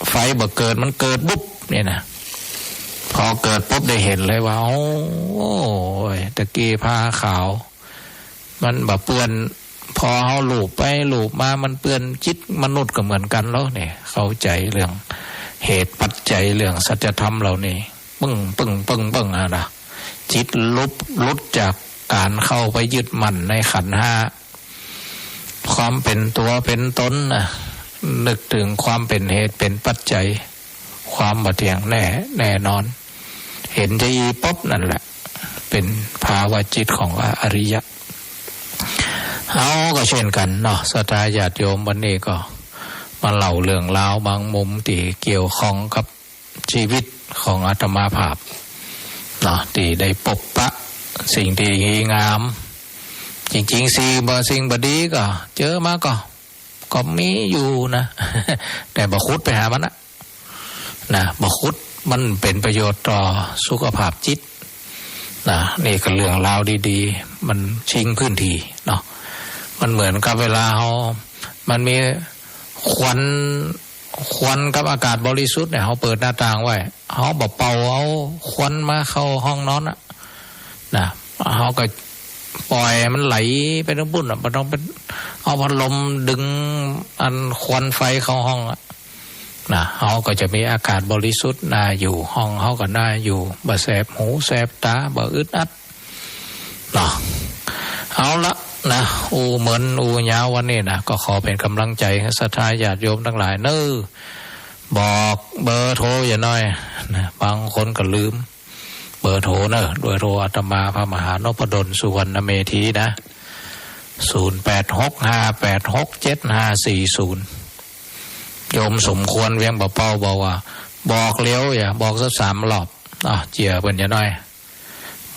ไฟบ่เกิดมันเกิดบุบเนี่ยนะพอเกิดปุ๊บได้เห็นเลยว่าโอ้ยตะกี้ผ้าขาวมันแบบเปื้อนพอเขาลูบไปลูบมามันเปื้อนจิตมนุษย์ก็เหมือนกันแล้วเนี่ยเข้าใจเรื่องเหตุปัจจัยเรื่องสัจธรรมเหล่านี้ปึ้งนะจิตลุดจากการเข้าไปยึดมั่นในขันธ์ห้าความเป็นตัวเป็นตนนึกถึงความเป็นเหตุเป็นปัจจัยความบ่เที่ยงแน่นอนเห็นจะยีป๊บนั่นแหละเป็นภาวะจิตของอริยะเอาก็เช่นกันเนาะศรัทธาญาติโยมวันนี้ก็มาเล่าเรื่องราวบางมุมที่เกี่ยวข้องกับชีวิตของอาตมาภาพเนาะที่ได้พบปะสิ่งที่งามจริงๆสิ่งบดีก็เจอมาก็มีอยู่นะแต่บ่คุดไปหามันนะบ่คุดมันเป็นประโยชน์ต่อสุขภาพจิตนะนี่ก็เรื่องราวดีๆมันชิงพื้นที่เนาะมันเหมือนกับเวลามันมีควันกับอากาศบริสุทธิ์เนี่ยเขาเปิดหน้าต่างไว้เขาบอกเป่าเอาควันมาเข้าห้องนอนนะเขาก็ ปล่อยมันไหลไปทั้งบุ่นมันต้องเป็นเอาพัดลมดึงอันควันไฟเข้าห้องนะเขาก็จะมีอากาศบริสุทธิ์น่าอยู่ห้องเขาก็น่าอยู่บ่แสบหูแสบตาบ่อึดอัดเนาะเอาละนะเหมือนยาววันนี้นะก็ขอเป็นกำลังใจให้ศรัทธาญาติโยมทั้งหลายเน้อบอกเบอร์โทรอย่าน้อยนะบางคนก็ลืมเบอร์โทรเนอะโดยโทรอาตมาพระมหานพดลสุวรรณเมธีนะ0865867540โยมสมควรเวียงบ่เป้าบอกว่าบอกเลี้ยวอย่าบอกสัก3 รอบเจียเป็นอย่าน้อย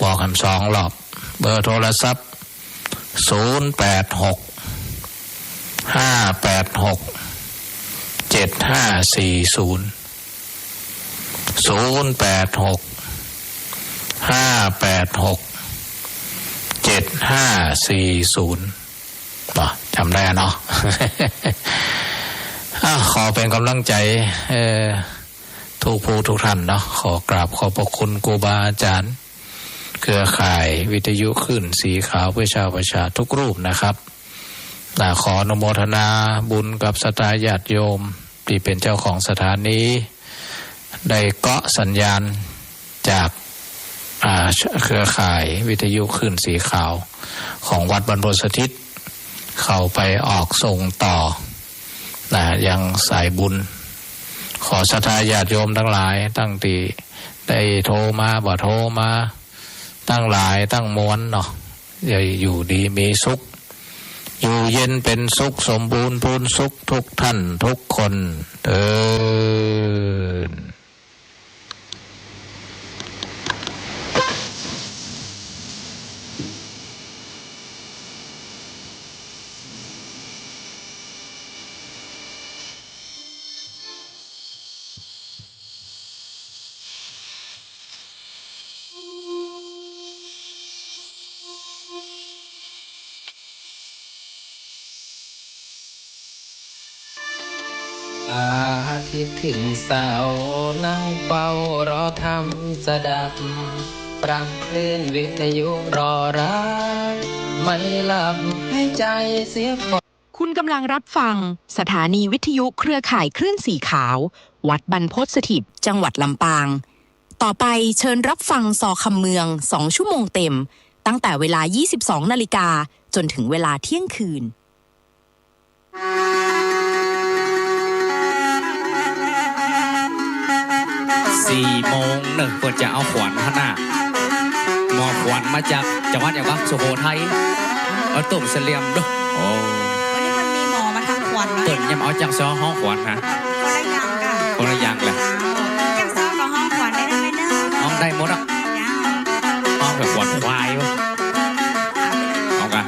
บอกคำ2 รอบเบอร์โทรศัพท์จำได้เนาะ ขอเป็นกำลังใจทุกผู้ทุกท่านเนาะขอกราบขอบพระคุณครูบาอาจารย์เครือข่ายวิทยุคลื่นสีขาวเพื่อชาวประชาทุกรูปนะครับขออนุโมทนาบุญกับศรัทธาญาติโยมที่เป็นเจ้าของสถานีได้เกาะสัญญาณจากเครือข่ายวิทยุคลื่นสีขาวของวัดบรรพตสถิตเข้าไปออกส่งต่อยังสายบุญขอศรัทธาญาติโยมทั้งหลายตั้งตีได้โทรมาบ่โทรมาตั้งหลายตั้งมวลเนาะอย่าอยู่ดีมีสุขอยู่เย็นเป็นสุขสมบูรณ์พูนสุขทุกท่านทุกคนเถิดคิดถึงสาวนั่งเฝ้ารอทำสดับปรังคลื่นวิทยุรอรักไม่หลับให้ใจเสียฝนคุณกำลังรับฟังสถานีวิทยุเครือข่ายคลื่นสีขาววัดบรรพตสถิตจังหวัดลำปางต่อไปเชิญรับฟังสอคำเมือง2 ชั่วโมงเต็มตั้งแต่เวลา 22 นาฬิกาจนถึงเวลาเที่ยงคืน4 โมงเปิดจะเอาขวัญพนาหมอขวัญมาจากจังหวัดอย่างว่าสุโขทัยเอาตุ่มเสลียมด้วยโอ้วันนี้มันมีหมอมาทำขวัญเปิดยังเอาจากซอห้องขวัญฮะคนละอย่างกันคนละอย่างแหละจากซอกับห้องขวัญได้ไหมเนอะห้องได้หมดอ่ะห้องแบบขวัญควายวะเอากัน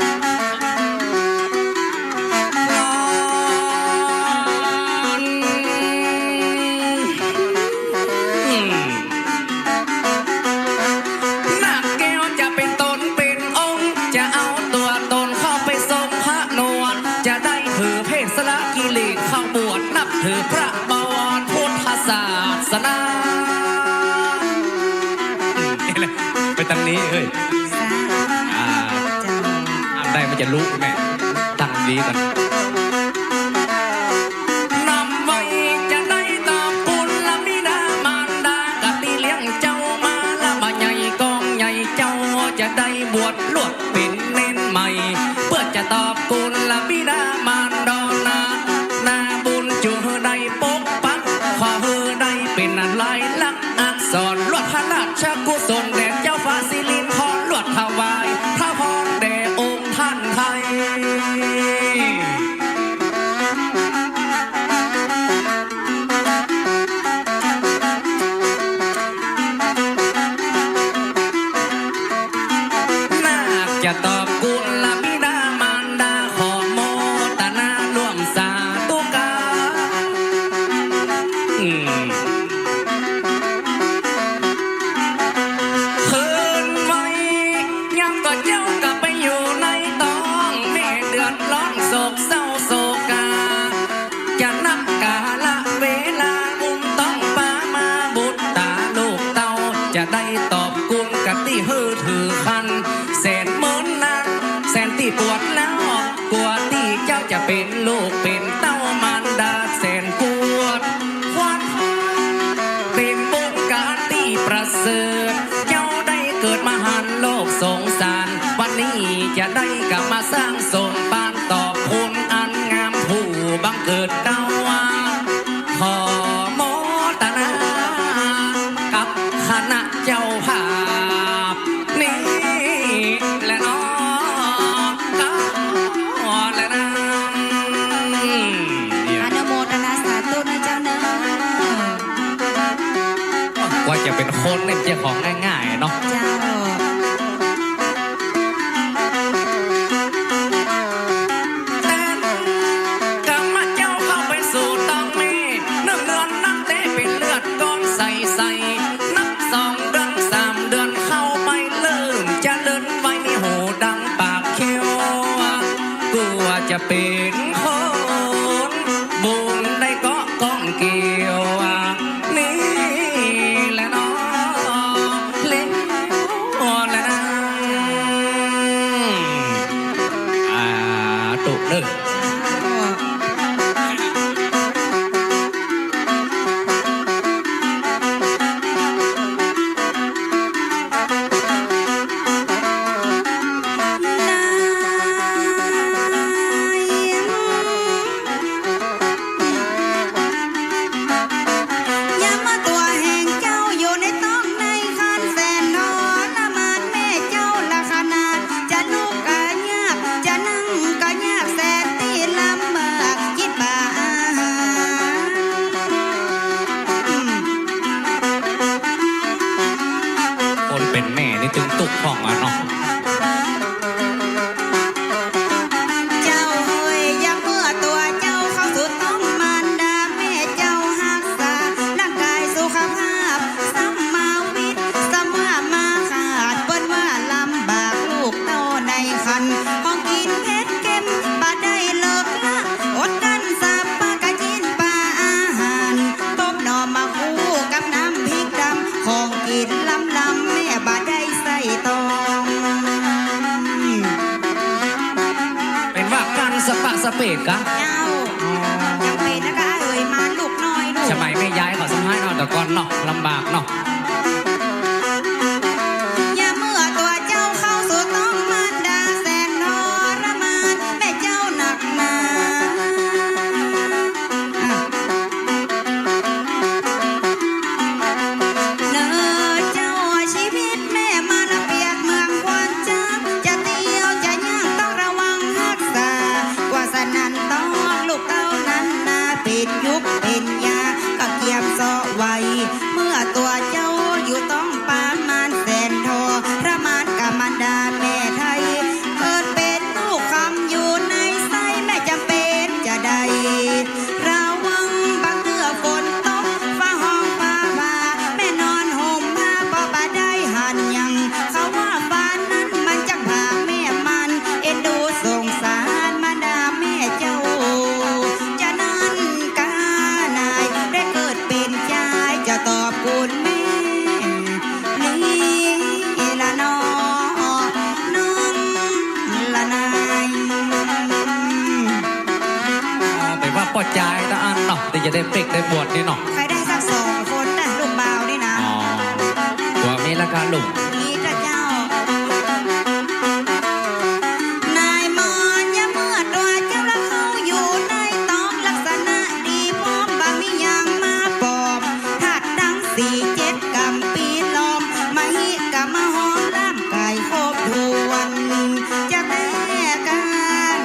ถือพระบวรพุทธศาสนานี่แหละไปตั้งนี้ได้มันจะลุกแม่ตั้งดีกันนำไว้จะได้ตอบคุณละบิดามารดากะตีเลี้ยงเจ้ามาละมาใหญ่กองใหญ่เจ้าจะได้บวชลวดเป็นเน้นใหม่เพื่อจะตอบคุณละบิดามารดานาบุญจูได้ปกปักขอได้เป็นลายลักษณ์อักษรลวดพระราชกุศลแด่เจ้าฟ้าสิรินทรลวดถวายพระพรแด่องค์ท่านไทยนาคจะตอบกุลบิดามารดาขอโมทนาร่วมสาธุคืนไว้ยังก็เจ้ากลับไปอยู่ในต้องแม่เดือดร้อนโศกเศร้าโศกาจะนับกาละเวลาบุญต้องปามาบุตรตาลูกเต้าจะได้ตอบกุลกะที่ฮือถือคันแสนเหมือนนาง นที่ปวดแล้วกลัวที่เจ้าจะเป็นลูกเป็นเต้ามารดาแสนปวดความเป็นบุญการที่ประเสริฐเจ้าได้เกิดมาหันโลกสงสารวันนี้จะได้กลับมาสร้างสมปานตอบคุณอันงามผู้บังเกิดเก้าวาขอโมทนากับคณะเจ้าภาพนี่แหละน้องก็แหละนะอนุโมทนาสาธุนะเจ้าเนอะว่าจะเป็นคนเนี่ยเจ้าของง่ายๆเนาะเจ้าจะเป็นคนบุญได้ก็ก้องเกี่ยวนี่แหละน้องเล่นแหละนะตุกเด้อสเปดกะเจ้ายังเป็นนะคะเอ่ยมาลูกน้อยลูกสมัยไม่ย้ายขอสมัยเนาะแต่ก่อนเนาะลำบากเนาะอย่าเมื่อตัวเจ้าเข้าสู่ต้องมารดาแสนทรมานแม่เจ้าหนักหนาเนื้อเจ้าชีวิตแม่มาละเปียกเมืองควันจ้าจะเตี้ยวจะย่างต้องระวังรักษากว่าสนั่นต้องลูกเต้านั้นนาเป็นยุคเป็นยาก็เกียบซอไว้เมื่อตัวเจ้าอยู่ต้องปานมานแสนทอพระมารกามารดาแม่ไทยเกิดเป็นลูกคำอยู่ในไส้แม่จำเป็นจะได้ระวังบางเมื่อฝนตกฟ้าห้องฟ้ามาแม่นอนห่มผ้าพอบ่ได้หันยังเขาว่าฟ้านั้นมันจังพาแม่มันเอ็นดูสงสารมารดาแม่เจ้าจะนั้นกานายได้เกิดเป็นชายจะตอบคุณแม่นี่ละน้องละนายแต่ว่าปอดใจตาอันเนาะแต่จะได้เป็กได้บวชนี่เนาะใครได้สัก2 คนนะลูกบ่าวนี่นะตัวมีราคาลุงมีเจ้านายมอนอย่าเมื่อตัวเจ้าละเขาอยู่ในต้องลักษณะดีพร้อมบางมีอย่างมาปอบถัดดัง4-7 กำปีล้อมมาฮิกะมาหอมล่ำไก่โคบทวนจะแม่กา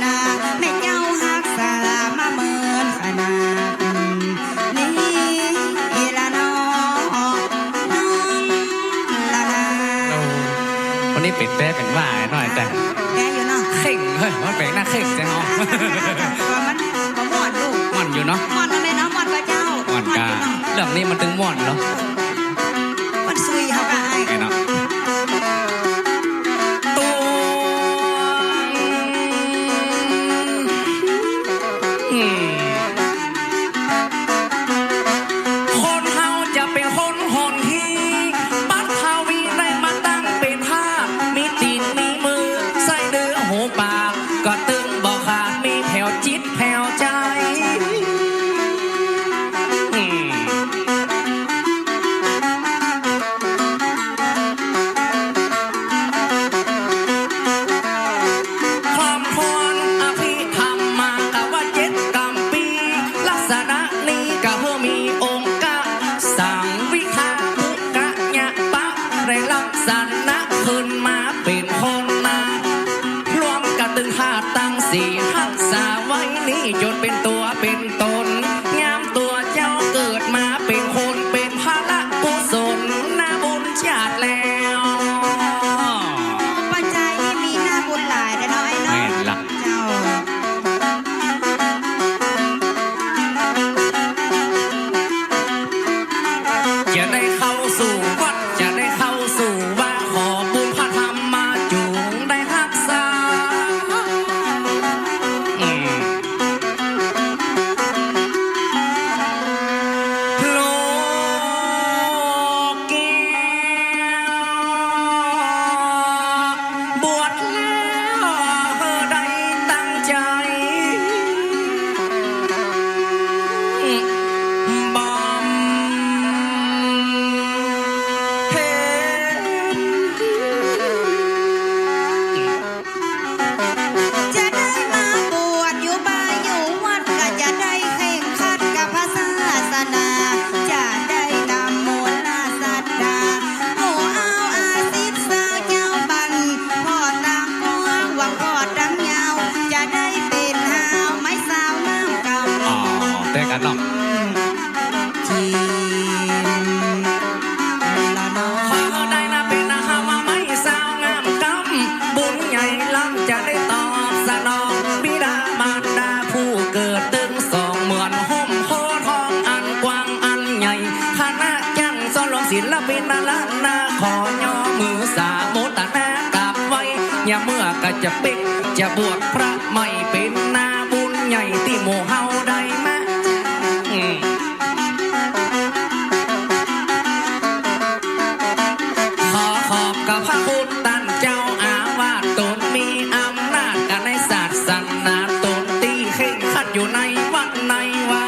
นาแม่เจ้าหักษามาเมินขนาดนี่ละน้องละนายวันนี้เป็ดแป้เป็นว่าหน่อยแต่แกอยู่เนาะเข่งเฮ้ยมันเป็นหน้าเข่งใช่ไหมว่ามันม่อนลูกม่อนอยู่เนาะม่อนแม่เนาะม่อนกับเจ้าม่อนกาเรื่องนี้มันถึงม่อนเหรอมันซุยเขากะไอ้เนาะคนเฮาจะเป็นคนหอนที่ปัดเฮาวีได้มาตั้งเป็นท่ามีตีนมีมือใส่เดือหูปา สันนะขึ้นมาเป็นคนนารวมกันตึงห้าตั้งสี่หักษาไว้นี่จนเป็นตัวเป็นตนงามตัวเจ้าเกิดมาเป็นคนเป็นพระกุศลนาบุญชาติแล้วปัจจัยมีหน้าบุญหลายแต่น้อยเนาะเจ้าจะได้เข้าสู่วัดจะได้เข้าสู่ว่าขอบุญพระธรรมมาจูงได้รักษาโลกแก้วบวชแล้วได้ตั้งใจบำเพ็ญ จะได้มาบวชอยู่บ้านอยู่วัดก็จะได้เข่งขัดกับพระศาสนาจะได้ตามโมลาสัตดาโอ้เอาอาสิทธิ์สาวเจ้าบันพ่อตามกวางหวังพ่อดังยาวจะได้เป็นหาวไม้สาวน้ำกำ อ๋อแต่กันเนาะ จีนละน้อ ขอได้นะเป็นอาหารมาไม่สาวงามกำบุญใหญ่ล้ำจะได้ตอบสนองบิดามารดาผู้เกิดตึงสองเหมือนห่มโพทองอันกว้างอันใหญ่คณะจังสอนลงศิลปินนาล้านนาขอย่อมือสามุตนากราบไว้อย่าเมื่อก็จะปิกจะบวชพระไม่เป็นนาบุญใหญ่ที่หมู่เฮาได้มาขอขอบกับพระพุทธเจ้าอาวาสตนมีอำนาจกันในศาสนาตนตีเข่งขัดอยู่ในวัดในวา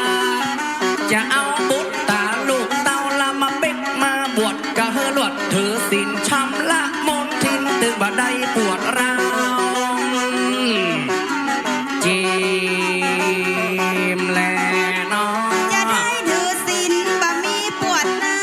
จะเอาบุตรตาลูกเต้าละมาเบ็กมาบวชกะเฮลวดถือศีลชำละมนทินตึงบ่ได้ปวดร้าวจีมแลน้อง จะได้ถือศีลบ่มีปวดหน้า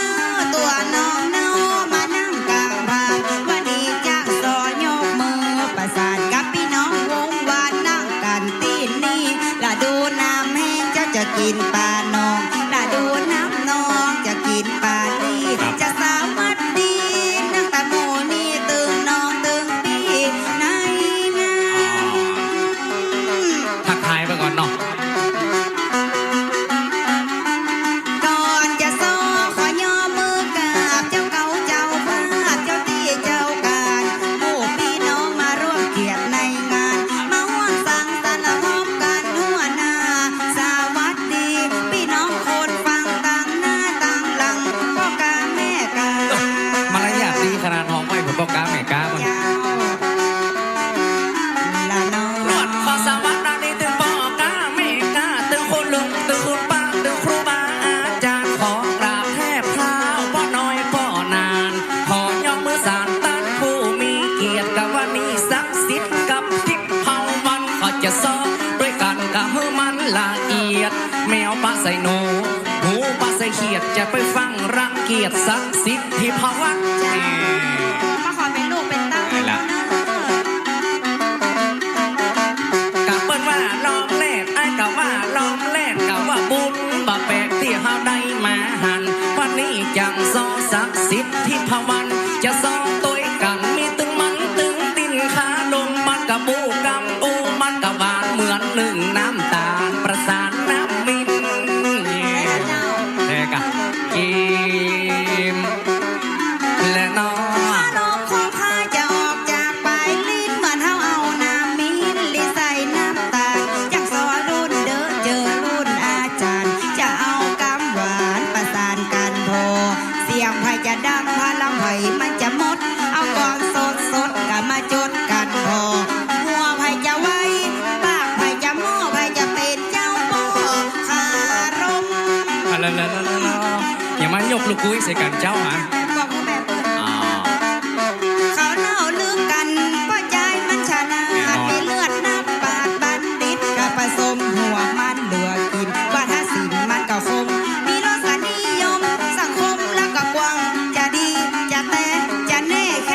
ตัวน้องเนามานั่งกลางพางวันนี้จะสอนยกมือประสานกับพี่น้องวงวานนั่งกันตีนี่ละดูน้ำแห้งเจ้าจะกินปลานองละดูน้ำนองจะกินปลาดีจะสามัดดีนั่งตะโมนี่ตึงน้องตึงปีในงาน ทักทายไปก่อนเนาะ ก่อนจะโซ่ขอย่อมือกราบเจ้าเก่าเจ้าภาพเจ้าที่เจ้าการผู้พี่น้องมาร่วมเกียรติในงานมาห่วงสังสรรค์พร้อมกันหัวหน้าสวัสดีพี่น้องคนฟังต่างหน้าต่างหลังพ่อกาแม่กาม ารยาทดีขนาดท้องไม่ผมบอกกาแม่กามัน ยาวละน้อง รวดขอสวัสดีนี่ตึงบอกกาแม่กาตึงคนลุงตึงคุณป้าตึงครูบาอาจารย์ขอกราบแทบเท้าพ่อน้อยพ่อนานขอยกมือสานตันผู้มีเกียรติกับวันนี้ศักดิ์สิทธิ์กับทิพย์เผ่าวันเขาจะซ้อมด้วยกันกับมือมันละเอียดแมวปลาใส่หนูหูปลาใส่เขียดจะไปฟังรังเกียจศักดิ์สิทธิ์ที่ภาวัน มาขอเป็นลูกเป็นเต้าให้แล้วนะ กะเปิ้นว่าลองแลดไอ้กะว่าลองแลดกะว่าบุญบ่แปลกที่เฮาได้มาหันวันนี้จังซอศักดิ์สิทธิ์ที่ภาวันจะซอตัวกันมีตึงมันตึงตินขาลมมันกะบูกำอูมันกะหวานเหมือนหนึ่งน้ำตาลประสานน้ำมินแท้กะกิมและน้อง ลมของข้าจะออกจากปลายลิ้นเหมือนเฮาเอาน้ำมิ้นลิใส่น้ำตาลจากสอนรุ่นเด้อเจอรุ่นอาจารย์จะเอากำหวานประสานกันพอเสียงไผ่จะดังพลังไผ่มันจะหมดเอาก่อนสดก็มาจดกันพอหัวไผ่จะไว้ปากไผ่จะหม้อไผ่จะเป็นเจ้าพ่อคารม อย่ามายกลูกกุ้ยใส่กันเจ้าหะ บอกผู้แบบเปิด อ๋อ เขาเล่าลืมกันว่าใจมันชนะมีเลือดนับปาดบัณฑิตกับผสมหัวมันเหลือกินว่าถ้าสินมันก็คงมีรสนิยมสังคมแล้วก็กว้างจะดีจะแต่จะแน่แค่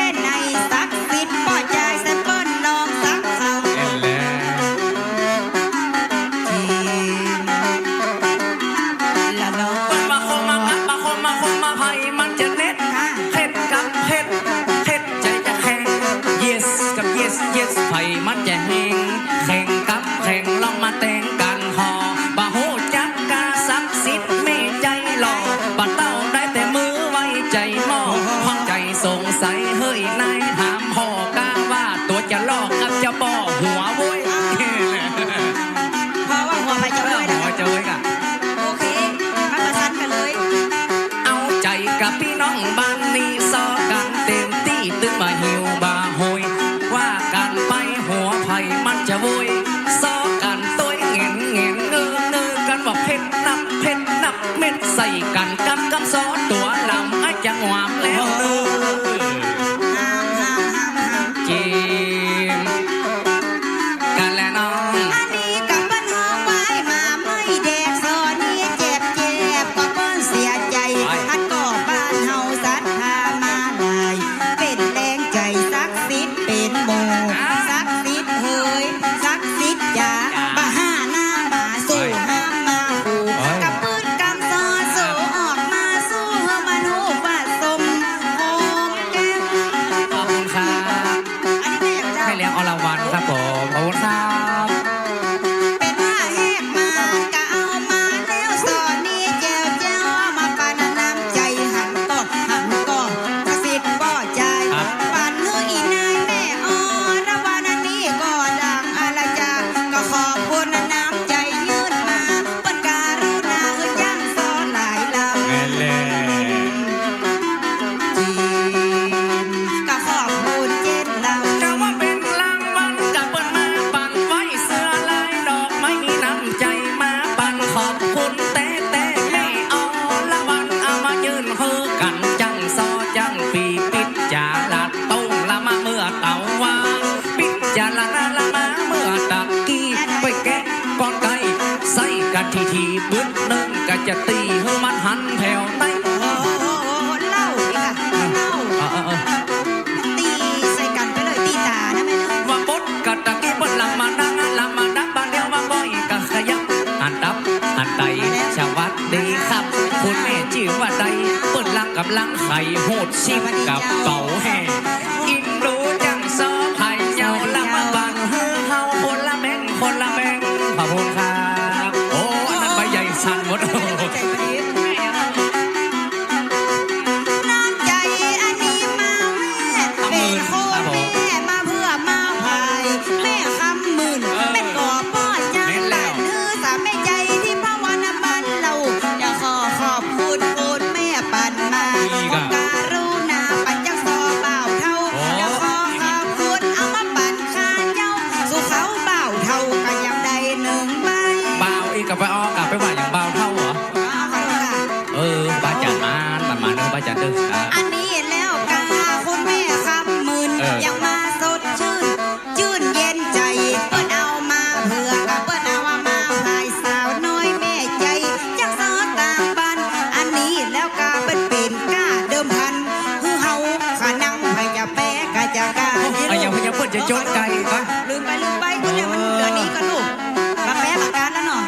พี่น้องบ้านนี้ซอกันเต็มที่ตึงมาหิวบาโหยว่ากันไปหัวไผ่มันจะโวยซอกันตัวเงี้ยเงี้ยเงือกันบอกเพชรนับเม็ดใส่กันกำซอตัวลำอาจจะหวามแล้วจีมกันแล้วน้องอันนี้กับบ้านห้องไว้มาไม่แดกซอนี้เจ็บก็เปิ้นเสียใจอันก็บ้านเฮาสัทธามาลายเป็นแรงใจซักซิดเป็นโมซักซิดเฮยซักซิดยาบ้าห้าหน้ามาสู้ห้ามมาหูกับปืนกำซอสู้ออกมาสู้เฮามาหูว่าสมโอมแก้ม ขอบคุณครับ อันนี้แม่อยากเจ้า ให้เลี้ยงอรวรรณครับผมขอบคุณครับ เป็นว่าแหกมากะเอามาแล้วสอนนี้แจวเอามาปานน้ำใจหันก็กระสิทธิ์บ่ใจปันฮืออีนายแม่อระวานันนี้ก็ดังอาละจาก็ขอบคุณน้ำใจยื่นมาเปิ้นการุณาย่างสอนหลายลำจีก็ขอบคุณเจ็ดลำ จะว่าเป็นรางวัลกับเปิ้นมาปั่นไว้เสื้อลายดอกไม้มีน้ำใจมาปั่นขอบคุณแต่แม่อรวรรณเอามายืนเฮือกันจังซอจังปีปิดจาลัดต้งละมาเมื่อเต่าวานปิดจาละมาเมื่อตะกี้ไปแกะก้อนไก่ใส่กันทีบึ้ดนึงก็จะตีให้มันหันแผ่วไต โอ้เล่าอีกอะเล่าตีใส่กันไปเลยตีตานะแม่เนอะ ว่าบดกะตะกี้เปิ้นลำมาดังบ้านเดียวมาบ่อยกะขยับอันดับอันใดสวัสดีครับคุณแม่ชื่อว่าใดเปิ้นลังกับลังไข่โหดชิมกับเป่าแห่อินโดจังซอไผ่เยาละมาบังเฮือเฮาคนละแบงขอบคุณครับโอ้อันนั้นใบใหญ่สั่นหมด ใจประดิษฐ์น้ำใจอันนี้มาแม่เป็นโคตรแม่มาเพื่อมาพายแม่คำหมื่นแม่ก่อป้อนยางบ้านฮือสามแม่ใจที่ภาวนาบ้านเราจะขอบคุณคุณแม่ปันมาการุณาปันจังซอเบาเท่าจะขอบคุณเอามาปันข้าเจ้าสู่เขาเบาเท่ากันยังได้หนึ่งใบ เบาอีกกับไปออกกับไปว่าอย่างเบาเท่าเหรอป้าจันมาประมาณนึงป้าจันเด้อ อันนี้แล้วกาคุณแม่คำหมื่นยังมาสดชื่นเย็นใจเปิ้นเอามาเผื่อกับเปิ้นเอามาให้สาวน้อยแม่ใจจักซอต่างบ้านอันนี้แล้วกาเป็นกาเดิมพันคือเฮาขานั่งให้จะแปะกะจะกา ยังเพิ่นจะจดไก่ปะ ลืมไปก็เนี่ยมันเดือนนี้ก็ลูกมาแปะปากกาแล้วเนาะ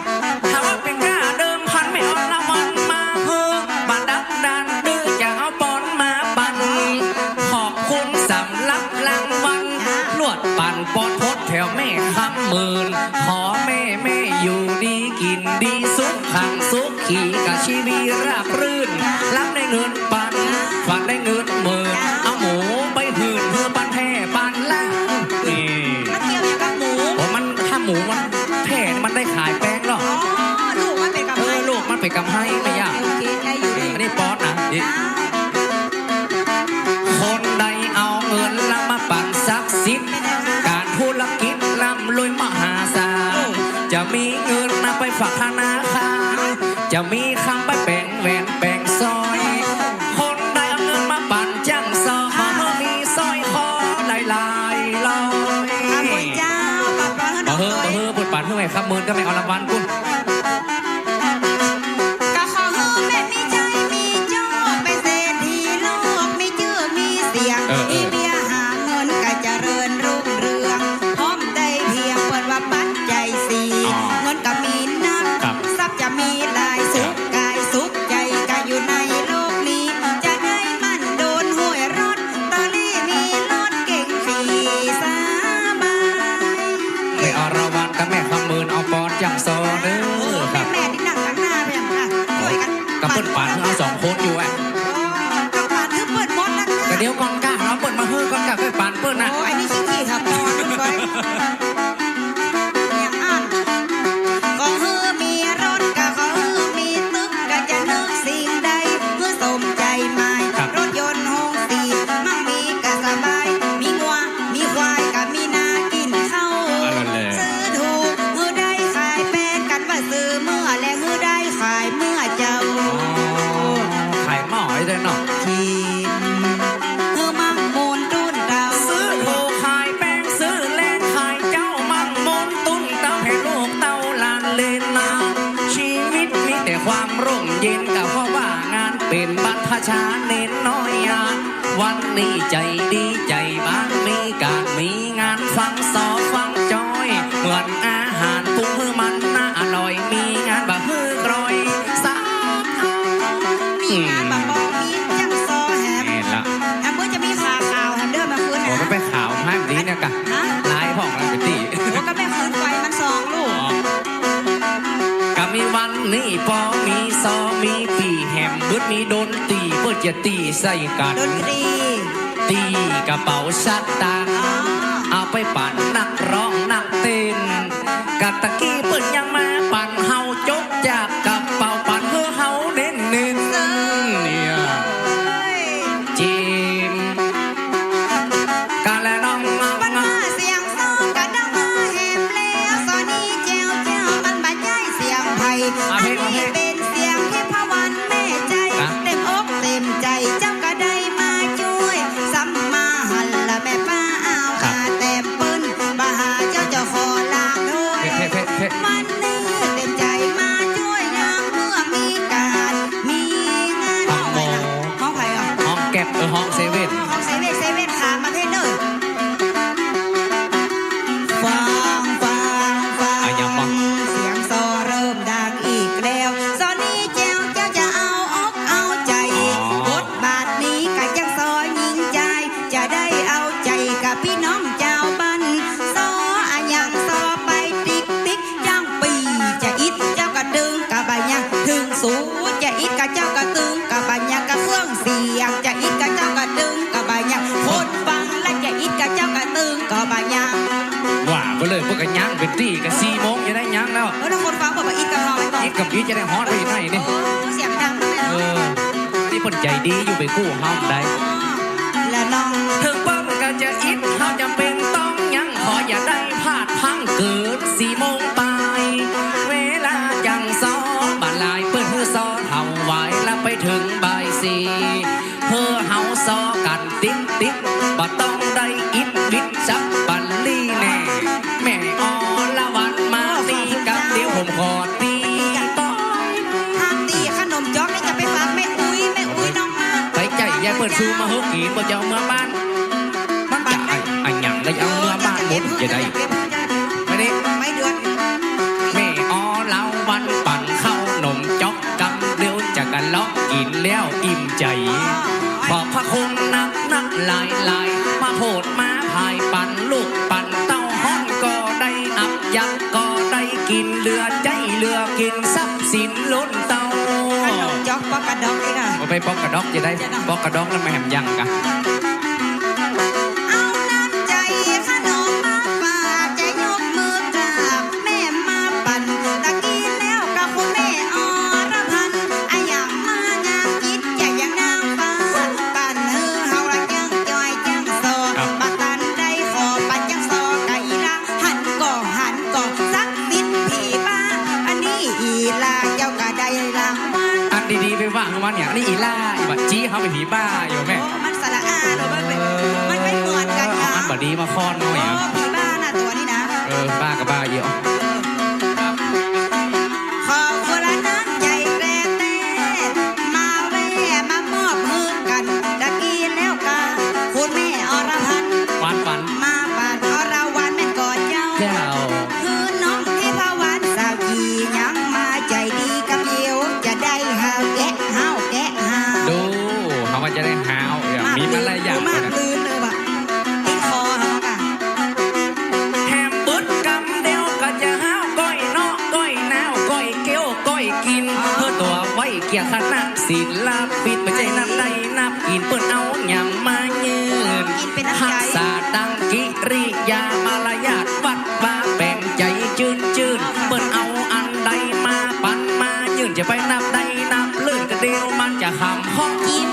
ถ้าว่าเป็นกาเดิมพันไม่ออกละมันมาเฮือบันดักดันดื้อจะเอาปอนมาปั่นขอบคุณสำหรับรางวัลลวดปั่นปอนพดแถวแม่คำหมื่นขอแม่อยู่ดีกินดีสุขขังสุขขี่กับชีวิตราบรื่นรับได้เงินปั่นฝันได้เงินหมื่นเอาหมูไปหื่นเพื่อปั่นแท่ปั่นล่างนี่ มันเกี่ยวกับหมู โอ้มันถ้าหมูมันแผ่มันได้ขายแป้งหรอ อ๋อลูกมันเป็นกับใคร ลูกมันไปกำให้ไม่ยาก โอเคได้อยู่ได้ อันนี้ป๊อตนะคนใดเอาเงินละมาปั่นซักซิดการธุรกิจร่ำรวยมหาศาลจะมีเงินนะไปฝากธนาคารจะมีคำไปแบ่งแหวนแบ่งซอย คนใดเอาเงินมาปั่นจังซอขอมีสร้อยคอลายลอย ข้าพเจ้ากับร้อนขนม เฮ้อปวดปั่นเพื่อไงครับมือก็ไม่เอารางวัลคุณ ก็ขอให้แม่มีใจมีโชคเป็นเศรษฐีโลกมีชื่อมีเสียงมีเมียหาเงินก็เจริญรุ่งเรืองพร้อมได้เพียงเปิดว่าปัจจัยสี่เงินก็มีนักทรัพย์จะมีหลายสุขกายสุขใจก็อยู่ในโลกนี้จะได้มันโดนห้วยรถตอรี่มีรถเก่งขี่สบาย ไม่เอารางวัลกับแม่คำมืนเอาปอนจังซอเด้อครับ แม่ที่นั่งข้างหน้าเพียงค่ะช่วยกัน กับเปิ้นปั่นเอาสองคนอยู่อ่ะ กับปั่นคือเปิดมดนะ แต่เดี๋ยวก่อนกล้าเราเปิ้นมาเฮ้อก่อนกล้าไปปั่นเปิ้นนะ โอ้อันนี้ขี้ครับปอนคุณก้อยอย่างอ่านก็ฮือมีรถก็ขอฮือมีตึกก็จะนึกสิ่งใดเพื่อสมใจหมาย ด้วยเนาะขีดคือมังมูลตุ้นดาวซื้อโถขายแป้งซื้อแลนขายเจ้ามั่งมนตุ้นเต้าให้ลูกเต้าลานเลนนาชีวิตมีแต่ความร่มเย็นกับเพราะว่างานเป็นบรรพชาเน้นน้อยวันนี้ใจดีใจบ้างมีการมีงานฟังสอฟังจอยเหมือนอาหารปรุงมือมันน่าอร่อยมีงานบะฮือกรอยสักมีงานบะบองมีจังซอแฮมแฮมเพื่อจะมีขาขาวแฮมเด้อมาคืนนะโอ้ไม่ไปขาวให้ดีเนี่ยกะลายผ่องแล้วไปตีโอ้ก็ไม่คืนไฟมันสองลูกก็มีวันนี้พอมีซอมีปีแฮมบึดมีดนตรีเพื่อจะตีใส่กันดนตรีตีกระเป๋าชัดตังเอาไปปั่นนักร้องนักเต้นกะตะกี้เปิ้นยังมาปั่นเฮาจกจากกระเป๋าปั่นเพื่อเฮาเน้นเนี่ยจิมกะและน้องมันมาเสียงซองกะดังมาแฮมแล้วซอนี้เจ้ามันบรรยายเสียงไผ่อันนี้เป็นเสียงเทพวันแม่ใจเต็มอกเต็มใจเจ้าก็ได้มาช่วยสัมมาหันละแม่ป้าเอาหาแต่ปืนมาหาเจ้าขอลาด้วยมันนี่เต็มใจมาช่วยยามเมื่อมีการมีงานห้องไผ่ล่ะห้องไผ่เหรอห้องเก็บห้องเซเว่นห้องเซเว่นขามาเทนเนอร์ฟังเสียงซอเริ่มดังอีกแล้วซอนี้เจ้าจะเอาอกเอาใจบทบาทนี้ก็ยังซอยิงใจจะได้เอาใจกับพี่น้องเจ้าบ้านซออะยังซอไปติ๊กย่างปีจะอิดเจ้ากระดึงกับบะยังถึงสูจะอิดกับเจ้ากระตึงกับบะยังกับเครื่องเสียงจะอิดกับเจ้ากระดึงกับบะยังคนฟังและจะอิดกับเจ้ากระตึงกับบะยังว่าไปเลยพวกกันย่างเป็นตีกัน4 โมงจะได้ย่างแล้วถ้าคนฟังบอกว่าอิดกับเราไปต่ออิดกับยี่จะได้ฮอตไปไหนนี่เสียงดังเลยที่คนใจดีอยู่ไปกู้ห้องได้และน้องถึงเปิ้ลก็จะอิดเขาจำเป็นต้องยังขออย่าได้พลาดพังเกิด4 โมงไปเวลาจังซอบาลายเปิ้ลเพื่อซอเท่าไหวแล้วไปถึงบ่าย4เพื่อเฮาซอกันติ๊กบ่ต้องได้อิดวิดจับบัลลี่แน่แม่อละวันมาตีกับเดี๋ยวผมขอตีต่อห้ามตีขนมจ๊อกนี่จะไปฝากแม่อุ้ยน้องมาไปใจยายเปิดซูมาฮึกกินบ่จะเอาเมื่อบ้านมันจะไอ้หยังเลยเอาเมื่อบ้านมุดจะได้ไม่เดือดแม่อเล่าวันปั่นเข้าหนมจ๊อกกำเดียวจะกันล็อกกินแล้วอิ่มใจขอบพระคุณนักหลายมาโพดมาพายปั่นลูกปั่นเต้าห้องก็ได้อับยักก็ได้กินเหลือใจเหลือกินทรัพย์สินล้นเต้าขนมจ๊อกปอกกระดอกนี่ค่ะไปปอกกระดอกจะได้ปอกกระดอกแล้วมาแหมยังกันเอาน้ำใจขนมมาฝากจะยกมือกราบแม่มาปั่นตะกี้แล้วกับคุณแม่อรพันธ์อะอย่างมางามจิตใจอย่างนางฟ้าปั่นเฮาละจังจอยจังโซปัตันได้ขอปันจังโซไก่ละหันก่อสักติดผีบ้าอันนี้อีลาเจ้าก็ได้รางวัลอันดีๆไปว่างวันอย่างนี้อีล่าอีบัดจี้เขาไปผีบ้าอยู่แม่มันสระอาเลยมันไม่เหมือนกันนะมันบดีมาค้อนหน่อยผีบ้าน่ะตัวนี้นะบ้ากับบ้าเยอะขอคนละน้ำใจแกล้เต้มาแว่มามอบมือกันตะกี้แล้วกาคุณแม่อรพันธ์วันมาปั่นอรวันแม่กอดเจ้าคือน้องที่พวันสาวจียังมาใจดีกับเดียวจะได้หาวแกะดูเขาว่าจะได้หาวมีมาลายอย่างมากลื่นเลยว่ะติดคอเขาค่ะแฮมบึดกำเดียวก็จะหาวก้อยนอกก้อยนาวก้อยเกี้ยวก้อยกินเพื่อตัวไว้เกี่ยขนาดศิลปินไม่ใช่นับได้นับกินเปิ้นเอาหยำมายืนหักษาดังกิริยามารยาทวัดว่าแบ่งใจจืนเปิ้นเอาอันใดมาปั่นมายืนจะไปนับได้นับเลื่อนกระเดียวมันจะคำห้องจิ้ม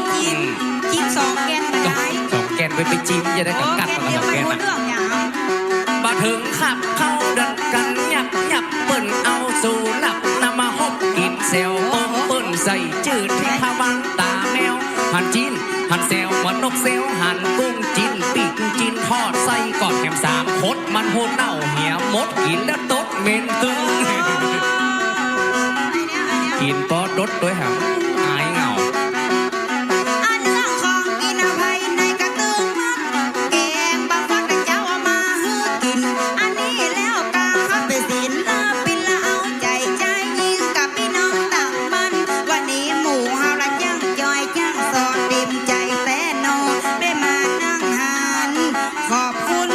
2 แกนไปได้2 แกนไปจิ้มจะได้กัดมา2 แกนมาถึงขับเข้าดันกันหยับเปิ้นเอาสู่หลับนำมาหบกินเซลเปิ้นใส่จืดที่พวันตาแมว หั่นจีนหั่นแซวเหมือนนกเซลหั่นกุ้งจีนปีกจีนทอดไส้กรอบแหม3 คดมันโหดเน่าเหี่ยมดกินแล้วตดเหม็นตึงกินปอดดด้วยหำอายเหงาอันเรื่องของกินอภัยในกระตึงแกงบางฟักแต่เจ้าเอามาฮือกินอันนี้แล้วกาไปศิลปินละเอาใจใจยิงกับพี่น้องต่างมันวันนี้หมู่เฮาละจังจอยจังสอนดิมใจแต่โนได้มานั่งหานขอบคุณ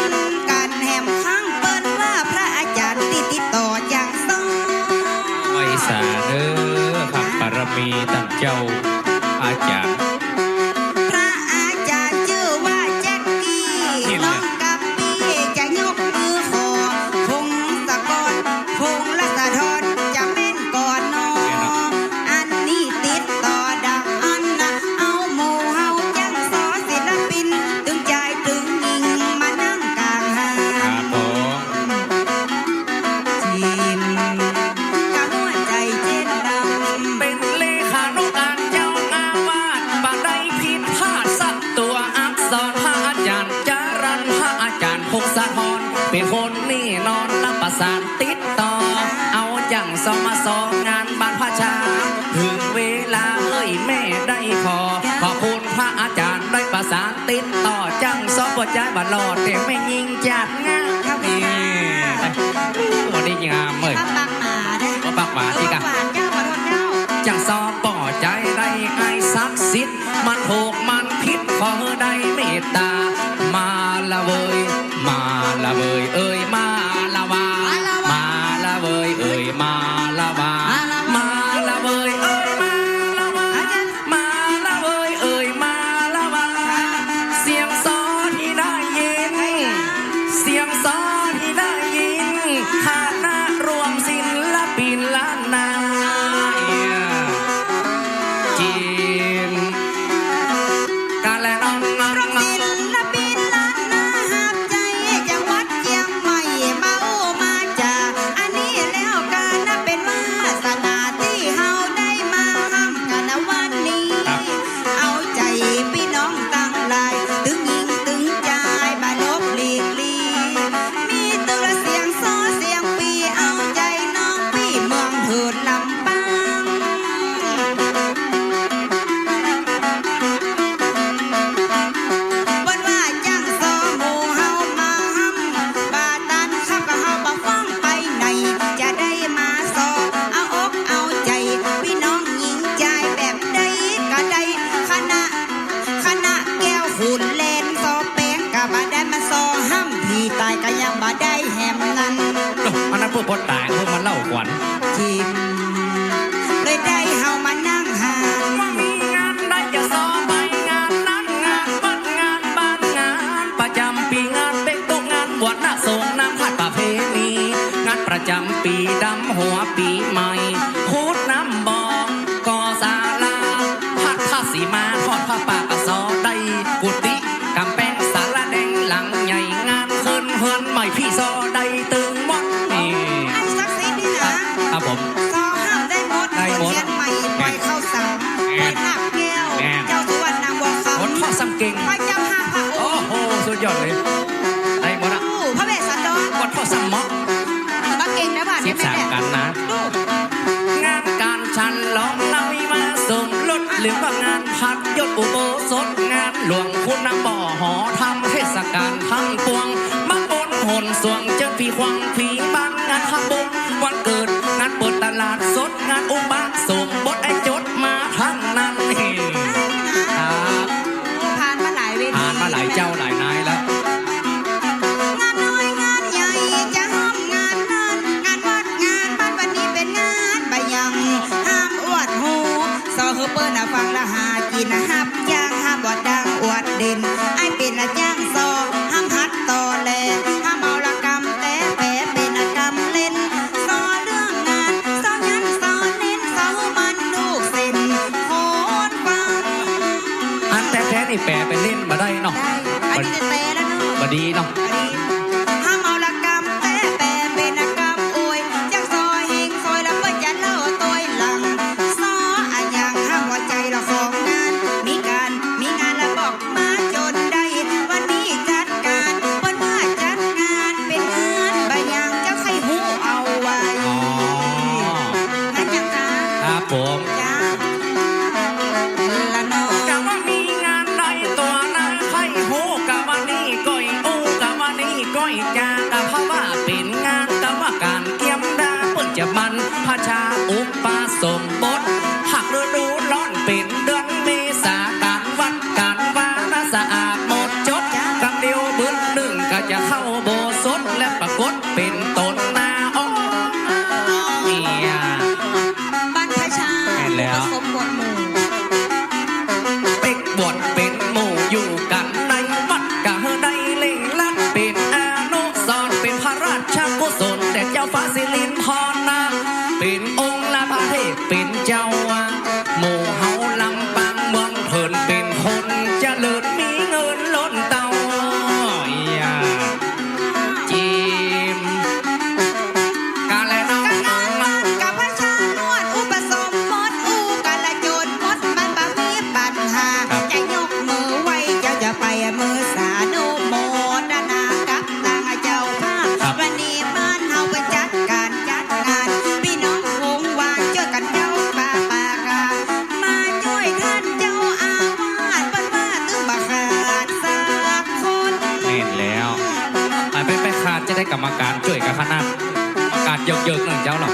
กันแหมข้างเปิ้นว่าพระอาจารย์ติดต่อจังสอนไว้สาเด้อขับปรมีตั้งเจ้าอาจารย์พระอาจารย์ชื่อว่าแจ็คกี้น้องกับพี่จะยกมือขอพงศกรพงศ์รัศธรจะเม่นก่อนนออันนี้ติดต่อดังอันนะเอาหมู่เฮาจังสอศิลปินถึงใจถึงยิงมานั่งกลางหาจีนกะหัวใจเจ็ดดำเป็นเลขานกการเจ้าอาวาสบาได้ผิดพลาดสักตัวอักษรพระอาจารย์จารันพระอาจารย์พงศธรเป็นคนนี่นอนรับประสานติดต่อเอาจังสมาสองงานบรรพชาถึงเวลาเอ้ยแม่ได้ขอบคุณพระอาจารย์ได้ประสานติดต่อจังสอบปใจบัดหลอดแต่ไม่ยิงจัดงานครับนี่วันนี้งามเลยปักหมาได้ ว่าปักหมาที่กัน เจ้าขอโทษเจ้าจังสอบป่อใจได้ไอ้ศักดิ์สิทธิ์มันถูกมันผิดขอได้เมตตามาละเวยมาละเวยเอ้ยมาละวามาละเวยเอ้ยมาละวามาละเวยเอ้ยมาละวามาละเวยเอ้ยมาละวาเสียงซอที่ได้ยินเสียงซอที่ได้ยินคณะรวมศิลปินล้านนาจีนกาแลน้องน้อง ศิลปินล้านนาหักใจจังหวัดเชียงใหม่เมามาจากอันนี้แล้วกันนะเป็นวาสนาที่เฮาได้มาห้ำกันนะวันนี้เอาใจพี่น้องตั้งหลายตึงยิงตึงใจบานบหลีกลีมีตึงละเสียงซ้อเสียงปีเอาใจน้องพี่เมืองเถิดลำปางวันว่าจังสอหมู่เฮามาห้ำบาตันข้าก็เฮาบ่ฟังไปไหนจะได้มาสอเอาอกเอาใจพี่น้องหญิงใจแบบใดก็ได้คณะแก้วหุ่นเล่นสอแป้งก็บ่ได้มาสอห้ำพี่ตายก็ยังบ่ได้แหมนั้น อันนั้นพวกพอตายพวกมันเล่าขวัญทีมเลยได้เฮามานั่งหาว่ามีงานได้จะสอบไปงานนั้นงานวัดงานบ้านงานประจำปีงานเป็นตุกงานบวชหน้าสงน้ำพัดประเพณีงานประจำปีดำหัวปีใหม่พูดน้ำบอกก่อศาลาพัดผ้าสีมาทอดผ้าป่ากระสอได้กุฏิกำแพงศาลาแดงหลังใหญ่งานเฮินเฮินใหม่พี่ซอได้ตึงหมดนี่ อันศักดิ์สิทธิ์นี่นะครับ ผม ซอห้ามได้หมดคนเชียงใหม่ปล่อยเข้าสามปล่อยหักแก้วเจ้าสุวรรณนางบัวขาว คนข้อซ้ำเก่ง ปล่อยเจ้าห้าพระอ โอ้ งค์ โหสุดยอดเลยได้หมดอ่ะ พระเวสสันดร คนข้อซ้ำเหมาะ มาเก่งนะบ้านนี้แม่ 13กันนะ งานการชันลองเล่ามาสมรสหรือว่างานพัดยศอุโบสถงานหลวงคุณน้ำบ่อหอทำเทศกาลทั้งปวงมาบนหนสวงเจ้าพี่ควงผีบางงานขบุญวันเกิดงานเปิดตลาดสดงานอุบะส่งบทไอจดมาทั้งนั้นครับ ผ่านมาหลายเวที ผ่านมาหลายเจ้าหลายนายแล้ว งานน้อยงานใหญ่จะห้อมงานนั้นงานวัดงานบ้านวันนี้เป็นงานใบยังห้ามอวดหูซอคือเปิ้นฟังละหากินฮับย่างห้ามบอดดังอวดเด่นไอเป็นจ้างซอห้ามฮัดต่อแลห้ามเมาละกรรมแต่แปะเป็นกรรมเล่นซอเรื่องงานซอยันซอเน้นซอมันลูกเส้นโคตรฟัง อันแท้ๆนี่แปลไปเล่นมาได้เนาะ อันนี้เตะแล้วเนาะ บดีเนาะ ห้ามเอาละกรรมแต่เป็นกรรมอวยจากซอยเฮงซอยแล้วเปิ้นจะเล่าตัวหลังซออะอย่างห้ามหัวใจละของงานมีการ ระชาอุปสมบทหักฤดูร้อนเป็นเดือนเมษาการวัดการวาระสะอาดหมดจดคำเดียวบึ้นหนึ่งก็จะเข้าโบสถและปรากฏเป็นตนนาอ้อเนี่ย บรรพชา แล้ว ผสมบทหมู่ เป็กบวชเป็นหมู่อยู่กันในวัดกะได้เล่งลักเป็นอนุสรณ์เป็นพระราชกุศลแต่เจ้าฟ้าสิรินทรนะเป็นองค์ละพระเทพเป็นเจ้าหมู่เฮาลำปางเมืองเพิ่นเป็นคนเจริญมีเงินล้นเตาอย่าจิมกาแลน้อง กะงานวัดกับพระชานวดอุปสมบทอูกะละโจรมดมันบ่มีปัญหาจะยกมือไว้เจ้าจะไปมือสานุโมทนากับทางเจ้าภาพวันนี้บ้านเฮาไปจัดการจัดงานพี่น้องวงวานเจอกันเจ้าป่าปากามาช่วยท่านเจ้าอาวาสบ้านว่าตึงบ่ขาดสักคน เน่นแล้วไปขาดจะได้กรรมการช่วยกับคณะประกาศเยอะๆหนึ่งเจ้าหรอก